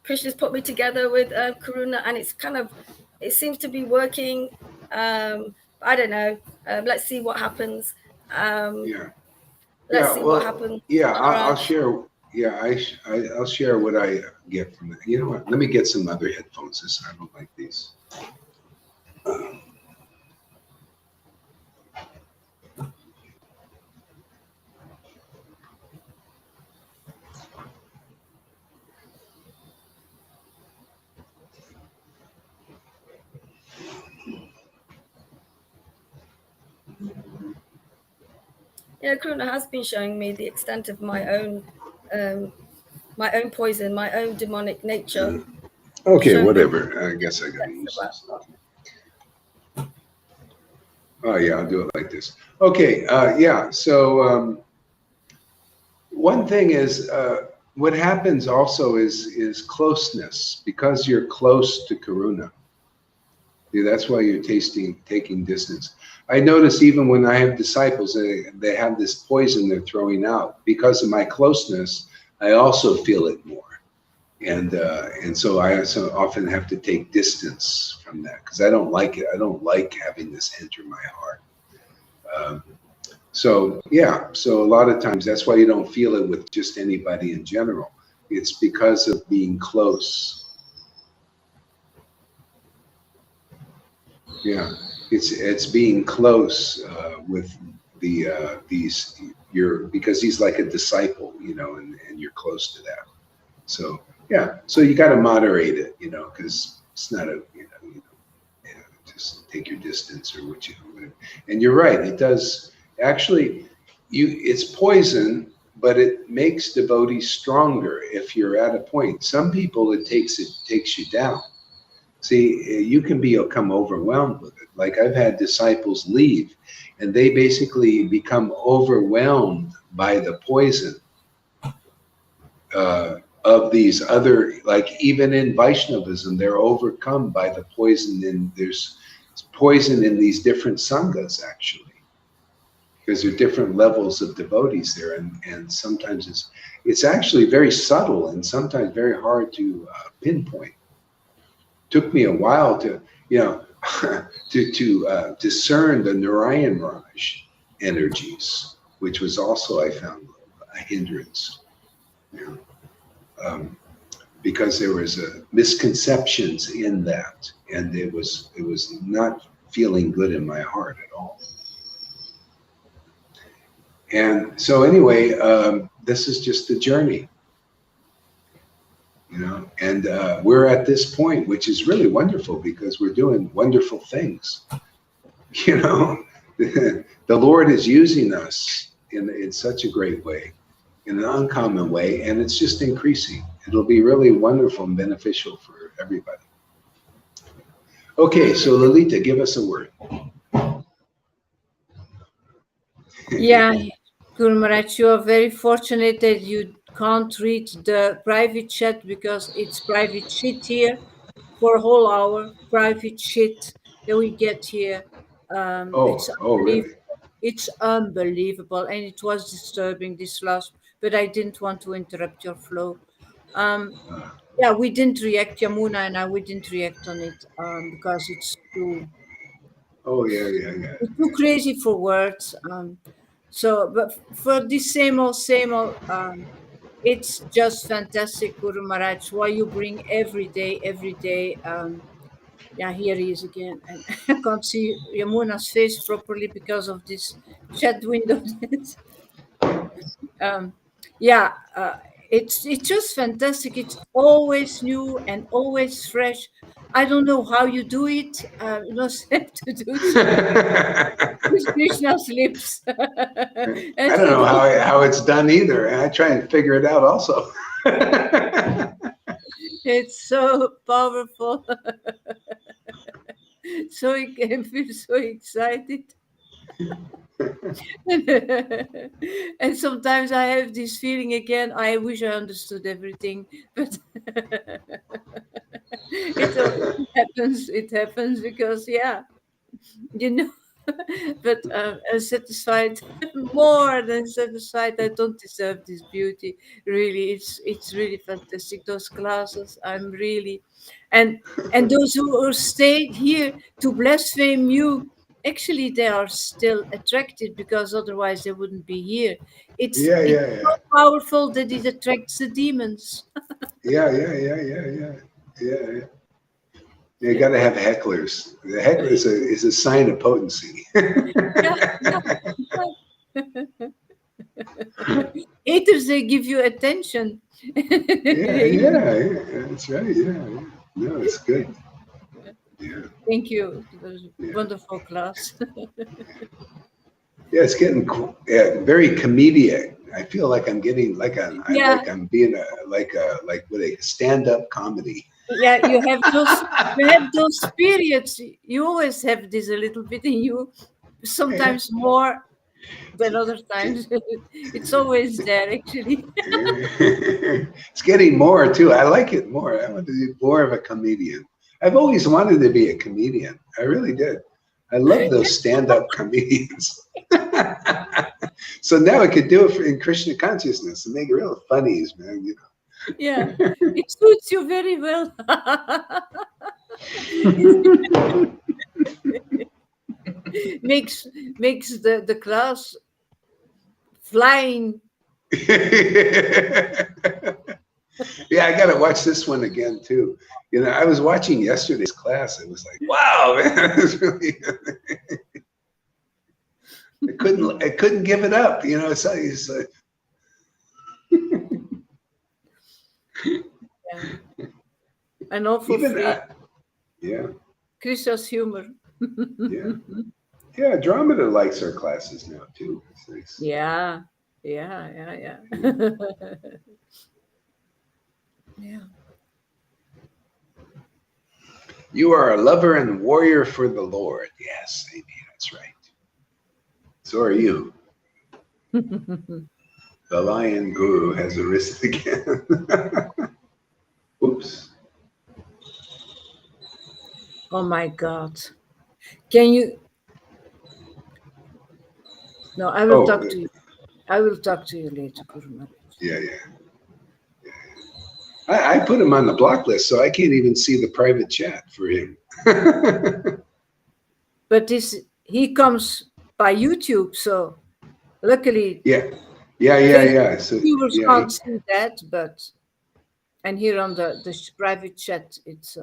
Krishna's put me together with Karuna, and it seems to be working. I don't know. Let's see what happens. Let's see what happens. Yeah, I'll share. Yeah, I'll share what I get from it. You know what? Let me get some other headphones. I don't like these. Yeah, Karuna has been showing me the extent of my own poison, my own demonic nature. Okay, whatever. I guess I gotta use this. Oh yeah, I'll do it like this. Okay, yeah. So one thing is, what happens also is closeness, because you're close to Karuna. Yeah, that's why you're taking distance. I notice even when I have disciples, they have this poison they're throwing out. Because of my closeness, I also feel it more, and so I also often have to take distance from that, because I don't like it. I don't like having this enter my heart. So yeah, so a lot of times that's why you don't feel it with just anybody in general. It's because of being close. Yeah, it's being close with because he's like a disciple, you know, and you're close to that. So yeah, so you got to moderate it, you know, because it's not just take your distance or what you. And you're right, it does actually. It's poison, but it makes devotees stronger if you're at a point. Some people it takes you down. See, you can become overwhelmed with it. Like I've had disciples leave, and they basically become overwhelmed by the poison of these other, like even in Vaishnavism, they're overcome by the poison. And there's poison in these different sanghas, actually, because there are different levels of devotees there, and sometimes it's actually very subtle and sometimes very hard to pinpoint. Took me a while to, to discern the Narayan Raj energies, which was also, I found, a hindrance, because there was misconceptions in that, and it was not feeling good in my heart at all. And so anyway, this is just the journey. And we're at this point, which is really wonderful, because we're doing wonderful things. The Lord is using us in such a great way, in an uncommon way, and it's just increasing. It'll be really wonderful and beneficial for everybody. Okay, so Lalita, give us a word. Yeah, Guru Maharaj, you are very fortunate that you can't read the private chat, because it's private shit here for a whole hour. Private shit that we get here. Really? It's unbelievable, and it was disturbing this last. But I didn't want to interrupt your flow. Yeah, we didn't react, Yamuna and I. We didn't react on it because it's too. Oh yeah. It's too crazy for words. But for this same old, it's just fantastic, Guru Maharaj, what you bring every day. Yeah, here he is again. And I can't see Yamuna's face properly because of this chat window. um, yeah, it's just fantastic. It's always new and always fresh. I don't know how you do it. You must have to do something with Krishna's lips. I don't know how it's done either, and I try and figure it out also. It's so powerful. So I can feel so excited. And sometimes I have this feeling again. I wish I understood everything, but it happens. It happens because, yeah, you know. But I'm satisfied, more than satisfied. I don't deserve this beauty. Really, it's really fantastic. Those classes, I'm really, and those who stayed here to blaspheme you. Actually, they are still attracted because otherwise they wouldn't be here. It's Yeah, it's yeah, so yeah. powerful that it attracts the demons. Yeah, yeah, yeah, yeah, yeah. Yeah, yeah. You got to have hecklers. The heckler is a sign of potency. Yeah, yeah. Haters, they give you attention. Yeah, yeah, yeah. That's right. Yeah, yeah. No, it's good. Yeah, Thank you. It was a yeah. wonderful class. Yeah, it's getting very comedic. I feel like I'm getting Yeah, I'm being like with a stand-up comedy. yeah. You have those periods. You always have this a little bit in you. Yeah. Sometimes more than other times. It's always there, actually. It's getting more too. I like it more. I want to be more of a comedian. I've always wanted to be a comedian. I really did. I love those stand-up comedians. So now I could do it in Krishna consciousness and make real funnies, man. You Yeah, it suits you very well. makes makes the class flying. Yeah, I got to watch this one again too. You know, I was watching yesterday's class. It was like, wow, man, it was really. I couldn't give it up. You know, it's like, Yeah. And all for even free. yeah, Krishna's humor. yeah, yeah. Andromeda likes our classes now too. It's nice. Yeah, yeah. Yeah. You are a lover and warrior for the Lord. Yes, Amy, that's right. So are you. The lion guru has arisen again. Oops. Oh my God. Can you? No, I will Oh, talk to you. I will talk to you later, Guru Maharaj. yeah, yeah. I put him on the block list, so I can't even see the private chat for him. But he comes by YouTube, so luckily Yeah, yeah, yeah, Facebook yeah. So viewers yeah, can't see that, but and here on the private chat, it's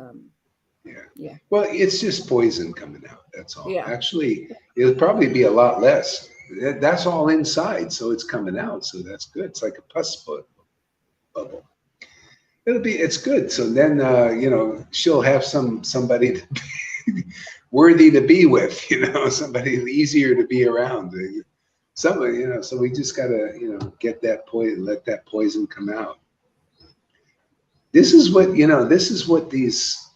yeah. yeah, Well, it's just poison coming out. That's all. yeah, Actually, it'll probably be a lot less. That's all inside, so it's coming out. So that's good. It's like a pus bubble. It's good. So then, you know, she'll have somebody to be worthy to be with. You know, somebody easier to be around. Somebody, you know. So we just gotta, you know, get that poison, let that poison come out. This is what, you know. This is what these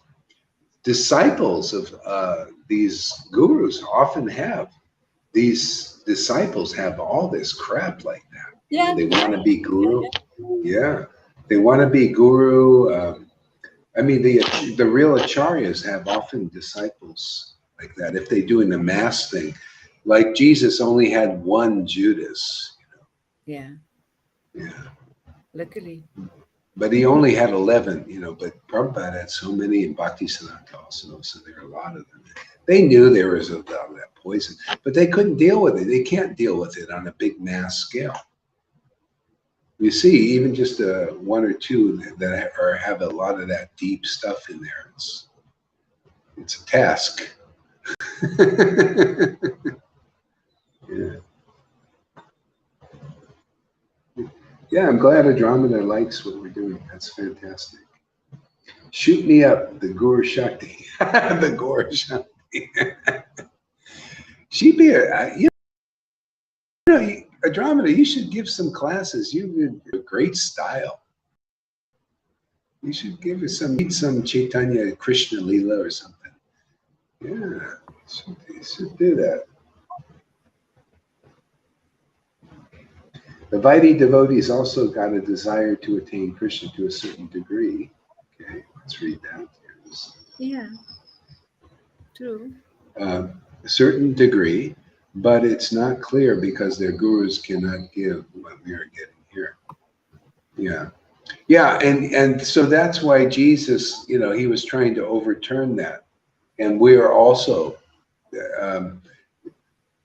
disciples of these gurus often have. These disciples have all this crap like that. You know, yeah, they want to be guru. Yeah, they want to be guru. I mean, the real acharyas have often disciples like that. If they're doing the mass thing, like Jesus only had one Judas. yeah. Yeah, Luckily, but he only had 11. You know, but Prabhupada had so many, and Bhaktisiddhanta also. So there are a lot of them. They knew there was that poison, but they couldn't deal with it. They can't deal with it on a big mass scale. You see, even just one or two that have a lot of that deep stuff in there. It's a task. Yeah. Yeah, I'm glad Andromeda likes what we're doing. That's fantastic. Shoot me up, the Guru Shakti. The Guru Shakti. She'd be you know, Andromeda, you should give some classes. You have a great style. You should give us some Chaitanya Krishna Leela or something. Yeah, you should do that. The Vaidhi devotees also got a desire to attain Krishna to a certain degree. Okay, let's read that. Yeah, true. A certain degree, but it's not clear because their gurus cannot give what we are getting here. Yeah. Yeah, and so that's why Jesus, you know, he was trying to overturn that. And we are also,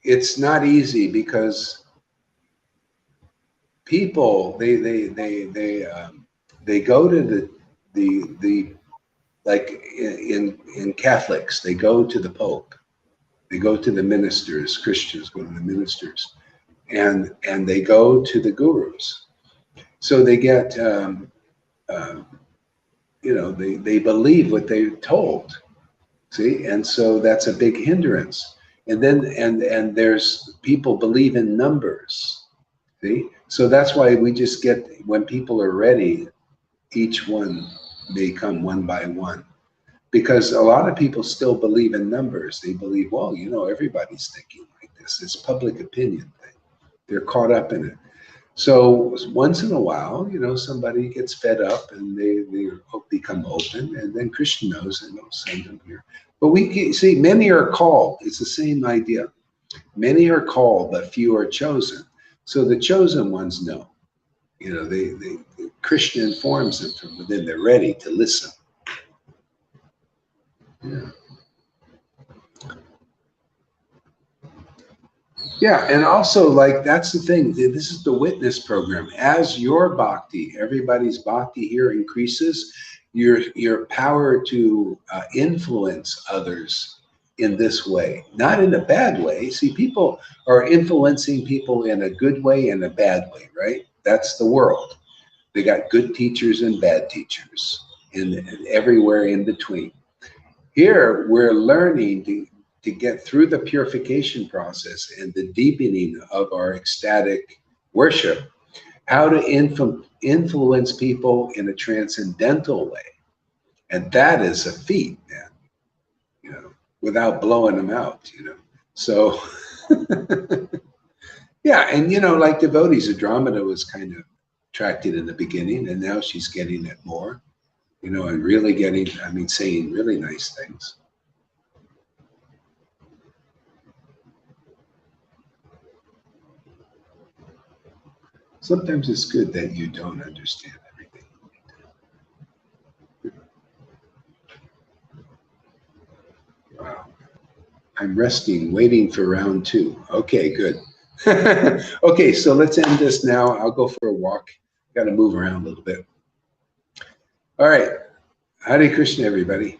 it's not easy because people they go to the like in Catholics, they go to the Pope, they go to the ministers. Christians go to the ministers, and they go to the gurus. So they get you know, they believe what they're told. See, and so that's a big hindrance. And then and there's people believe in numbers. See, so that's why we just get, when people are ready, each one may come one by one, because a lot of people still believe in numbers. They believe, well, you know, everybody's thinking like this. It's public opinion thing. They're caught up in it. So once in a while, you know, somebody gets fed up and they become open, and then Krishna knows and they'll send them here. But we see many are called. It's the same idea. Many are called, but few are chosen. So the chosen ones know. You know, Krishna informs them from within. They're ready to listen. Yeah. Yeah, and also, like, that's the thing. This is the witness program. As your bhakti, everybody's bhakti here increases, your power to influence others in this way, not in a bad way. See, people are influencing people in a good way and a bad way, right? That's the world. They got good teachers and bad teachers, and everywhere in between. Here, we're learning to get through the purification process and the deepening of our ecstatic worship, how to influence people in a transcendental way. And that is a feat, man, you know, without blowing them out, you know. So, yeah, and, you know, like devotees, Andromeda was kind of attracted in the beginning, and now she's getting it more, you know, and really getting, I mean, saying really nice things. Sometimes it's good that you don't understand everything. Wow. I'm resting, waiting for round 2. Okay, good. Okay, so let's end this now. I'll go for a walk. Got to move around a little bit. All right. Hare Krishna, everybody.